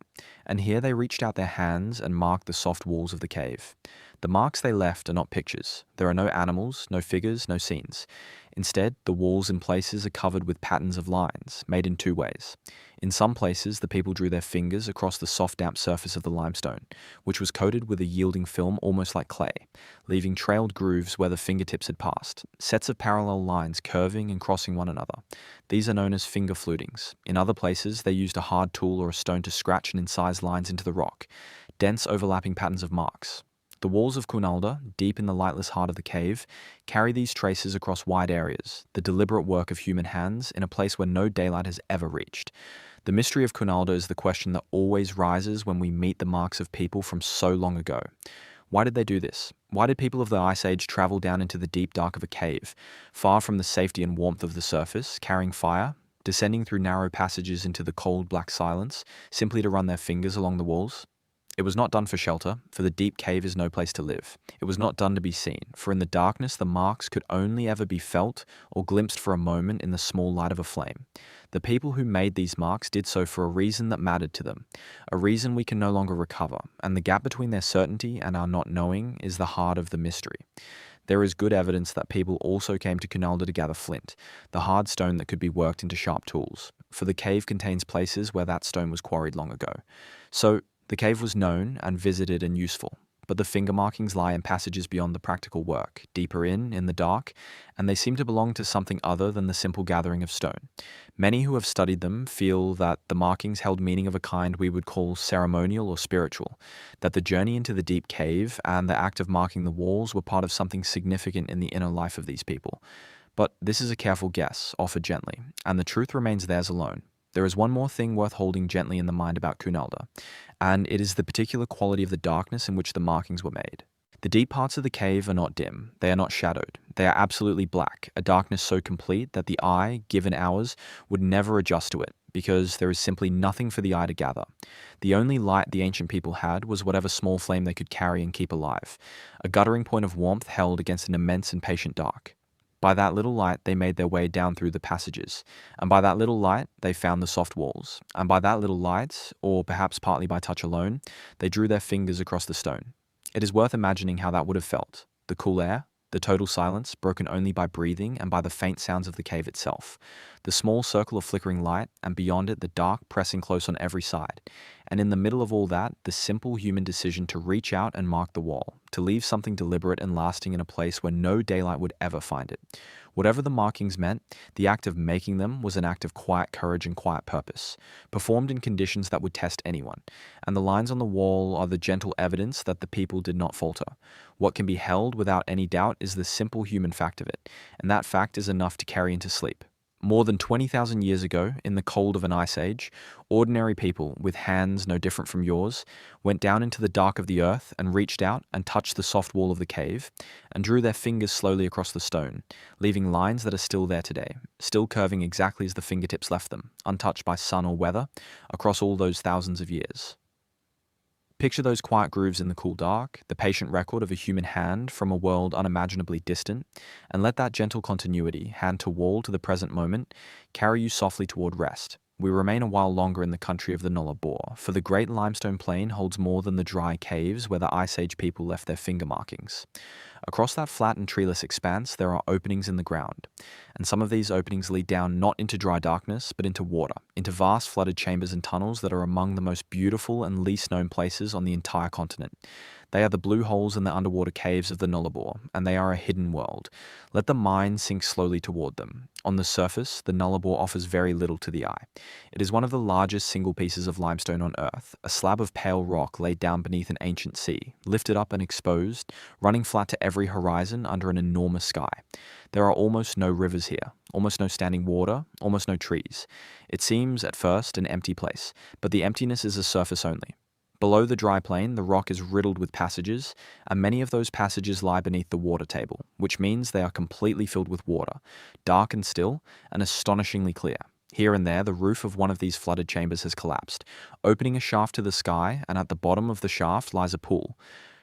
And here they reached out their hands and marked the soft walls of the cave. The marks they left are not pictures. There are no animals, no figures, no scenes. Instead, the walls in places are covered with patterns of lines, made in two ways. In some places, the people drew their fingers across the soft damp surface of the limestone, which was coated with a yielding film almost like clay, leaving trailed grooves where the fingertips had passed, sets of parallel lines curving and crossing one another. These are known as finger flutings. In other places, they used a hard tool or a stone to scratch and incise lines into the rock, dense overlapping patterns of marks. The walls of Kunalda, deep in the lightless heart of the cave, carry these traces across wide areas, the deliberate work of human hands in a place where no daylight has ever reached. The mystery of Kunalda is the question that always rises when we meet the marks of people from so long ago. Why did they do this? Why did people of the Ice Age travel down into the deep dark of a cave, far from the safety and warmth of the surface, carrying fire, descending through narrow passages into the cold black silence, simply to run their fingers along the walls? It was not done for shelter, for the deep cave is no place to live. It was not done to be seen, for in the darkness the marks could only ever be felt or glimpsed for a moment in the small light of a flame. The people who made these marks did so for a reason that mattered to them, a reason we can no longer recover, and the gap between their certainty and our not knowing is the heart of the mystery. There is good evidence that people also came to Kunalda to gather flint, the hard stone that could be worked into sharp tools, for the cave contains places where that stone was quarried long ago. So, the cave was known and visited and useful, but the finger markings lie in passages beyond the practical work, deeper in the dark, and they seem to belong to something other than the simple gathering of stone. Many who have studied them feel that the markings held meaning of a kind we would call ceremonial or spiritual, that the journey into the deep cave and the act of marking the walls were part of something significant in the inner life of these people. But this is a careful guess, offered gently, and the truth remains theirs alone. There is one more thing worth holding gently in the mind about Kunalda, and it is the particular quality of the darkness in which the markings were made. The deep parts of the cave are not dim, they are not shadowed, they are absolutely black, a darkness so complete that the eye, given hours, would never adjust to it, because there is simply nothing for the eye to gather. The only light the ancient people had was whatever small flame they could carry and keep alive, a guttering point of warmth held against an immense and patient dark. By that little light they made their way down through the passages, and by that little light they found the soft walls, and by that little light, or perhaps partly by touch alone, they drew their fingers across the stone. It is worth imagining how that would have felt. The cool air, the total silence, broken only by breathing and by the faint sounds of the cave itself. The small circle of flickering light, and beyond it the dark pressing close on every side. And in the middle of all that, the simple human decision to reach out and mark the wall, to leave something deliberate and lasting in a place where no daylight would ever find it. Whatever the markings meant, the act of making them was an act of quiet courage and quiet purpose, performed in conditions that would test anyone, and the lines on the wall are the gentle evidence that the people did not falter. What can be held without any doubt is the simple human fact of it, and that fact is enough to carry into sleep. More than 20,000 years ago, in the cold of an ice age, ordinary people, with hands no different from yours, went down into the dark of the earth and reached out and touched the soft wall of the cave, and drew their fingers slowly across the stone, leaving lines that are still there today, still curving exactly as the fingertips left them, untouched by sun or weather, across all those thousands of years. Picture those quiet grooves in the cool dark, the patient record of a human hand from a world unimaginably distant, and let that gentle continuity, hand to wall to the present moment, carry you softly toward rest. We remain a while longer in the country of the Nullarbor, for the great limestone plain holds more than the dry caves where the Ice Age people left their finger markings. Across that flat and treeless expanse there are openings in the ground, and some of these openings lead down not into dry darkness, but into water, into vast flooded chambers and tunnels that are among the most beautiful and least known places on the entire continent. They are the blue holes in the underwater caves of the Nullarbor, and they are a hidden world. Let the mind sink slowly toward them. On the surface, the Nullarbor offers very little to the eye. It is one of the largest single pieces of limestone on Earth, a slab of pale rock laid down beneath an ancient sea, lifted up and exposed, running flat to every horizon under an enormous sky. There are almost no rivers here, almost no standing water, almost no trees. It seems, at first, an empty place, but the emptiness is a surface only. Below the dry plain, the rock is riddled with passages, and many of those passages lie beneath the water table, which means they are completely filled with water, dark and still, and astonishingly clear. Here and there, the roof of one of these flooded chambers has collapsed, opening a shaft to the sky, and at the bottom of the shaft lies a pool.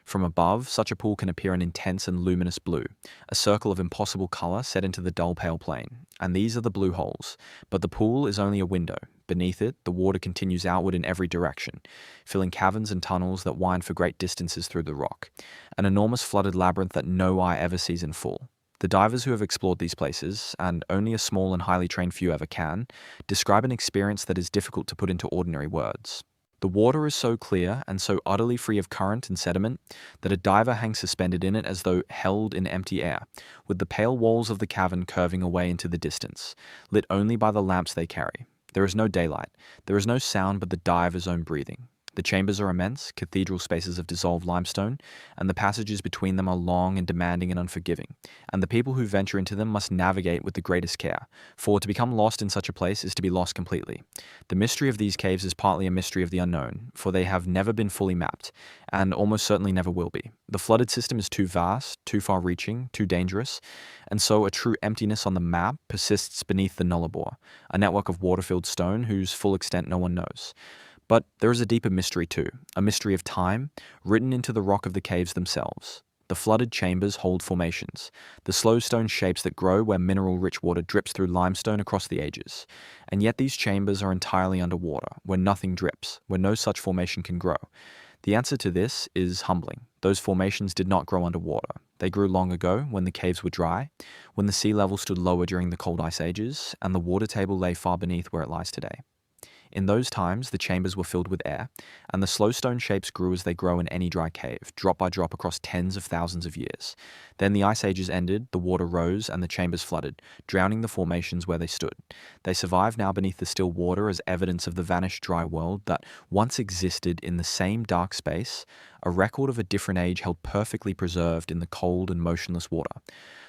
From above, such a pool can appear an intense and luminous blue, a circle of impossible color set into the dull pale plain, and these are the blue holes, but the pool is only a window. Beneath it, the water continues outward in every direction, filling caverns and tunnels that wind for great distances through the rock, an enormous flooded labyrinth that no eye ever sees in full. The divers who have explored these places, and only a small and highly trained few ever can, describe an experience that is difficult to put into ordinary words. The water is so clear and so utterly free of current and sediment that a diver hangs suspended in it as though held in empty air, with the pale walls of the cavern curving away into the distance, lit only by the lamps they carry. There is no daylight, there is no sound but the diver's own breathing. The chambers are immense, cathedral spaces of dissolved limestone, and the passages between them are long and demanding and unforgiving, and the people who venture into them must navigate with the greatest care, for to become lost in such a place is to be lost completely. The mystery of these caves is partly a mystery of the unknown, for they have never been fully mapped, and almost certainly never will be. The flooded system is too vast, too far-reaching, too dangerous, and so a true emptiness on the map persists beneath the Nullarbor, a network of water-filled stone whose full extent no one knows. But there is a deeper mystery too, a mystery of time, written into the rock of the caves themselves. The flooded chambers hold formations, the slow stone shapes that grow where mineral-rich water drips through limestone across the ages. And yet these chambers are entirely underwater, where nothing drips, where no such formation can grow. The answer to this is humbling. Those formations did not grow underwater. They grew long ago, when the caves were dry, when the sea level stood lower during the cold ice ages, and the water table lay far beneath where it lies today. In those times, the chambers were filled with air, and the slow stone shapes grew as they grow in any dry cave, drop by drop across tens of thousands of years. Then the ice ages ended, the water rose, and the chambers flooded, drowning the formations where they stood. They survive now beneath the still water as evidence of the vanished dry world that once existed in the same dark space, a record of a different age held perfectly preserved in the cold and motionless water.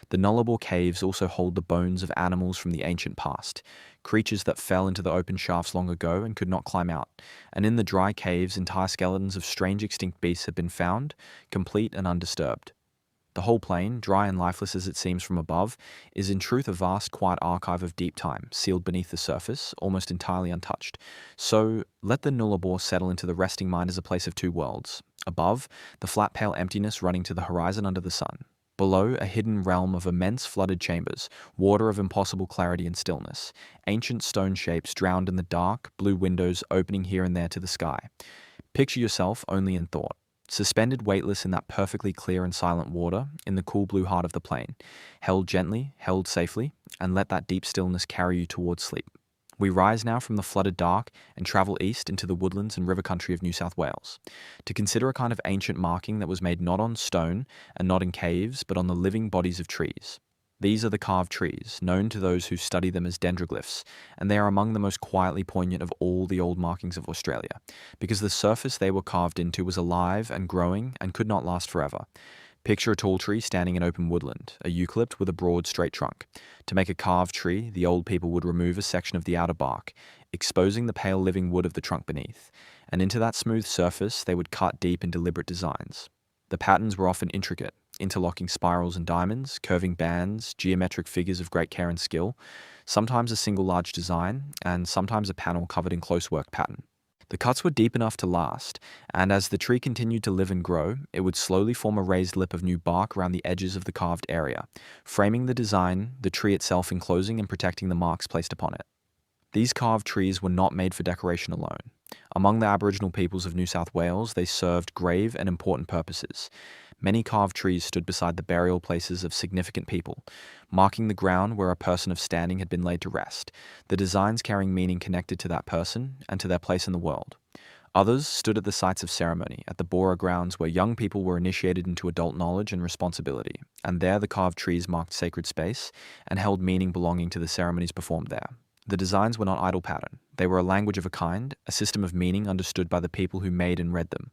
The Nullarbor caves also hold the bones of animals from the ancient past, creatures that fell into the open shafts long ago and could not climb out, and in the dry caves entire skeletons of strange extinct beasts have been found, complete and undisturbed. The whole plain, dry and lifeless as it seems from above, is in truth a vast quiet archive of deep time, sealed beneath the surface, almost entirely untouched. So let the Nullarbor settle into the resting mind as a place of two worlds. Above, the flat pale emptiness running to the horizon under the sun. Below, a hidden realm of immense flooded chambers, water of impossible clarity and stillness, ancient stone shapes drowned in the dark, blue windows opening here and there to the sky. Picture yourself only in thought, suspended weightless in that perfectly clear and silent water, in the cool blue heart of the plain, held gently, held safely, and let that deep stillness carry you towards sleep. We rise now from the flooded dark and travel east into the woodlands and river country of New South Wales, to consider a kind of ancient marking that was made not on stone and not in caves, but on the living bodies of trees. These are the carved trees, known to those who study them as dendroglyphs, and they are among the most quietly poignant of all the old markings of Australia, because the surface they were carved into was alive and growing and could not last forever. Picture a tall tree standing in open woodland, a eucalypt with a broad, straight trunk. To make a carved tree, the old people would remove a section of the outer bark, exposing the pale living wood of the trunk beneath, and into that smooth surface they would cut deep and deliberate designs. The patterns were often intricate, interlocking spirals and diamonds, curving bands, geometric figures of great care and skill, sometimes a single large design, and sometimes a panel covered in close work pattern. The cuts were deep enough to last, and as the tree continued to live and grow, it would slowly form a raised lip of new bark around the edges of the carved area, framing the design, the tree itself enclosing and protecting the marks placed upon it. These carved trees were not made for decoration alone. Among the Aboriginal peoples of New South Wales, they served grave and important purposes. Many carved trees stood beside the burial places of significant people, marking the ground where a person of standing had been laid to rest, the designs carrying meaning connected to that person and to their place in the world. Others stood at the sites of ceremony, at the Bora grounds where young people were initiated into adult knowledge and responsibility, and there the carved trees marked sacred space and held meaning belonging to the ceremonies performed there. The designs were not idle pattern. They were a language of a kind, a system of meaning understood by the people who made and read them,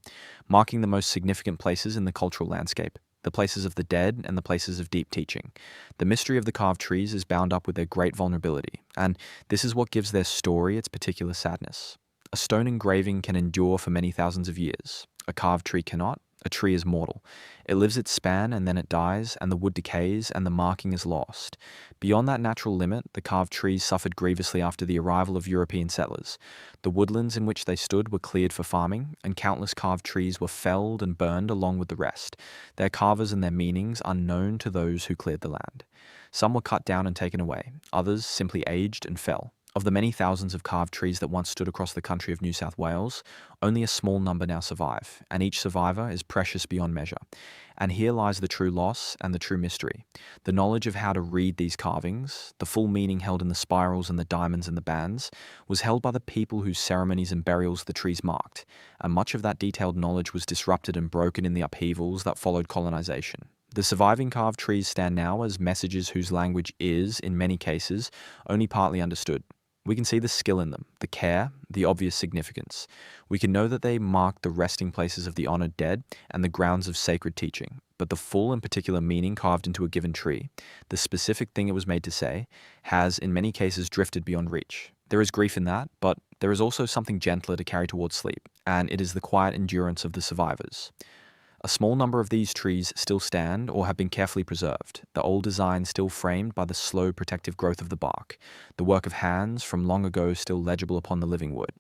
marking the most significant places in the cultural landscape, the places of the dead and the places of deep teaching. The mystery of the carved trees is bound up with their great vulnerability, and this is what gives their story its particular sadness. A stone engraving can endure for many thousands of years. A carved tree cannot. A tree is mortal. It lives its span and then it dies, and the wood decays and the marking is lost. Beyond that natural limit, the carved trees suffered grievously after the arrival of European settlers. The woodlands in which they stood were cleared for farming, and countless carved trees were felled and burned along with the rest, their carvers and their meanings unknown to those who cleared the land. Some were cut down and taken away, others simply aged and fell. Of the many thousands of carved trees that once stood across the country of New South Wales, only a small number now survive, and each survivor is precious beyond measure. And here lies the true loss and the true mystery. The knowledge of how to read these carvings, the full meaning held in the spirals and the diamonds and the bands, was held by the people whose ceremonies and burials the trees marked, and much of that detailed knowledge was disrupted and broken in the upheavals that followed colonization. The surviving carved trees stand now as messages whose language is, in many cases, only partly understood. We can see the skill in them, the care, the obvious significance. We can know that they mark the resting places of the honored dead and the grounds of sacred teaching. But the full and particular meaning carved into a given tree, the specific thing it was made to say, has in many cases drifted beyond reach. There is grief in that, but there is also something gentler to carry towards sleep, and it is the quiet endurance of the survivors. A small number of these trees still stand or have been carefully preserved, the old design still framed by the slow protective growth of the bark, the work of hands from long ago still legible upon the living wood.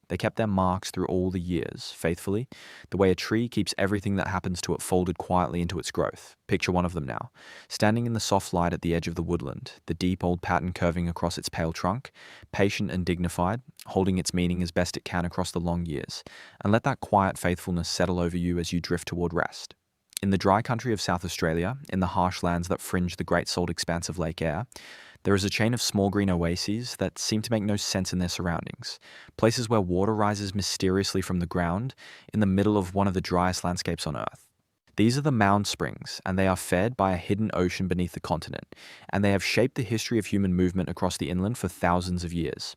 They kept their marks through all the years, faithfully, the way a tree keeps everything that happens to it folded quietly into its growth. Picture one of them now, standing in the soft light at the edge of the woodland, the deep old pattern curving across its pale trunk, patient and dignified, holding its meaning as best it can across the long years, and let that quiet faithfulness settle over you as you drift toward rest. In the dry country of South Australia, in the harsh lands that fringe the great salt expanse of Lake Eyre, there is a chain of small green oases that seem to make no sense in their surroundings, places where water rises mysteriously from the ground in the middle of one of the driest landscapes on Earth. These are the mound springs, and they are fed by a hidden ocean beneath the continent, and they have shaped the history of human movement across the inland for thousands of years.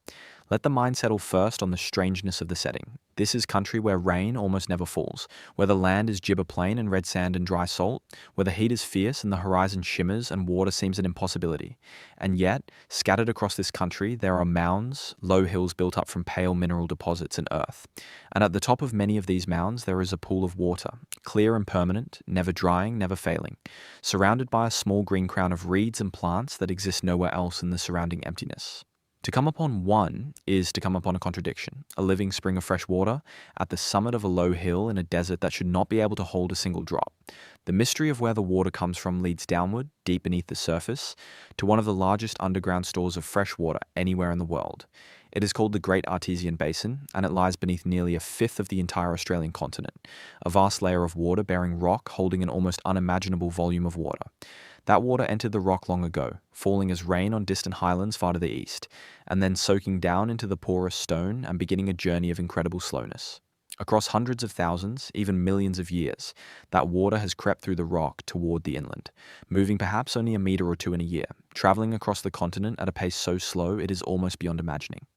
Let the mind settle first on the strangeness of the setting. This is country where rain almost never falls, where the land is gibber plain and red sand and dry salt, where the heat is fierce and the horizon shimmers and water seems an impossibility. And yet, scattered across this country, there are mounds, low hills built up from pale mineral deposits and earth. And at the top of many of these mounds, there is a pool of water, clear and permanent, never drying, never failing, surrounded by a small green crown of reeds and plants that exist nowhere else in the surrounding emptiness. To come upon one is to come upon a contradiction, a living spring of fresh water at the summit of a low hill in a desert that should not be able to hold a single drop. The mystery of where the water comes from leads downward, deep beneath the surface, to one of the largest underground stores of fresh water anywhere in the world. It is called the Great Artesian Basin, and it lies beneath nearly a fifth of the entire Australian continent, a vast layer of water bearing rock holding an almost unimaginable volume of water. That water entered the rock long ago, falling as rain on distant highlands far to the east, and then soaking down into the porous stone and beginning a journey of incredible slowness. Across hundreds of thousands, even millions of years, that water has crept through the rock toward the inland, moving perhaps only a meter or two in a year, traveling across the continent at a pace so slow it is almost beyond imagining.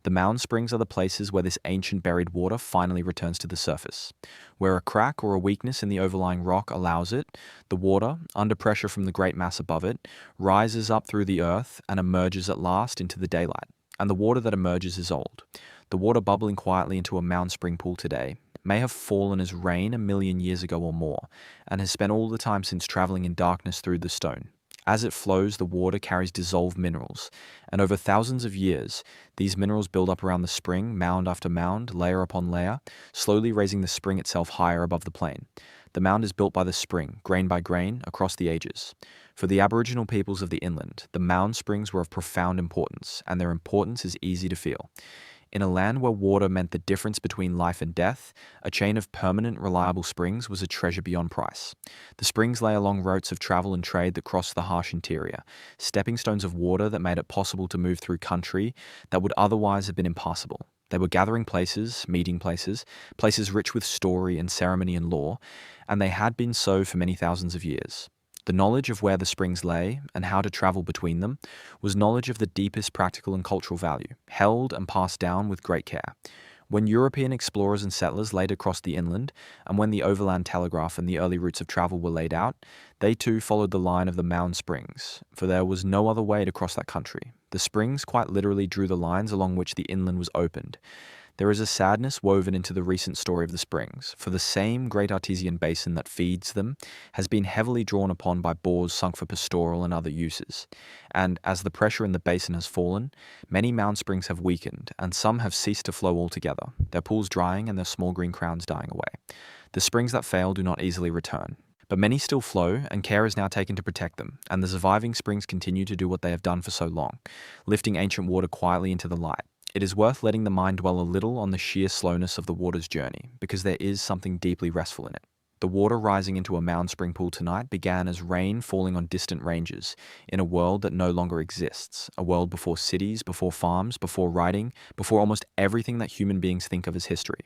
The mound springs are the places where this ancient buried water finally returns to the surface. Where a crack or a weakness in the overlying rock allows it, the water, under pressure from the great mass above it, rises up through the earth and emerges at last into the daylight. And the water that emerges is old. The water bubbling quietly into a mound spring pool today may have fallen as rain 1,000,000 years ago or more, and has spent all the time since traveling in darkness through the stone. As it flows, the water carries dissolved minerals, and over thousands of years, these minerals build up around the spring, mound after mound, layer upon layer, slowly raising the spring itself higher above the plain. The mound is built by the spring, grain by grain, across the ages. For the Aboriginal peoples of the inland, the mound springs were of profound importance, and their importance is easy to feel. In a land where water meant the difference between life and death, a chain of permanent, reliable springs was a treasure beyond price. The springs lay along routes of travel and trade that crossed the harsh interior, stepping stones of water that made it possible to move through country that would otherwise have been impassable. They were gathering places, meeting places, places rich with story and ceremony and lore, and they had been so for many thousands of years. The knowledge of where the springs lay and how to travel between them was knowledge of the deepest practical and cultural value, held and passed down with great care. When European explorers and settlers laid across the inland, and when the overland telegraph and the early routes of travel were laid out, they too followed the line of the mound springs, for there was no other way to cross that country. The springs quite literally drew the lines along which the inland was opened. There is a sadness woven into the recent story of the springs, for the same great artesian basin that feeds them has been heavily drawn upon by bores sunk for pastoral and other uses. And as the pressure in the basin has fallen, many mound springs have weakened, and some have ceased to flow altogether, their pools drying and their small green crowns dying away. The springs that fail do not easily return. But many still flow, and care is now taken to protect them, and the surviving springs continue to do what they have done for so long, lifting ancient water quietly into the light. It is worth letting the mind dwell a little on the sheer slowness of the water's journey, because there is something deeply restful in it. The water rising into a mound spring pool tonight began as rain falling on distant ranges in a world that no longer exists, a world before cities, before farms, before writing, before almost everything that human beings think of as history.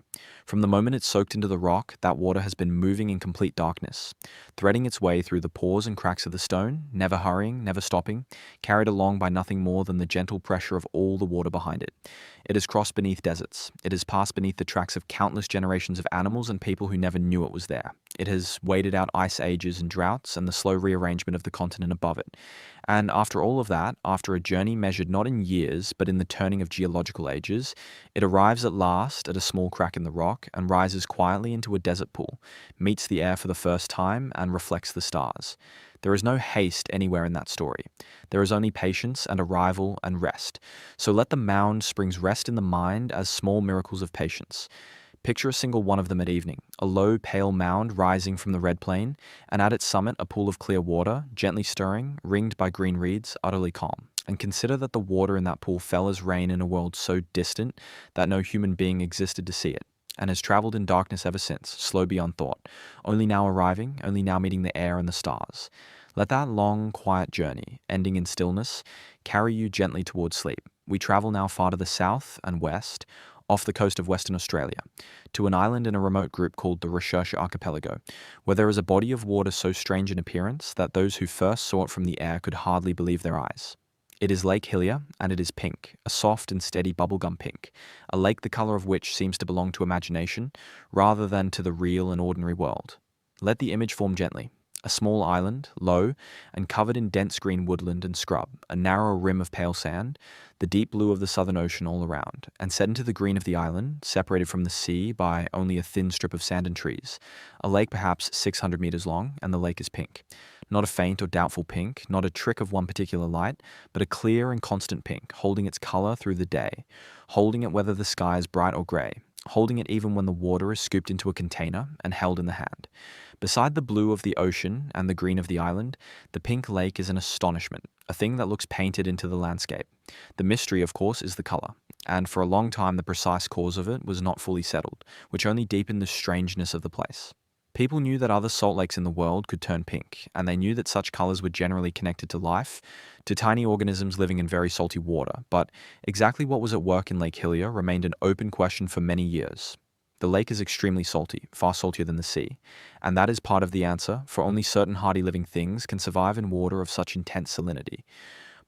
From the moment it soaked into the rock, that water has been moving in complete darkness, threading its way through the pores and cracks of the stone, never hurrying, never stopping, carried along by nothing more than the gentle pressure of all the water behind it. It has crossed beneath deserts. It has passed beneath the tracks of countless generations of animals and people who never knew it was there. It has waded out ice ages and droughts and the slow rearrangement of the continent above it. And after all of that, after a journey measured not in years, but in the turning of geological ages, it arrives at last at a small crack in the rock and rises quietly into a desert pool, meets the air for the first time, and reflects the stars. There is no haste anywhere in that story. There is only patience and arrival and rest. So let the mound springs rest in the mind as small miracles of patience. Picture a single one of them at evening, a low, pale mound rising from the red plain, and at its summit a pool of clear water, gently stirring, ringed by green reeds, utterly calm. And consider that the water in that pool fell as rain in a world so distant that no human being existed to see it, and has travelled in darkness ever since, slow beyond thought, only now arriving, only now meeting the air and the stars. Let that long, quiet journey, ending in stillness, carry you gently towards sleep. We travel now far to the south and west, off the coast of Western Australia, to an island in a remote group called the Recherche Archipelago, where there is a body of water so strange in appearance that those who first saw it from the air could hardly believe their eyes. It is Lake Hillier, and it is pink, a soft and steady bubblegum pink, a lake the colour of which seems to belong to imagination, rather than to the real and ordinary world. Let the image form gently. A small island, low, and covered in dense green woodland and scrub, a narrow rim of pale sand, the deep blue of the Southern Ocean all around, and set into the green of the island, separated from the sea by only a thin strip of sand and trees, a lake perhaps 600 meters long, and the lake is pink. Not a faint or doubtful pink, not a trick of one particular light, but a clear and constant pink, holding its color through the day, holding it whether the sky is bright or grey, holding it even when the water is scooped into a container and held in the hand. Beside the blue of the ocean and the green of the island, the pink lake is an astonishment, a thing that looks painted into the landscape. The mystery, of course, is the colour, and for a long time the precise cause of it was not fully settled, which only deepened the strangeness of the place. People knew that other salt lakes in the world could turn pink, and they knew that such colours were generally connected to life, to tiny organisms living in very salty water, but exactly what was at work in Lake Hillier remained an open question for many years. The lake is extremely salty, far saltier than the sea, and that is part of the answer, for only certain hardy living things can survive in water of such intense salinity.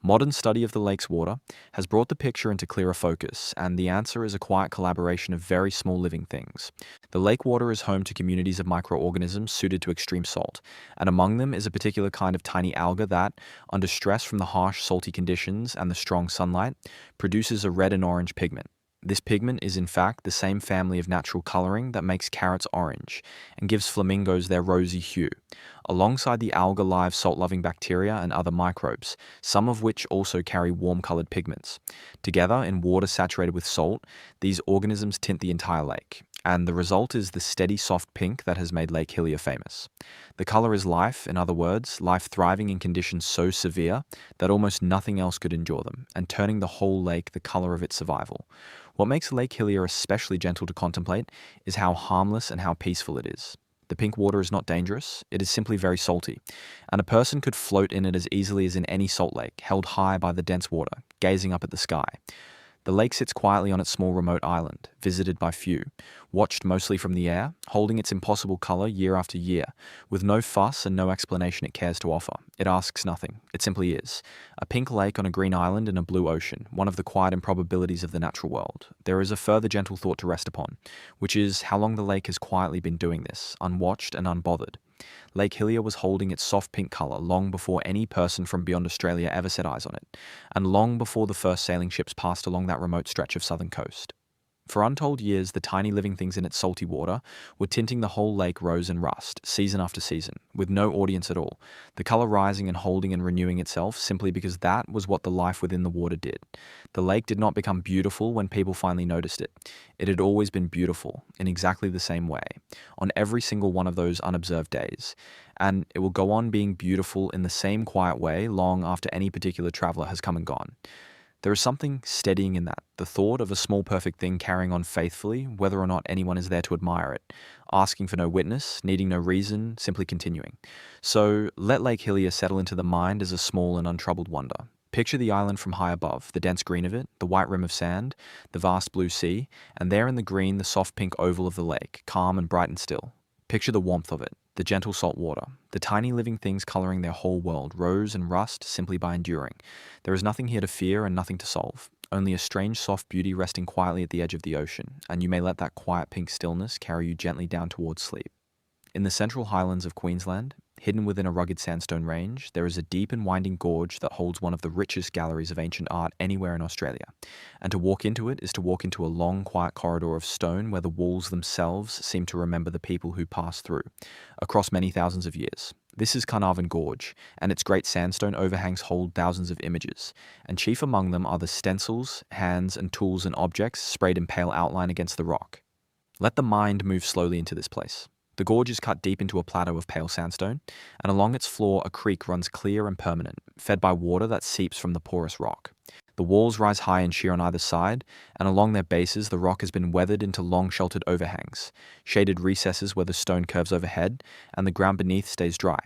Modern study of the lake's water has brought the picture into clearer focus, and the answer is a quiet collaboration of very small living things. The lake water is home to communities of microorganisms suited to extreme salt, and among them is a particular kind of tiny alga that, under stress from the harsh salty conditions and the strong sunlight, produces a red and orange pigment. This pigment is in fact the same family of natural colouring that makes carrots orange and gives flamingos their rosy hue. Alongside the alga live salt-loving bacteria and other microbes, some of which also carry warm-coloured pigments. Together, in water saturated with salt, these organisms tint the entire lake, and the result is the steady soft pink that has made Lake Hillier famous. The colour is life, in other words, life thriving in conditions so severe that almost nothing else could endure them, and turning the whole lake the colour of its survival. What makes Lake Hillier especially gentle to contemplate is how harmless and how peaceful it is. The pink water is not dangerous, it is simply very salty, and a person could float in it as easily as in any salt lake, held high by the dense water, gazing up at the sky. The lake sits quietly on its small remote island, visited by few, watched mostly from the air, holding its impossible colour year after year, with no fuss and no explanation it cares to offer. It asks nothing, it simply is. A pink lake on a green island in a blue ocean, one of the quiet improbabilities of the natural world. There is a further gentle thought to rest upon, which is how long the lake has quietly been doing this, unwatched and unbothered. Lake Hillier was holding its soft pink colour long before any person from beyond Australia ever set eyes on it, and long before the first sailing ships passed along that remote stretch of southern coast. For untold years, the tiny living things in its salty water were tinting the whole lake rose and rust, season after season, with no audience at all, the colour rising and holding and renewing itself simply because that was what the life within the water did. The lake did not become beautiful when people finally noticed it. It had always been beautiful, in exactly the same way, on every single one of those unobserved days, and it will go on being beautiful in the same quiet way long after any particular traveller has come and gone. There is something steadying in that, the thought of a small perfect thing carrying on faithfully, whether or not anyone is there to admire it, asking for no witness, needing no reason, simply continuing. So let Lake Hillier settle into the mind as a small and untroubled wonder. Picture the island from high above, the dense green of it, the white rim of sand, the vast blue sea, and there in the green the soft pink oval of the lake, calm and bright and still. Picture the warmth of it, the gentle salt water, the tiny living things coloring their whole world, rose and rust simply by enduring. There is nothing here to fear and nothing to solve, only a strange soft beauty resting quietly at the edge of the ocean, and you may let that quiet pink stillness carry you gently down towards sleep. In the central highlands of Queensland, hidden within a rugged sandstone range, there is a deep and winding gorge that holds one of the richest galleries of ancient art anywhere in Australia. And to walk into it is to walk into a long, quiet corridor of stone where the walls themselves seem to remember the people who passed through, across many thousands of years. This is Carnarvon Gorge, and its great sandstone overhangs hold thousands of images, and chief among them are the stencils, hands, and tools and objects sprayed in pale outline against the rock. Let the mind move slowly into this place. The gorge is cut deep into a plateau of pale sandstone, and along its floor a creek runs clear and permanent, fed by water that seeps from the porous rock. The walls rise high and sheer on either side, and along their bases the rock has been weathered into long sheltered overhangs, shaded recesses where the stone curves overhead, and the ground beneath stays dry.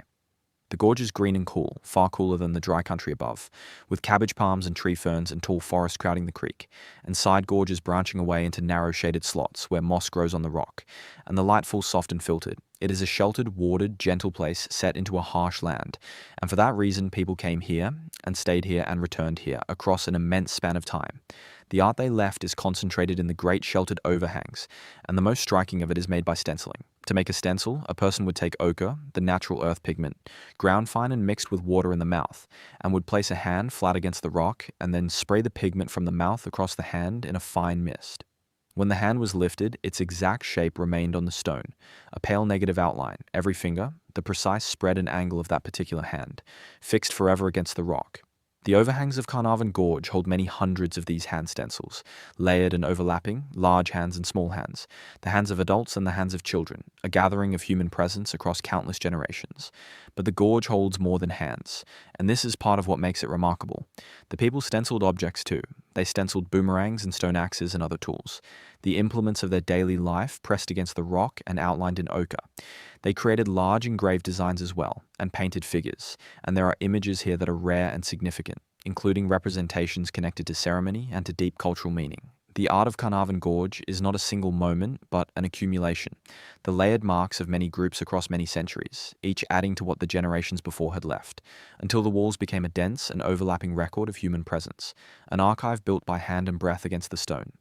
The gorge is green and cool, far cooler than the dry country above, with cabbage palms and tree ferns and tall forest crowding the creek, and side gorges branching away into narrow shaded slots where moss grows on the rock, and the light falls soft and filtered. It is a sheltered, warded, gentle place set into a harsh land, and for that reason people came here, and stayed here and returned here, across an immense span of time. The art they left is concentrated in the great sheltered overhangs, and the most striking of it is made by stenciling. To make a stencil, a person would take ochre, the natural earth pigment, ground fine and mixed with water in the mouth, and would place a hand flat against the rock and then spray the pigment from the mouth across the hand in a fine mist. When the hand was lifted, its exact shape remained on the stone, a pale negative outline, every finger, the precise spread and angle of that particular hand, fixed forever against the rock. The overhangs of Carnarvon Gorge hold many hundreds of these hand stencils, layered and overlapping, large hands and small hands, the hands of adults and the hands of children, a gathering of human presence across countless generations. But the gorge holds more than hands, and this is part of what makes it remarkable. The people stenciled objects too. They stenciled boomerangs and stone axes and other tools, the implements of their daily life pressed against the rock and outlined in ochre. They created large engraved designs as well, and painted figures, and there are images here that are rare and significant, including representations connected to ceremony and to deep cultural meaning. The art of Carnarvon Gorge is not a single moment, but an accumulation, the layered marks of many groups across many centuries, each adding to what the generations before had left, until the walls became a dense and overlapping record of human presence, an archive built by hand and breath against the stone.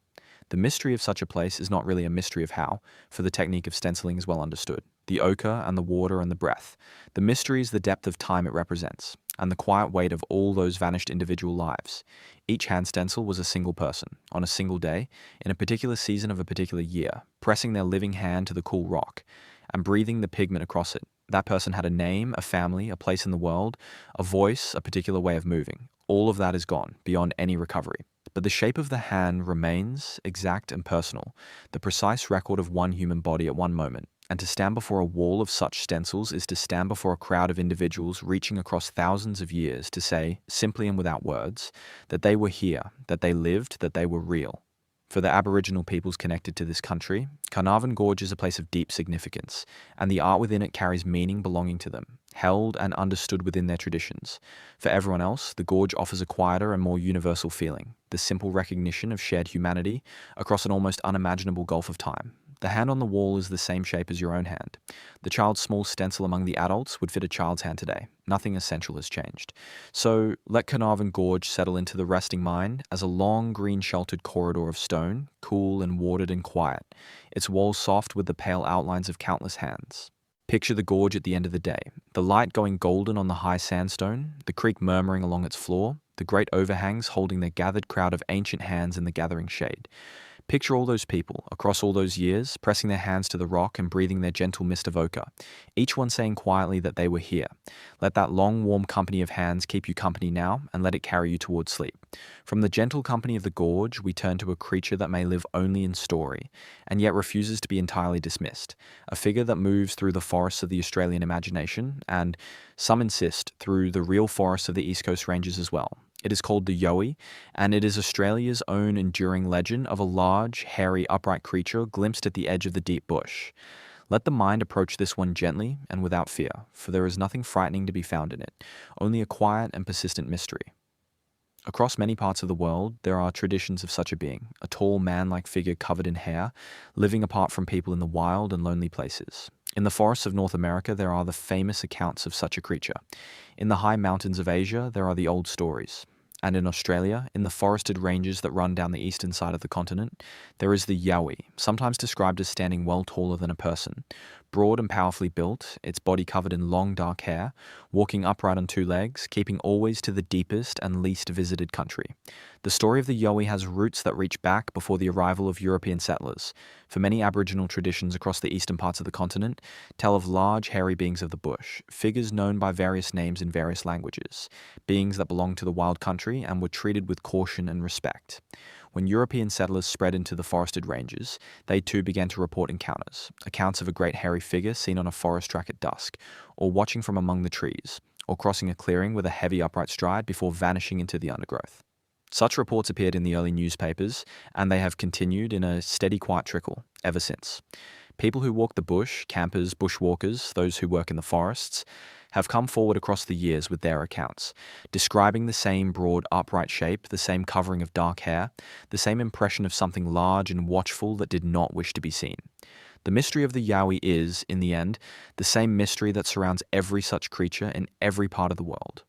The mystery of such a place is not really a mystery of how, for the technique of stenciling is well understood. The ochre and the water and the breath. The mystery is the depth of time it represents, and the quiet weight of all those vanished individual lives. Each hand stencil was a single person, on a single day, in a particular season of a particular year, pressing their living hand to the cool rock, and breathing the pigment across it. That person had a name, a family, a place in the world, a voice, a particular way of moving. All of that is gone, beyond any recovery. But the shape of the hand remains exact and personal, the precise record of one human body at one moment. And to stand before a wall of such stencils is to stand before a crowd of individuals reaching across thousands of years to say, simply and without words, that they were here, that they lived, that they were real. For the Aboriginal peoples connected to this country, Carnarvon Gorge is a place of deep significance, and the art within it carries meaning belonging to them, held and understood within their traditions. For everyone else, the gorge offers a quieter and more universal feeling, the simple recognition of shared humanity across an almost unimaginable gulf of time. The hand on the wall is the same shape as your own hand. The child's small stencil among the adults would fit a child's hand today. Nothing essential has changed. So let Carnarvon Gorge settle into the resting mind as a long green sheltered corridor of stone, cool and watered and quiet, its walls soft with the pale outlines of countless hands. Picture the gorge at the end of the day, the light going golden on the high sandstone, the creek murmuring along its floor, the great overhangs holding their gathered crowd of ancient hands in the gathering shade. Picture all those people, across all those years, pressing their hands to the rock and breathing their gentle mist of ochre, each one saying quietly that they were here. Let that long, warm company of hands keep you company now, and let it carry you towards sleep. From the gentle company of the gorge, we turn to a creature that may live only in story, and yet refuses to be entirely dismissed, a figure that moves through the forests of the Australian imagination, and, some insist, through the real forests of the East Coast Ranges as well. It is called the Yowie, and it is Australia's own enduring legend of a large, hairy, upright creature glimpsed at the edge of the deep bush. Let the mind approach this one gently and without fear, for there is nothing frightening to be found in it, only a quiet and persistent mystery. Across many parts of the world, there are traditions of such a being, a tall man-like figure covered in hair, living apart from people in the wild and lonely places. In the forests of North America, there are the famous accounts of such a creature. In the high mountains of Asia, there are the old stories. And in Australia, in the forested ranges that run down the eastern side of the continent, there is the Yowie, sometimes described as standing well taller than a person. Broad and powerfully built, its body covered in long dark hair, walking upright on two legs, keeping always to the deepest and least visited country. The story of the Yowie has roots that reach back before the arrival of European settlers. For many Aboriginal traditions across the eastern parts of the continent tell of large hairy beings of the bush, figures known by various names in various languages, beings that belonged to the wild country and were treated with caution and respect. When European settlers spread into the forested ranges, they too began to report encounters, accounts of a great hairy figure seen on a forest track at dusk, or watching from among the trees, or crossing a clearing with a heavy upright stride before vanishing into the undergrowth. Such reports appeared in the early newspapers, and they have continued in a steady quiet trickle ever since. People who walk the bush, campers, bushwalkers, those who work in the forests, have come forward across the years with their accounts, describing the same broad upright shape, the same covering of dark hair, the same impression of something large and watchful that did not wish to be seen. The mystery of the Yowie is, in the end, the same mystery that surrounds every such creature in every part of the world.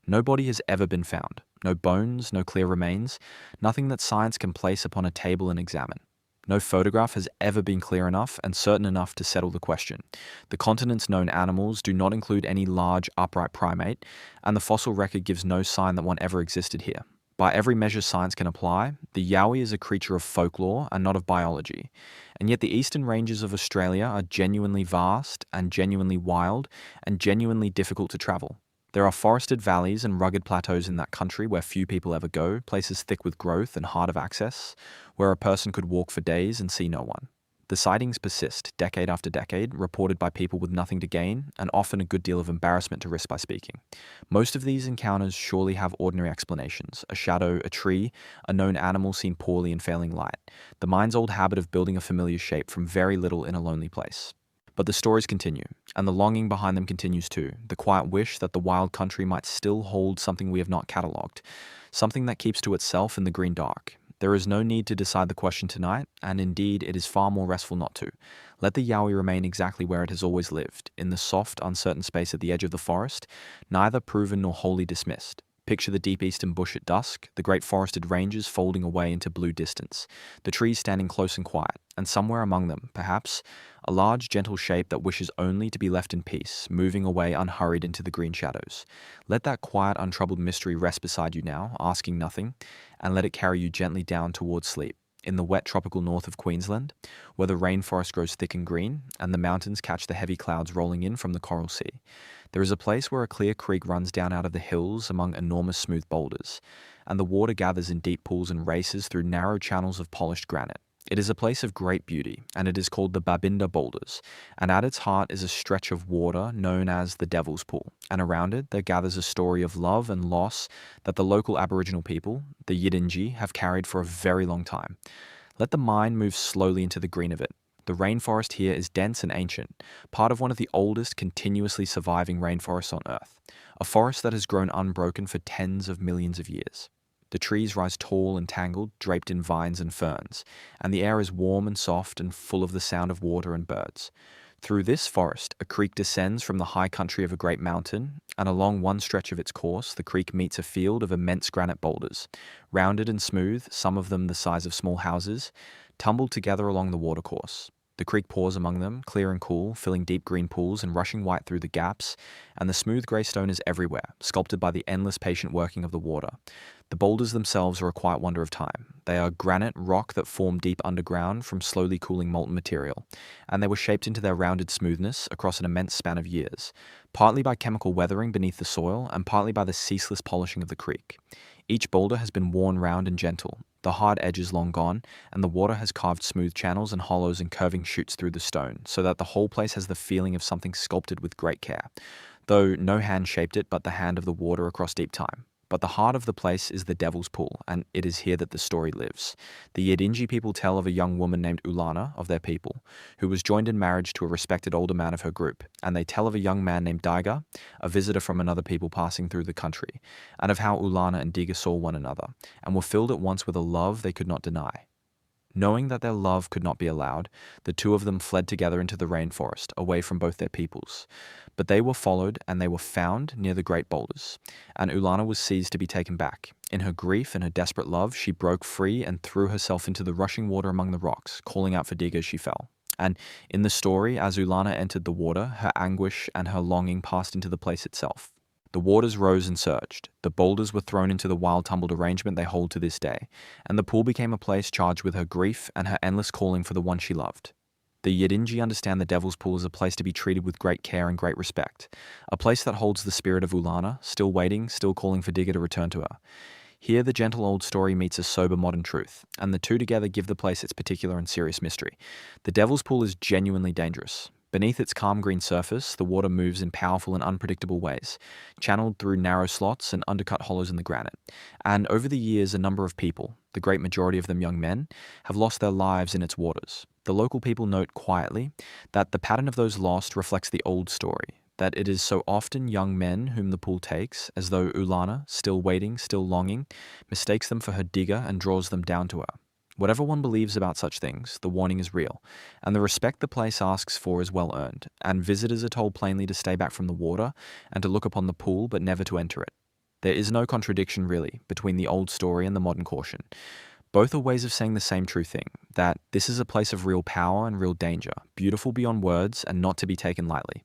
No body has ever been found, no bones, no clear remains, nothing that science can place upon a table and examine. No photograph has ever been clear enough and certain enough to settle the question. The continent's known animals do not include any large upright primate, and the fossil record gives no sign that one ever existed here. By every measure science can apply, the Yowie is a creature of folklore and not of biology. And yet the eastern ranges of Australia are genuinely vast and genuinely wild and genuinely difficult to travel. There are forested valleys and rugged plateaus in that country where few people ever go, places thick with growth and hard of access, where a person could walk for days and see no one. The sightings persist, decade after decade, reported by people with nothing to gain, and often a good deal of embarrassment to risk by speaking. Most of these encounters surely have ordinary explanations: a shadow, a tree, a known animal seen poorly in failing light, the mind's old habit of building a familiar shape from very little in a lonely place. But the stories continue, and the longing behind them continues too, the quiet wish that the wild country might still hold something we have not catalogued, something that keeps to itself in the green dark. There is no need to decide the question tonight, and indeed it is far more restful not to. Let the Yowie remain exactly where it has always lived, in the soft, uncertain space at the edge of the forest, neither proven nor wholly dismissed. Picture the deep eastern bush at dusk, the great forested ranges folding away into blue distance, the trees standing close and quiet, and somewhere among them, perhaps, a large gentle shape that wishes only to be left in peace, moving away unhurried into the green shadows. Let that quiet, untroubled mystery rest beside you now, asking nothing, and let it carry you gently down towards sleep. In the wet tropical north of Queensland, where the rainforest grows thick and green, and the mountains catch the heavy clouds rolling in from the Coral Sea, there is a place where a clear creek runs down out of the hills among enormous smooth boulders, and the water gathers in deep pools and races through narrow channels of polished granite. It is a place of great beauty, and it is called the Babinda Boulders, and at its heart is a stretch of water known as the Devil's Pool, and around it there gathers a story of love and loss that the local Aboriginal people, the Yidinji, have carried for a very long time. Let the mind move slowly into the green of it. The rainforest here is dense and ancient, part of one of the oldest continuously surviving rainforests on Earth, a forest that has grown unbroken for tens of millions of years. The trees rise tall and tangled, draped in vines and ferns, and the air is warm and soft and full of the sound of water and birds. Through this forest, a creek descends from the high country of a great mountain, and along one stretch of its course, the creek meets a field of immense granite boulders, rounded and smooth, some of them the size of small houses, tumbled together along the watercourse. The creek pours among them, clear and cool, filling deep green pools and rushing white through the gaps, and the smooth grey stone is everywhere, sculpted by the endless patient working of the water. The boulders themselves are a quiet wonder of time. They are granite rock that form deep underground from slowly cooling molten material, and they were shaped into their rounded smoothness across an immense span of years, partly by chemical weathering beneath the soil and partly by the ceaseless polishing of the creek. Each boulder has been worn round and gentle, the hard edges long gone, and the water has carved smooth channels and hollows and curving chutes through the stone, so that the whole place has the feeling of something sculpted with great care, though no hand shaped it but the hand of the water across deep time. But the heart of the place is the Devil's Pool, and it is here that the story lives. The Yidinji people tell of a young woman named Ulana of their people, who was joined in marriage to a respected older man of her group, and they tell of a young man named Daiga, a visitor from another people passing through the country, and of how Ulana and Diga saw one another, and were filled at once with a love they could not deny. Knowing that their love could not be allowed, the two of them fled together into the rainforest, away from both their peoples. But they were followed, and they were found near the great boulders, and Ulana was seized to be taken back. In her grief and her desperate love, she broke free and threw herself into the rushing water among the rocks, calling out for Diga as she fell. And in the story, as Ulana entered the water, her anguish and her longing passed into the place itself. The waters rose and surged, the boulders were thrown into the wild tumbled arrangement they hold to this day, and the pool became a place charged with her grief and her endless calling for the one she loved. The Yidinji understand the Devil's Pool as a place to be treated with great care and great respect, a place that holds the spirit of Ulana, still waiting, still calling for Diga to return to her. Here the gentle old story meets a sober modern truth, and the two together give the place its particular and serious mystery. The Devil's Pool is genuinely dangerous. Beneath its calm green surface, the water moves in powerful and unpredictable ways, channeled through narrow slots and undercut hollows in the granite. And over the years, a number of people, the great majority of them young men, have lost their lives in its waters. The local people note quietly that the pattern of those lost reflects the old story, that it is so often young men whom the pool takes, as though Ulana, still waiting, still longing, mistakes them for her Diga and draws them down to her. Whatever one believes about such things, the warning is real, and the respect the place asks for is well earned, and visitors are told plainly to stay back from the water and to look upon the pool but never to enter it. There is no contradiction, really, between the old story and the modern caution. Both are ways of saying the same true thing, that this is a place of real power and real danger, beautiful beyond words and not to be taken lightly.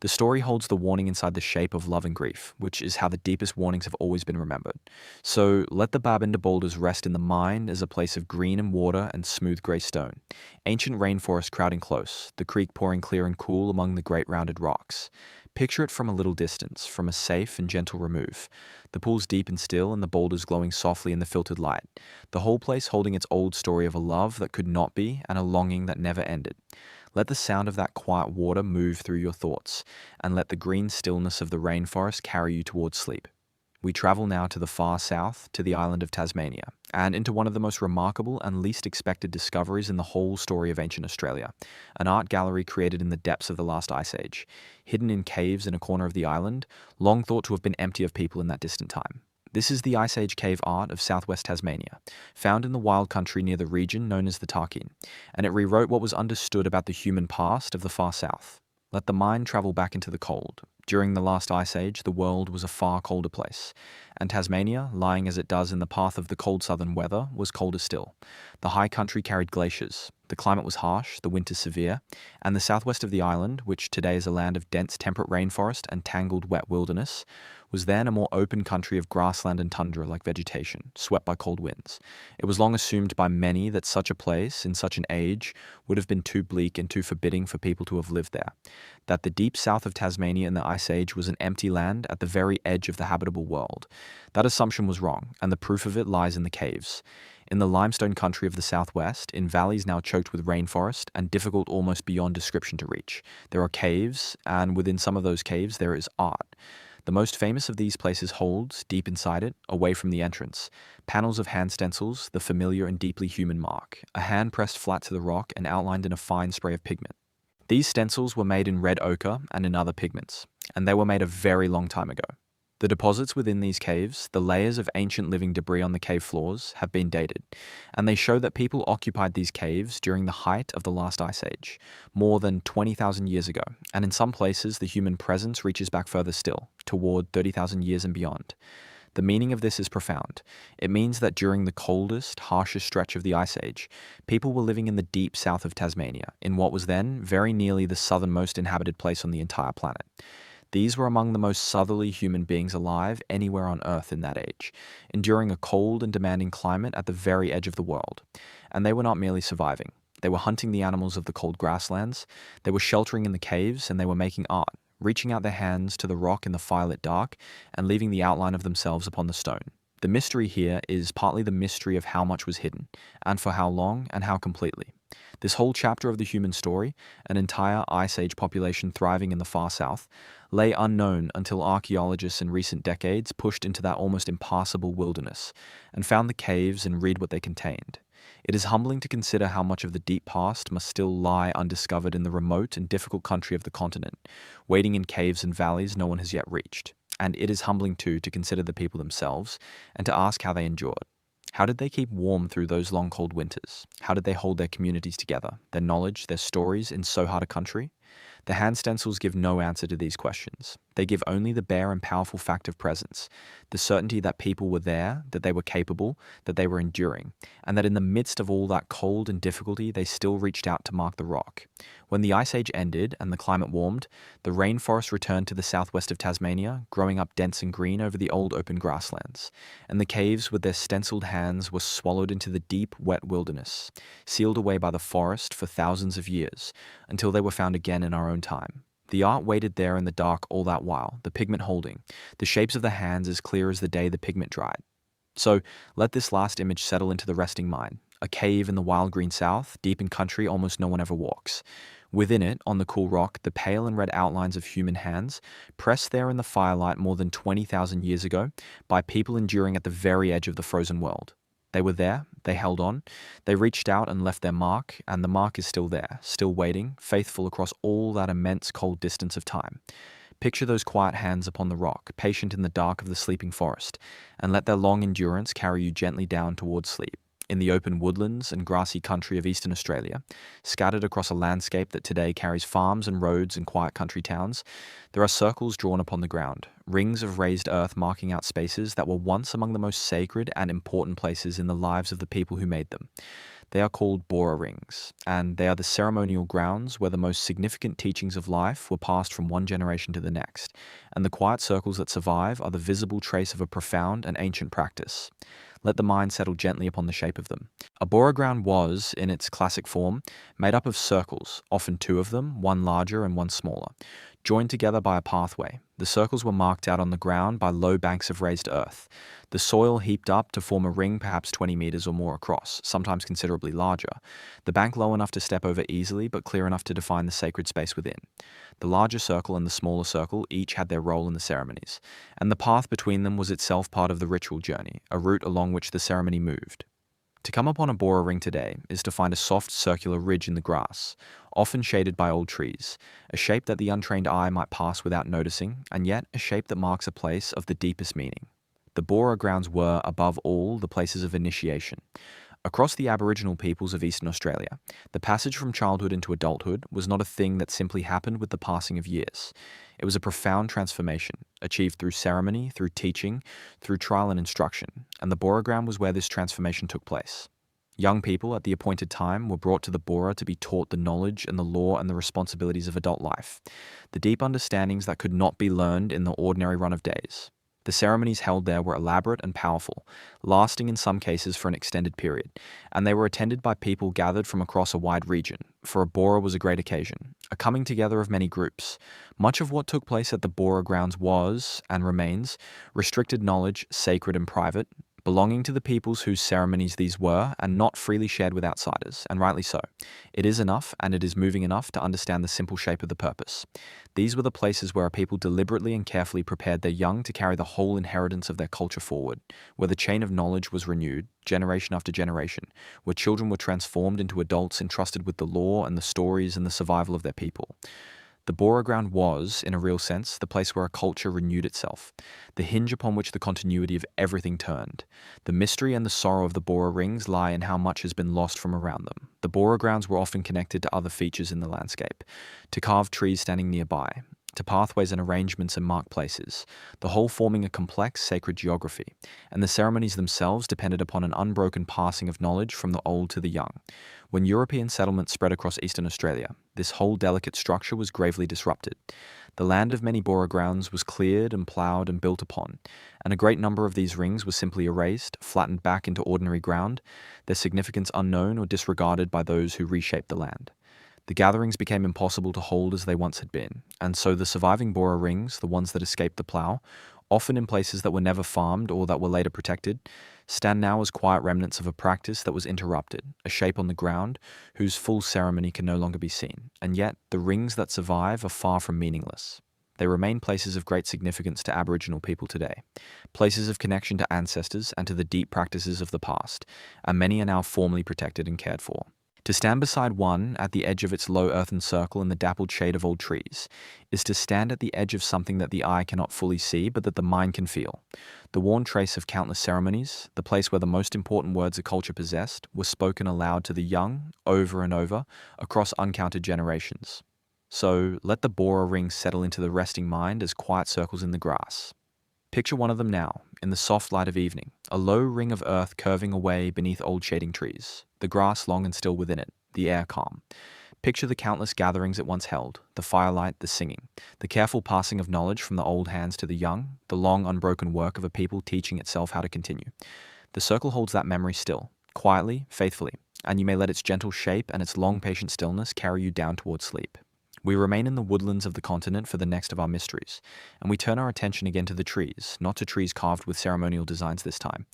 The story holds the warning inside the shape of love and grief, which is how the deepest warnings have always been remembered. So let the Babinda Boulders rest in the mind as a place of green and water and smooth grey stone. Ancient rainforest crowding close, the creek pouring clear and cool among the great rounded rocks. Picture it from a little distance, from a safe and gentle remove. The pool's deep and still, and the boulders glowing softly in the filtered light. The whole place holding its old story of a love that could not be and a longing that never ended. Let the sound of that quiet water move through your thoughts, and let the green stillness of the rainforest carry you towards sleep. We travel now to the far south, to the island of Tasmania, and into one of the most remarkable and least expected discoveries in the whole story of ancient Australia, an art gallery created in the depths of the last ice age, hidden in caves in a corner of the island, long thought to have been empty of people in that distant time. This is the Ice Age cave art of southwest Tasmania, found in the wild country near the region known as the Tarkin, and it rewrote what was understood about the human past of the far south. Let the mind travel back into the cold. During the last ice age, the world was a far colder place, and Tasmania, lying as it does in the path of the cold southern weather, was colder still. The high country carried glaciers, the climate was harsh, the winters severe, and the southwest of the island, which today is a land of dense temperate rainforest and tangled wet wilderness, was then a more open country of grassland and tundra like vegetation, swept by cold winds. It was long assumed by many that such a place, in such an age, would have been too bleak and too forbidding for people to have lived there, that the deep south of Tasmania in the Ice Age was an empty land at the very edge of the habitable world. That assumption was wrong, and the proof of it lies in the caves. In the limestone country of the southwest, in valleys now choked with rainforest and difficult almost beyond description to reach, there are caves, and within some of those caves there is art. The most famous of these places holds, deep inside it, away from the entrance, panels of hand stencils, the familiar and deeply human mark, a hand pressed flat to the rock and outlined in a fine spray of pigment. These stencils were made in red ochre and in other pigments, and they were made a very long time ago. The deposits within these caves, the layers of ancient living debris on the cave floors, have been dated, and they show that people occupied these caves during the height of the last ice age, more than 20,000 years ago, and in some places the human presence reaches back further still, toward 30,000 years and beyond. The meaning of this is profound. It means that during the coldest, harshest stretch of the Ice Age, people were living in the deep south of Tasmania, in what was then very nearly the southernmost inhabited place on the entire planet. These were among the most southerly human beings alive anywhere on Earth in that age, enduring a cold and demanding climate at the very edge of the world. And they were not merely surviving. They were hunting the animals of the cold grasslands, they were sheltering in the caves, and they were making art, reaching out their hands to the rock in the firelit dark and leaving the outline of themselves upon the stone. The mystery here is partly the mystery of how much was hidden, and for how long and how completely. This whole chapter of the human story, an entire Ice Age population thriving in the far south, lay unknown until archaeologists in recent decades pushed into that almost impassable wilderness and found the caves and read what they contained. It is humbling to consider how much of the deep past must still lie undiscovered in the remote and difficult country of the continent, waiting in caves and valleys no one has yet reached. And it is humbling too to consider the people themselves and to ask how they endured. How did they keep warm through those long cold winters? How did they hold their communities together, their knowledge, their stories in so hard a country? The hand stencils give no answer to these questions. They give only the bare and powerful fact of presence, the certainty that people were there, that they were capable, that they were enduring, and that in the midst of all that cold and difficulty, they still reached out to mark the rock. When the Ice Age ended and the climate warmed, the rainforest returned to the southwest of Tasmania, growing up dense and green over the old open grasslands, and the caves with their stenciled hands were swallowed into the deep, wet wilderness, sealed away by the forest for thousands of years, until they were found again in our own time. The art waited there in the dark all that while, the pigment holding, the shapes of the hands as clear as the day the pigment dried. So let this last image settle into the resting mind. A cave in the wild green south, deep in country almost no one ever walks. Within it, on the cool rock, the pale and red outlines of human hands, pressed there in the firelight more than 20,000 years ago by people enduring at the very edge of the frozen world. They were there, they held on, they reached out and left their mark, and the mark is still there, still waiting, faithful across all that immense cold distance of time. Picture those quiet hands upon the rock, patient in the dark of the sleeping forest, and let their long endurance carry you gently down towards sleep. In the open woodlands and grassy country of eastern Australia, scattered across a landscape that today carries farms and roads and quiet country towns, there are circles drawn upon the ground, rings of raised earth marking out spaces that were once among the most sacred and important places in the lives of the people who made them. They are called Bora rings, and they are the ceremonial grounds where the most significant teachings of life were passed from one generation to the next, and the quiet circles that survive are the visible trace of a profound and ancient practice. Let the mind settle gently upon the shape of them. A Bora ground was, in its classic form, made up of circles, often two of them, one larger and one smaller, joined together by a pathway. The circles were marked out on the ground by low banks of raised earth, the soil heaped up to form a ring perhaps 20 meters or more across, sometimes considerably larger, the bank low enough to step over easily but clear enough to define the sacred space within. The larger circle and the smaller circle each had their role in the ceremonies, and the path between them was itself part of the ritual journey, a route along which the ceremony moved. To come upon a Bora ring today is to find a soft circular ridge in the grass, often shaded by old trees, a shape that the untrained eye might pass without noticing, and yet a shape that marks a place of the deepest meaning. The Bora grounds were, above all, the places of initiation. Across the Aboriginal peoples of Eastern Australia, the passage from childhood into adulthood was not a thing that simply happened with the passing of years. It was a profound transformation, achieved through ceremony, through teaching, through trial and instruction, and the Bora ground was where this transformation took place. Young people at the appointed time were brought to the Bora to be taught the knowledge and the law and the responsibilities of adult life, the deep understandings that could not be learned in the ordinary run of days. The ceremonies held there were elaborate and powerful, lasting in some cases for an extended period, and they were attended by people gathered from across a wide region, for a Bora was a great occasion, a coming together of many groups. Much of what took place at the Bora grounds was, and remains, restricted knowledge, sacred and private, belonging to the peoples whose ceremonies these were, and not freely shared with outsiders, and rightly so. It is enough, and it is moving enough to understand the simple shape of the purpose. These were the places where a people deliberately and carefully prepared their young to carry the whole inheritance of their culture forward, where the chain of knowledge was renewed, generation after generation, where children were transformed into adults entrusted with the law and the stories and the survival of their people. The Bora ground was, in a real sense, the place where a culture renewed itself, the hinge upon which the continuity of everything turned. The mystery and the sorrow of the Bora rings lie in how much has been lost from around them. The Bora grounds were often connected to other features in the landscape, to carved trees standing nearby, to pathways and arrangements and marked places, the whole forming a complex sacred geography, and the ceremonies themselves depended upon an unbroken passing of knowledge from the old to the young. When European settlement spread across eastern Australia, this whole delicate structure was gravely disrupted. The land of many Bora grounds was cleared and ploughed and built upon, and a great number of these rings were simply erased, flattened back into ordinary ground, their significance unknown or disregarded by those who reshaped the land. The gatherings became impossible to hold as they once had been, and so the surviving Bora rings, the ones that escaped the plough, often in places that were never farmed or that were later protected, stand now as quiet remnants of a practice that was interrupted, a shape on the ground whose full ceremony can no longer be seen, and yet the rings that survive are far from meaningless. They remain places of great significance to Aboriginal people today, places of connection to ancestors and to the deep practices of the past, and many are now formally protected and cared for. To stand beside one at the edge of its low earthen circle in the dappled shade of old trees is to stand at the edge of something that the eye cannot fully see but that the mind can feel. The worn trace of countless ceremonies, the place where the most important words a culture possessed, were spoken aloud to the young, over and over, across uncounted generations. So let the Bora rings settle into the resting mind as quiet circles in the grass. Picture one of them now, in the soft light of evening, a low ring of earth curving away beneath old shading trees, the grass long and still within it, the air calm. Picture the countless gatherings it once held, the firelight, the singing, the careful passing of knowledge from the old hands to the young, the long unbroken work of a people teaching itself how to continue. The circle holds that memory still, quietly, faithfully, and you may let its gentle shape and its long patient stillness carry you down towards sleep. We remain in the woodlands of the continent for the next of our mysteries, and we turn our attention again to the trees, not to trees carved with ceremonial designs this time,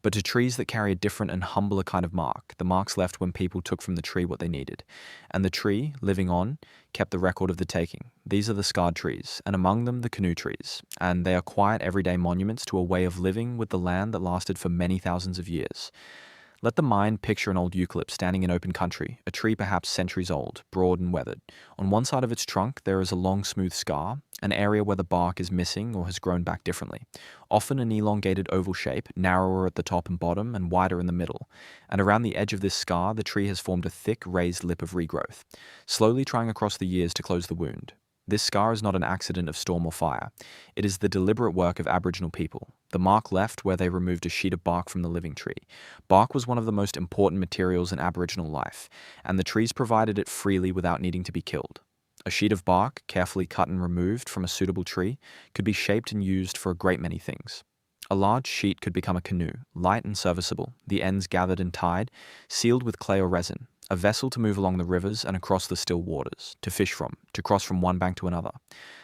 but to trees that carry a different and humbler kind of mark, the marks left when people took from the tree what they needed. And the tree, living on, kept the record of the taking. These are the scarred trees, and among them the canoe trees, and they are quiet everyday monuments to a way of living with the land that lasted for many thousands of years. Let the mind picture an old eucalypt standing in open country, a tree perhaps centuries old, broad and weathered. On one side of its trunk there is a long smooth scar, an area where the bark is missing or has grown back differently. Often an elongated oval shape, narrower at the top and bottom and wider in the middle. And around the edge of this scar the tree has formed a thick raised lip of regrowth, slowly trying across the years to close the wound. This scar is not an accident of storm or fire. It is the deliberate work of Aboriginal people, the mark left where they removed a sheet of bark from the living tree. Bark was one of the most important materials in Aboriginal life, and the trees provided it freely without needing to be killed. A sheet of bark, carefully cut and removed from a suitable tree, could be shaped and used for a great many things. A large sheet could become a canoe, light and serviceable, the ends gathered and tied, sealed with clay or resin. A vessel to move along the rivers and across the still waters, to fish from, to cross from one bank to another.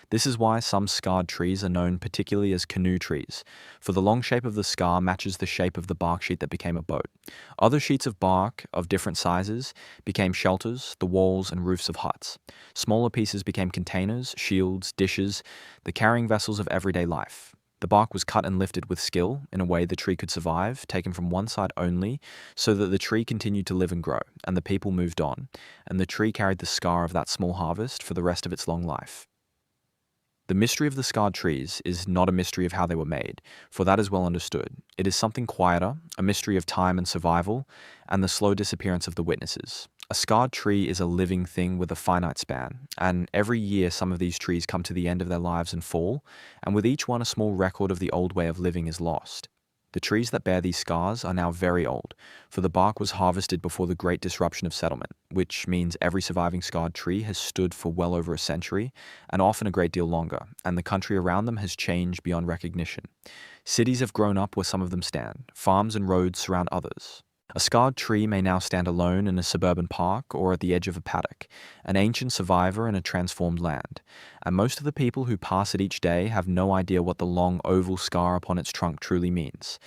This is why some scarred trees are known particularly as canoe trees, for the long shape of the scar matches the shape of the bark sheet that became a boat. Other sheets of bark of different sizes became shelters, the walls and roofs of huts. Smaller pieces became containers, shields, dishes, the carrying vessels of everyday life. The bark was cut and lifted with skill, in a way the tree could survive, taken from one side only, so that the tree continued to live and grow, and the people moved on, and the tree carried the scar of that small harvest for the rest of its long life. The mystery of the scarred trees is not a mystery of how they were made, for that is well understood. It is something quieter, a mystery of time and survival, and the slow disappearance of the witnesses. A scarred tree is a living thing with a finite span, and every year some of these trees come to the end of their lives and fall, and with each one a small record of the old way of living is lost. The trees that bear these scars are now very old, for the bark was harvested before the great disruption of settlement, which means every surviving scarred tree has stood for well over a century, and often a great deal longer, and the country around them has changed beyond recognition. Cities have grown up where some of them stand, farms and roads surround others. A scarred tree may now stand alone in a suburban park or at the edge of a paddock, an ancient survivor in a transformed land, and most of the people who pass it each day have no idea what the long oval scar upon its trunk truly means.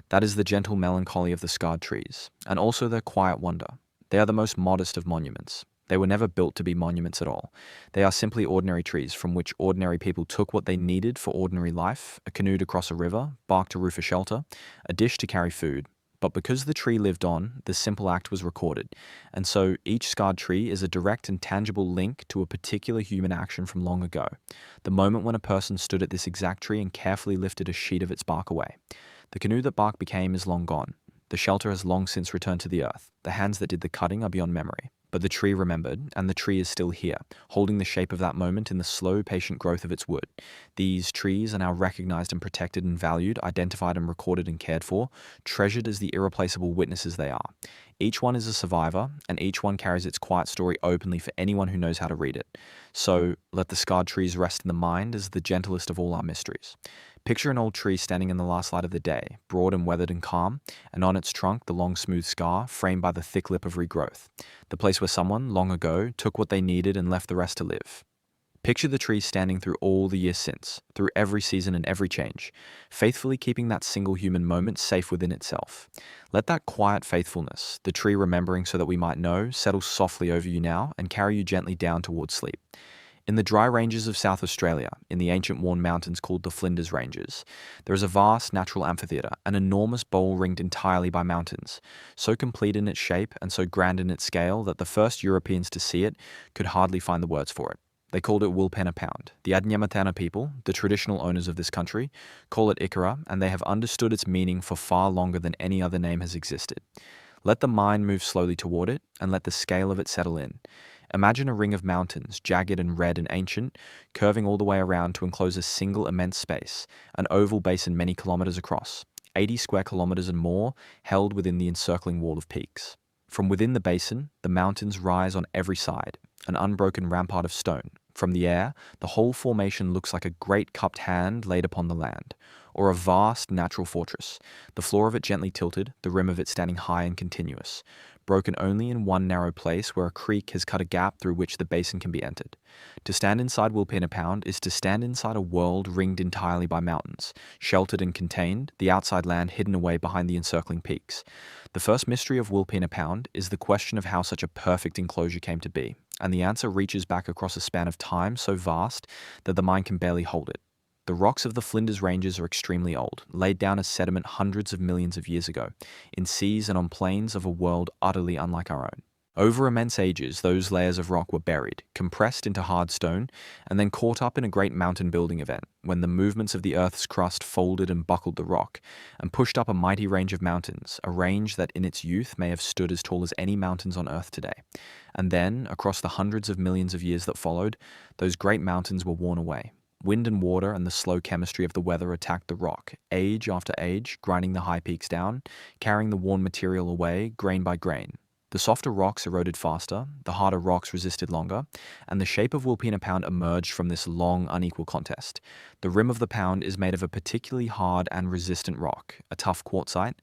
That is the gentle melancholy of the scarred trees, and also their quiet wonder. They are the most modest of monuments. They were never built to be monuments at all. They are simply ordinary trees from which ordinary people took what they needed for ordinary life, a canoe to cross a river, bark to roof a shelter, a dish to carry food. But because the tree lived on, the simple act was recorded, and so each scarred tree is a direct and tangible link to a particular human action from long ago, the moment when a person stood at this exact tree and carefully lifted a sheet of its bark away. The canoe that bark became is long gone. The shelter has long since returned to the earth. The hands that did the cutting are beyond memory. But the tree remembered, and the tree is still here, holding the shape of that moment in the slow, patient growth of its wood. These trees are now recognized and protected and valued, identified and recorded and cared for, treasured as the irreplaceable witnesses they are. Each one is a survivor, and each one carries its quiet story openly for anyone who knows how to read it. So, let the scarred trees rest in the mind as the gentlest of all our mysteries. Picture an old tree standing in the last light of the day, broad and weathered and calm, and on its trunk the long smooth scar, framed by the thick lip of regrowth. The place where someone, long ago, took what they needed and left the rest to live. Picture the tree standing through all the years since, through every season and every change, faithfully keeping that single human moment safe within itself. Let that quiet faithfulness, the tree remembering so that we might know, settle softly over you now and carry you gently down towards sleep. In the dry ranges of South Australia, in the ancient Worn Mountains called the Flinders Ranges, there is a vast natural amphitheatre, an enormous bowl ringed entirely by mountains, so complete in its shape and so grand in its scale that the first Europeans to see it could hardly find the words for it. They called it Wilpena Pound. The Adnyamathanha people, the traditional owners of this country, call it Ikara, and they have understood its meaning for far longer than any other name has existed. Let the mind move slowly toward it, and let the scale of it settle in. Imagine a ring of mountains, jagged and red and ancient, curving all the way around to enclose a single immense space, an oval basin many kilometers across, 80 square kilometers and more, held within the encircling wall of peaks. From within the basin, the mountains rise on every side, an unbroken rampart of stone. From the air, the whole formation looks like a great cupped hand laid upon the land, or a vast natural fortress, the floor of it gently tilted, the rim of it standing high and continuous, broken only in one narrow place where a creek has cut a gap through which the basin can be entered. To stand inside Wilpena Pound is to stand inside a world ringed entirely by mountains, sheltered and contained, the outside land hidden away behind the encircling peaks. The first mystery of Wilpena Pound is the question of how such a perfect enclosure came to be, and the answer reaches back across a span of time so vast that the mind can barely hold it. The rocks of the Flinders Ranges are extremely old, laid down as sediment hundreds of millions of years ago, in seas and on plains of a world utterly unlike our own. Over immense ages, those layers of rock were buried, compressed into hard stone, and then caught up in a great mountain building event, when the movements of the Earth's crust folded and buckled the rock, and pushed up a mighty range of mountains, a range that in its youth may have stood as tall as any mountains on Earth today. And then, across the hundreds of millions of years that followed, those great mountains were worn away. Wind and water and the slow chemistry of the weather attacked the rock, age after age, grinding the high peaks down, carrying the worn material away, grain by grain. The softer rocks eroded faster, the harder rocks resisted longer, and the shape of Wilpena Pound emerged from this long, unequal contest. The rim of the pound is made of a particularly hard and resistant rock, a tough quartzite,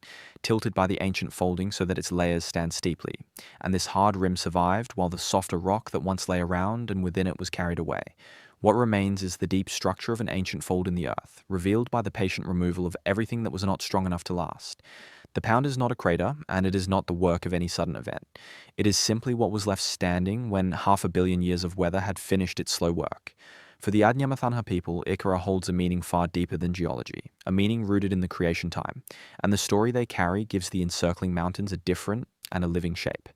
tilted by the ancient folding so that its layers stand steeply, and this hard rim survived while the softer rock that once lay around and within it was carried away. What remains is the deep structure of an ancient fold in the earth, revealed by the patient removal of everything that was not strong enough to last. The pound is not a crater, and it is not the work of any sudden event. It is simply what was left standing when 500 million years of weather had finished its slow work. For the Adnyamathanha people, Ikara holds a meaning far deeper than geology, a meaning rooted in the creation time, and the story they carry gives the encircling mountains a different and a living shape.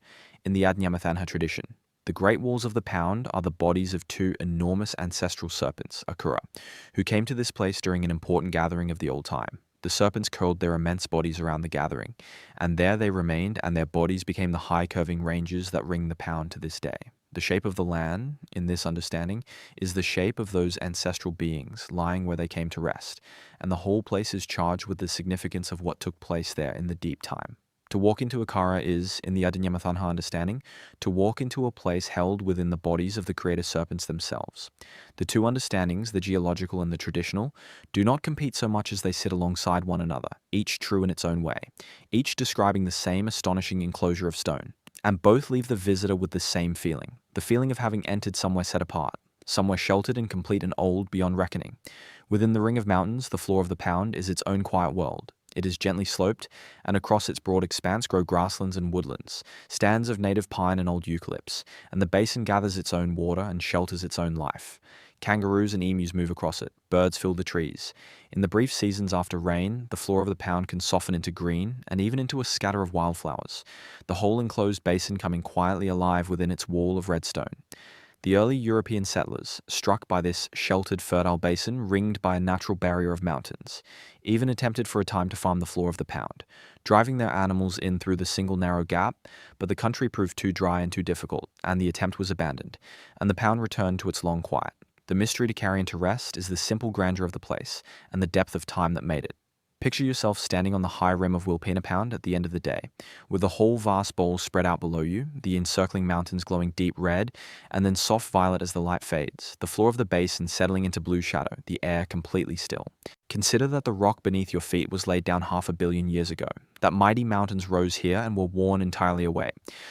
In the Adnyamathanha tradition, the Great Walls of the Pound are the bodies of two enormous ancestral serpents, Akura, who came to this place during an important gathering of the old time. The serpents curled their immense bodies around the gathering, and there they remained, and their bodies became the high curving ranges that ring the pound to this day. The shape of the land, in this understanding, is the shape of those ancestral beings lying where they came to rest, and the whole place is charged with the significance of what took place there in the deep time. To walk into Ikara is, in the Adnyamathanha understanding, to walk into a place held within the bodies of the creator serpents themselves. The two understandings, the geological and the traditional, do not compete so much as they sit alongside one another, each true in its own way, each describing the same astonishing enclosure of stone. And both leave the visitor with the same feeling, the feeling of having entered somewhere set apart, somewhere sheltered and complete and old beyond reckoning. Within the ring of mountains, the floor of the pound is its own quiet world. It is gently sloped, and across its broad expanse grow grasslands and woodlands, stands of native pine and old eucalypts, and the basin gathers its own water and shelters its own life. Kangaroos and emus move across it, birds fill the trees. In the brief seasons after rain, the floor of the pound can soften into green, and even into a scatter of wildflowers, the whole enclosed basin coming quietly alive within its wall of redstone. The early European settlers, struck by this sheltered, fertile basin ringed by a natural barrier of mountains, even attempted for a time to farm the floor of the pound, driving their animals in through the single narrow gap, but the country proved too dry and too difficult, and the attempt was abandoned, and the pound returned to its long quiet. The mystery to carry into rest is the simple grandeur of the place, and the depth of time that made it. Picture yourself standing on the high rim of Wilpena Pound at the end of the day, with the whole vast bowl spread out below you, the encircling mountains glowing deep red, and then soft violet as the light fades, the floor of the basin settling into blue shadow, the air completely still. Consider that the rock beneath your feet was laid down 500 million years ago, that mighty mountains rose here and were worn entirely away,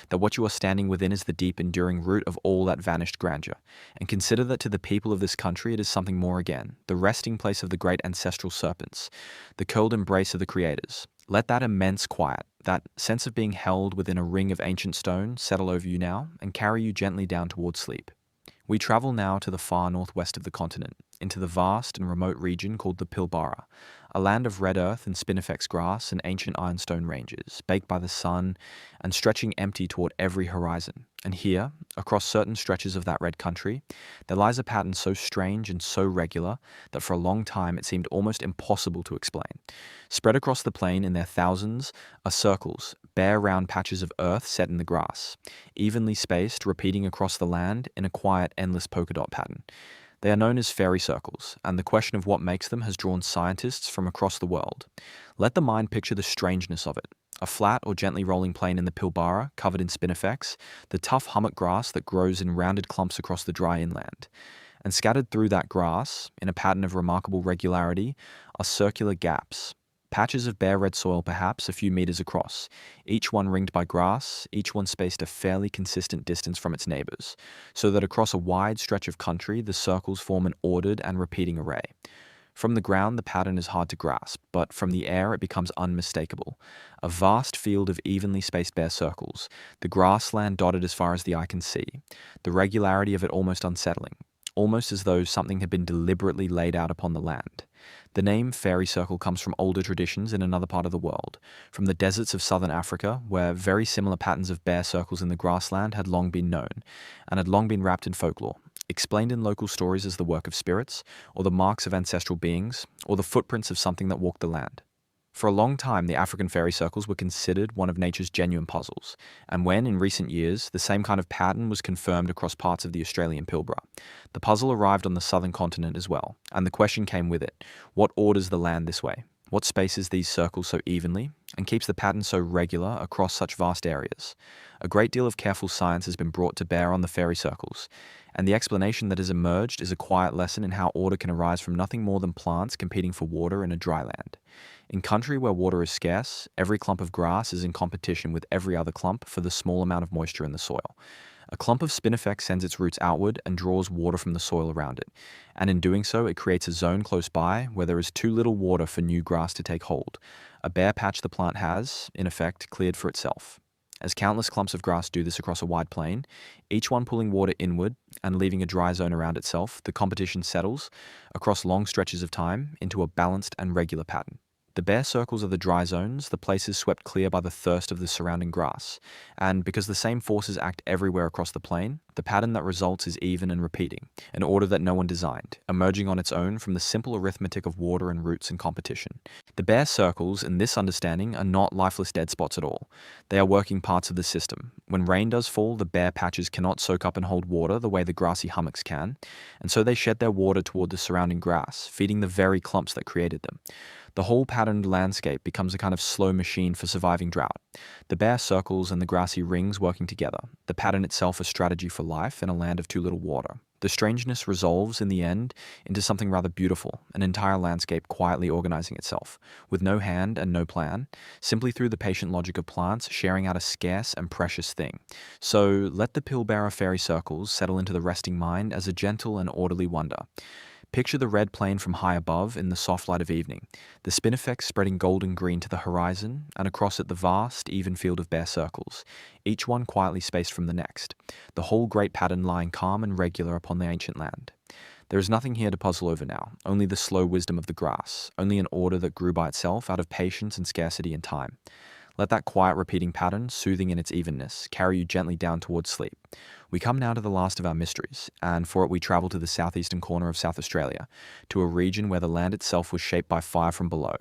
that what you are standing within is the deep enduring root of all that vanished grandeur. And consider that to the people of this country it is something more again, the resting place of the great ancestral serpents, the curled embrace of the creators. Let that immense quiet, that sense of being held within a ring of ancient stone settle over you now and carry you gently down towards sleep. We travel now to the far northwest of the continent, into the vast and remote region called the Pilbara, a land of red earth and spinifex grass and ancient ironstone ranges, baked by the sun and stretching empty toward every horizon. And here, across certain stretches of that red country, there lies a pattern so strange and so regular that for a long time it seemed almost impossible to explain. Spread across the plain in their thousands are circles, bare round patches of earth set in the grass, evenly spaced, repeating across the land in a quiet, endless polka dot pattern. They are known as fairy circles, and the question of what makes them has drawn scientists from across the world. Let the mind picture the strangeness of it. A flat or gently rolling plain in the Pilbara, covered in spinifex, the tough hummock grass that grows in rounded clumps across the dry inland. And scattered through that grass, in a pattern of remarkable regularity, are circular gaps. Patches of bare red soil perhaps a few meters across, each one ringed by grass, each one spaced a fairly consistent distance from its neighbors, so that across a wide stretch of country the circles form an ordered and repeating array. From the ground the pattern is hard to grasp, but from the air it becomes unmistakable. A vast field of evenly spaced bare circles, the grassland dotted as far as the eye can see, the regularity of it almost unsettling, almost as though something had been deliberately laid out upon the land. The name fairy circle comes from older traditions in another part of the world, from the deserts of southern Africa, where very similar patterns of bare circles in the grassland had long been known, and had long been wrapped in folklore, explained in local stories as the work of spirits, or the marks of ancestral beings, or the footprints of something that walked the land. For a long time, the African fairy circles were considered one of nature's genuine puzzles, and when, in recent years, the same kind of pattern was confirmed across parts of the Australian Pilbara, the puzzle arrived on the southern continent as well, and the question came with it: what orders the land this way? What spaces these circles so evenly, and keeps the pattern so regular across such vast areas? A great deal of careful science has been brought to bear on the fairy circles, and the explanation that has emerged is a quiet lesson in how order can arise from nothing more than plants competing for water in a dry land. In country where water is scarce, every clump of grass is in competition with every other clump for the small amount of moisture in the soil. A clump of spinifex sends its roots outward and draws water from the soil around it, and in doing so it creates a zone close by where there is too little water for new grass to take hold. A bare patch the plant has, in effect, cleared for itself. As countless clumps of grass do this across a wide plain, each one pulling water inward and leaving a dry zone around itself, the competition settles, across long stretches of time, into a balanced and regular pattern. The bare circles are the dry zones, the places swept clear by the thirst of the surrounding grass, and because the same forces act everywhere across the plain, the pattern that results is even and repeating, an order that no one designed, emerging on its own from the simple arithmetic of water and roots and competition. The bare circles, in this understanding, are not lifeless dead spots at all. They are working parts of the system. When rain does fall, the bare patches cannot soak up and hold water the way the grassy hummocks can, and so they shed their water toward the surrounding grass, feeding the very clumps that created them. The whole patterned landscape becomes a kind of slow machine for surviving drought. The bare circles and the grassy rings working together, the pattern itself a strategy for life in a land of too little water. The strangeness resolves, in the end, into something rather beautiful, an entire landscape quietly organizing itself, with no hand and no plan, simply through the patient logic of plants sharing out a scarce and precious thing. So let the Pilbara fairy circles settle into the resting mind as a gentle and orderly wonder. Picture the red plain from high above in the soft light of evening, the spinifex spreading golden green to the horizon, and across it the vast, even field of bare circles, each one quietly spaced from the next, the whole great pattern lying calm and regular upon the ancient land. There is nothing here to puzzle over now, only the slow wisdom of the grass, only an order that grew by itself out of patience and scarcity and time. Let that quiet repeating pattern, soothing in its evenness, carry you gently down towards sleep. We come now to the last of our mysteries, and for it we travel to the southeastern corner of South Australia, to a region where the land itself was shaped by fire from below,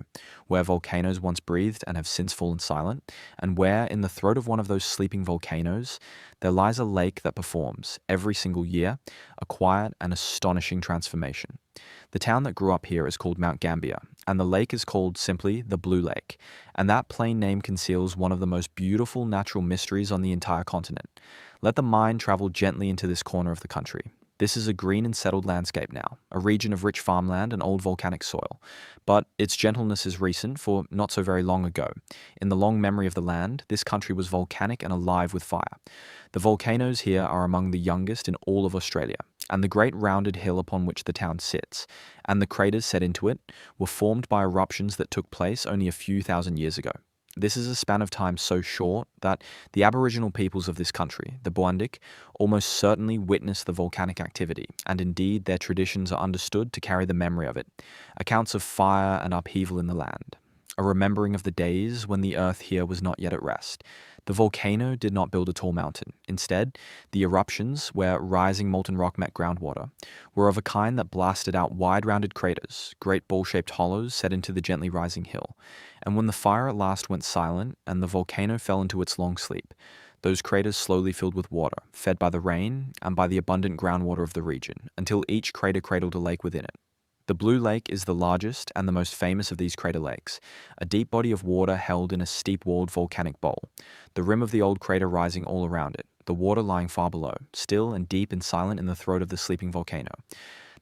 where volcanoes once breathed and have since fallen silent, and where, in the throat of one of those sleeping volcanoes, there lies a lake that performs, every single year, a quiet and astonishing transformation. The town that grew up here is called Mount Gambier, and the lake is called simply the Blue Lake, and that plain name conceals one of the most beautiful natural mysteries on the entire continent. Let the mind travel gently into this corner of the country. This is a green and settled landscape now, a region of rich farmland and old volcanic soil. But its gentleness is recent, for not so very long ago. In the long memory of the land, this country was volcanic and alive with fire. The volcanoes here are among the youngest in all of Australia, and the great rounded hill upon which the town sits, and the craters set into it, were formed by eruptions that took place only a few thousand years ago. This is a span of time so short that the Aboriginal peoples of this country, the Buandik, almost certainly witnessed the volcanic activity, and indeed their traditions are understood to carry the memory of it, accounts of fire and upheaval in the land, a remembering of the days when the earth here was not yet at rest. The volcano did not build a tall mountain. Instead, the eruptions, where rising molten rock met groundwater, were of a kind that blasted out wide-rounded craters, great ball-shaped hollows set into the gently rising hill. And when the fire at last went silent and the volcano fell into its long sleep, those craters slowly filled with water, fed by the rain and by the abundant groundwater of the region, until each crater cradled a lake within it. The Blue Lake is the largest and the most famous of these crater lakes, a deep body of water held in a steep-walled volcanic bowl, the rim of the old crater rising all around it, the water lying far below, still and deep and silent in the throat of the sleeping volcano.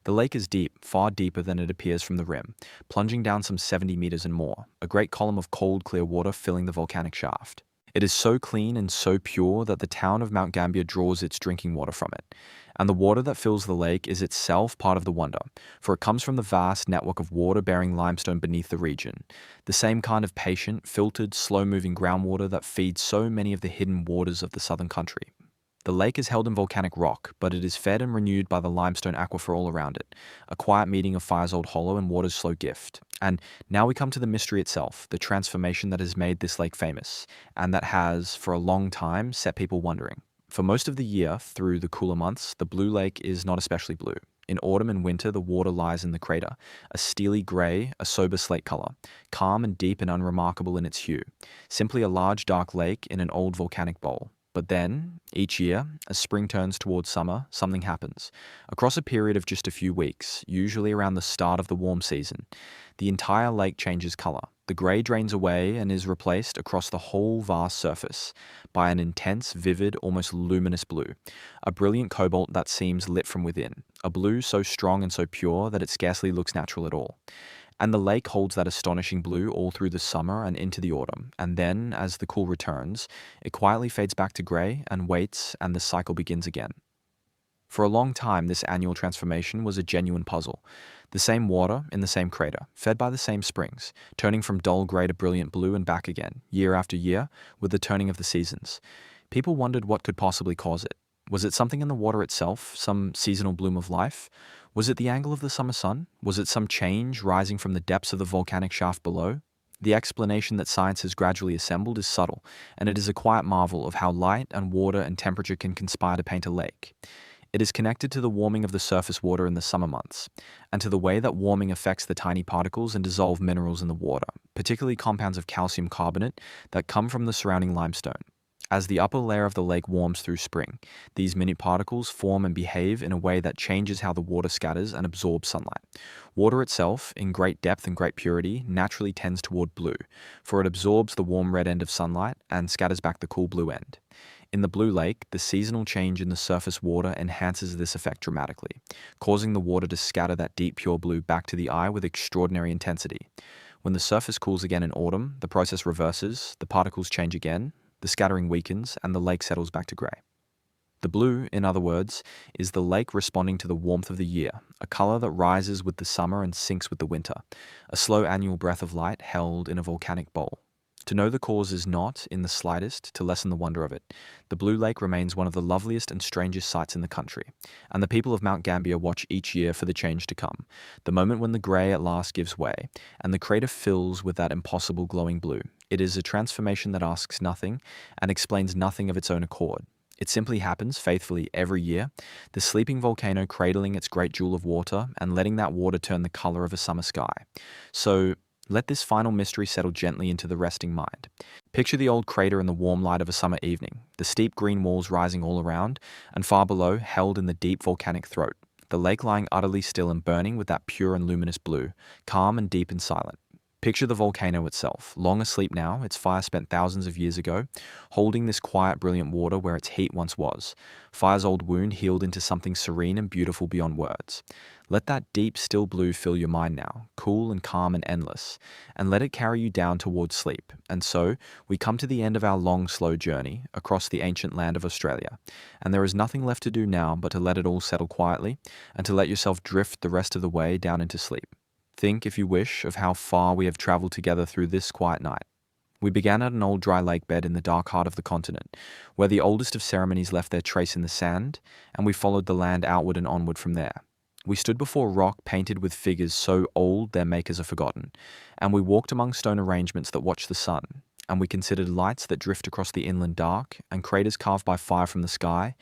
The lake is deep, far deeper than it appears from the rim, plunging down some 70 meters and more, a great column of cold, clear water filling the volcanic shaft. It is so clean and so pure that the town of Mount Gambier draws its drinking water from it. And the water that fills the lake is itself part of the wonder, for it comes from the vast network of water-bearing limestone beneath the region, the same kind of patient, filtered, slow-moving groundwater that feeds so many of the hidden waters of the southern country. The lake is held in volcanic rock, but it is fed and renewed by the limestone aquifer all around it, a quiet meeting of fire's old hollow and water's slow gift. And now we come to the mystery itself, the transformation that has made this lake famous, and that has, for a long time, set people wondering. For most of the year, through the cooler months, the Blue Lake is not especially blue. In autumn and winter, the water lies in the crater, a steely grey, a sober slate colour, calm and deep and unremarkable in its hue, simply a large dark lake in an old volcanic bowl. But then, each year, as spring turns towards summer, something happens. Across a period of just a few weeks, usually around the start of the warm season, the entire lake changes colour. The grey drains away and is replaced across the whole vast surface by an intense, vivid, almost luminous blue, a brilliant cobalt that seems lit from within, a blue so strong and so pure that it scarcely looks natural at all. And the lake holds that astonishing blue all through the summer and into the autumn, and then, as the cool returns, it quietly fades back to grey and waits, and the cycle begins again. For a long time, this annual transformation was a genuine puzzle. The same water in the same crater, fed by the same springs, turning from dull grey to brilliant blue and back again, year after year, with the turning of the seasons. People wondered what could possibly cause it. Was it something in the water itself, some seasonal bloom of life? Was it the angle of the summer sun? Was it some change rising from the depths of the volcanic shaft below? The explanation that science has gradually assembled is subtle, and it is a quiet marvel of how light and water and temperature can conspire to paint a lake. It is connected to the warming of the surface water in the summer months, and to the way that warming affects the tiny particles and dissolved minerals in the water, particularly compounds of calcium carbonate that come from the surrounding limestone. As the upper layer of the lake warms through spring, these minute particles form and behave in a way that changes how the water scatters and absorbs sunlight. Water itself, in great depth and great purity, naturally tends toward blue, for it absorbs the warm red end of sunlight and scatters back the cool blue end. In the Blue Lake, the seasonal change in the surface water enhances this effect dramatically, causing the water to scatter that deep pure blue back to the eye with extraordinary intensity. When the surface cools again in autumn, the process reverses, the particles change again, the scattering weakens, and the lake settles back to grey. The blue, in other words, is the lake responding to the warmth of the year, a colour that rises with the summer and sinks with the winter, a slow annual breath of light held in a volcanic bowl. To know the cause is not, in the slightest, to lessen the wonder of it. The Blue Lake remains one of the loveliest and strangest sights in the country, and the people of Mount Gambier watch each year for the change to come, the moment when the grey at last gives way, and the crater fills with that impossible glowing blue. It is a transformation that asks nothing and explains nothing of its own accord. It simply happens faithfully every year, the sleeping volcano cradling its great jewel of water and letting that water turn the colour of a summer sky. So, let this final mystery settle gently into the resting mind. Picture the old crater in the warm light of a summer evening, the steep green walls rising all around, and far below, held in the deep volcanic throat, the lake lying utterly still and burning with that pure and luminous blue, calm and deep and silent. Picture the volcano itself, long asleep now, its fire spent thousands of years ago, holding this quiet, brilliant water where its heat once was. Fire's old wound healed into something serene and beautiful beyond words. Let that deep, still blue fill your mind now, cool and calm and endless, and let it carry you down towards sleep. And so, we come to the end of our long, slow journey across the ancient land of Australia, and there is nothing left to do now but to let it all settle quietly, and to let yourself drift the rest of the way down into sleep. Think, if you wish, of how far we have travelled together through this quiet night. We began at an old dry lake bed in the dark heart of the continent, where the oldest of ceremonies left their trace in the sand, and we followed the land outward and onward from there. We stood before rock painted with figures so old their makers are forgotten, and we walked among stone arrangements that watch the sun, and we considered lights that drift across the inland dark, and craters carved by fire from the sky,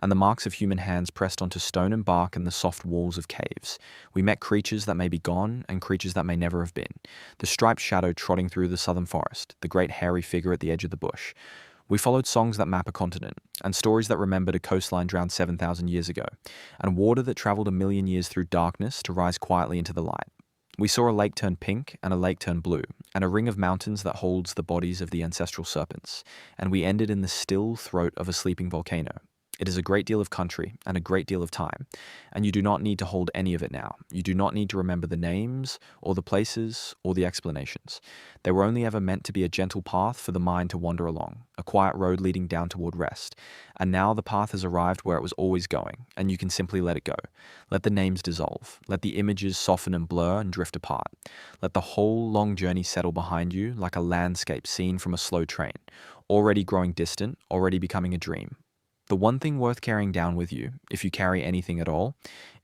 and the marks of human hands pressed onto stone and bark and the soft walls of caves. We met creatures that may be gone, and creatures that may never have been. The striped shadow trotting through the southern forest, the great hairy figure at the edge of the bush. We followed songs that map a continent, and stories that remembered a coastline drowned 7,000 years ago, and water that travelled a million years through darkness to rise quietly into the light. We saw a lake turn pink and a lake turn blue, and a ring of mountains that holds the bodies of the ancestral serpents, and we ended in the still throat of a sleeping volcano. It is a great deal of country and a great deal of time, and you do not need to hold any of it now. You do not need to remember the names, or the places, or the explanations. They were only ever meant to be a gentle path for the mind to wander along, a quiet road leading down toward rest. And now the path has arrived where it was always going, and you can simply let it go. Let the names dissolve. Let the images soften and blur and drift apart. Let the whole long journey settle behind you like a landscape seen from a slow train, already growing distant, already becoming a dream. The one thing worth carrying down with you, if you carry anything at all,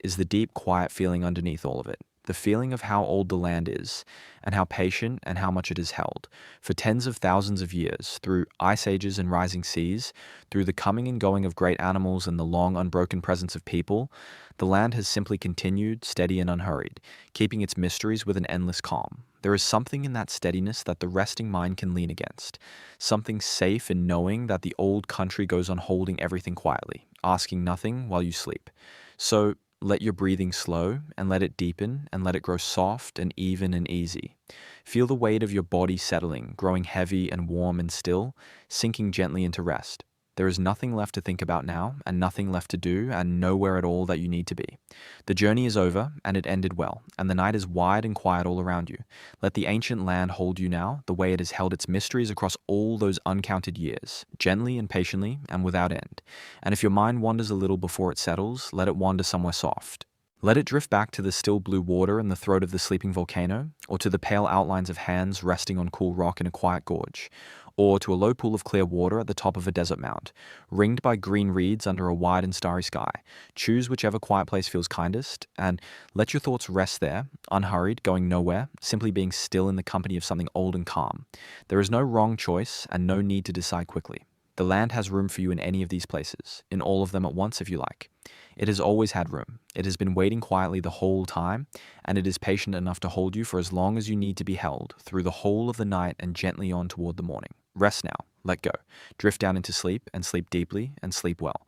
is the deep, quiet feeling underneath all of it. The feeling of how old the land is, and how patient and how much it has held, for tens of thousands of years, through ice ages and rising seas, through the coming and going of great animals and the long, unbroken presence of people. The land has simply continued, steady and unhurried, keeping its mysteries with an endless calm. There is something in that steadiness that the resting mind can lean against, something safe in knowing that the old country goes on holding everything quietly, asking nothing while you sleep. So, let your breathing slow, and let it deepen, and let it grow soft and even and easy. Feel the weight of your body settling, growing heavy and warm and still, sinking gently into rest. There is nothing left to think about now, and nothing left to do, and nowhere at all that you need to be. The journey is over, and it ended well, and the night is wide and quiet all around you. Let the ancient land hold you now, the way it has held its mysteries across all those uncounted years, gently and patiently, and without end. And if your mind wanders a little before it settles, let it wander somewhere soft. Let it drift back to the still blue water in the throat of the sleeping volcano, or to the pale outlines of hands resting on cool rock in a quiet gorge, or to a low pool of clear water at the top of a desert mound, ringed by green reeds under a wide and starry sky. Choose whichever quiet place feels kindest, and let your thoughts rest there, unhurried, going nowhere, simply being still in the company of something old and calm. There is no wrong choice, and no need to decide quickly. The land has room for you in any of these places, in all of them at once if you like. It has always had room. It has been waiting quietly the whole time, and it is patient enough to hold you for as long as you need to be held, through the whole of the night and gently on toward the morning. Rest now. Let go. Drift down into sleep, and sleep deeply, and sleep well.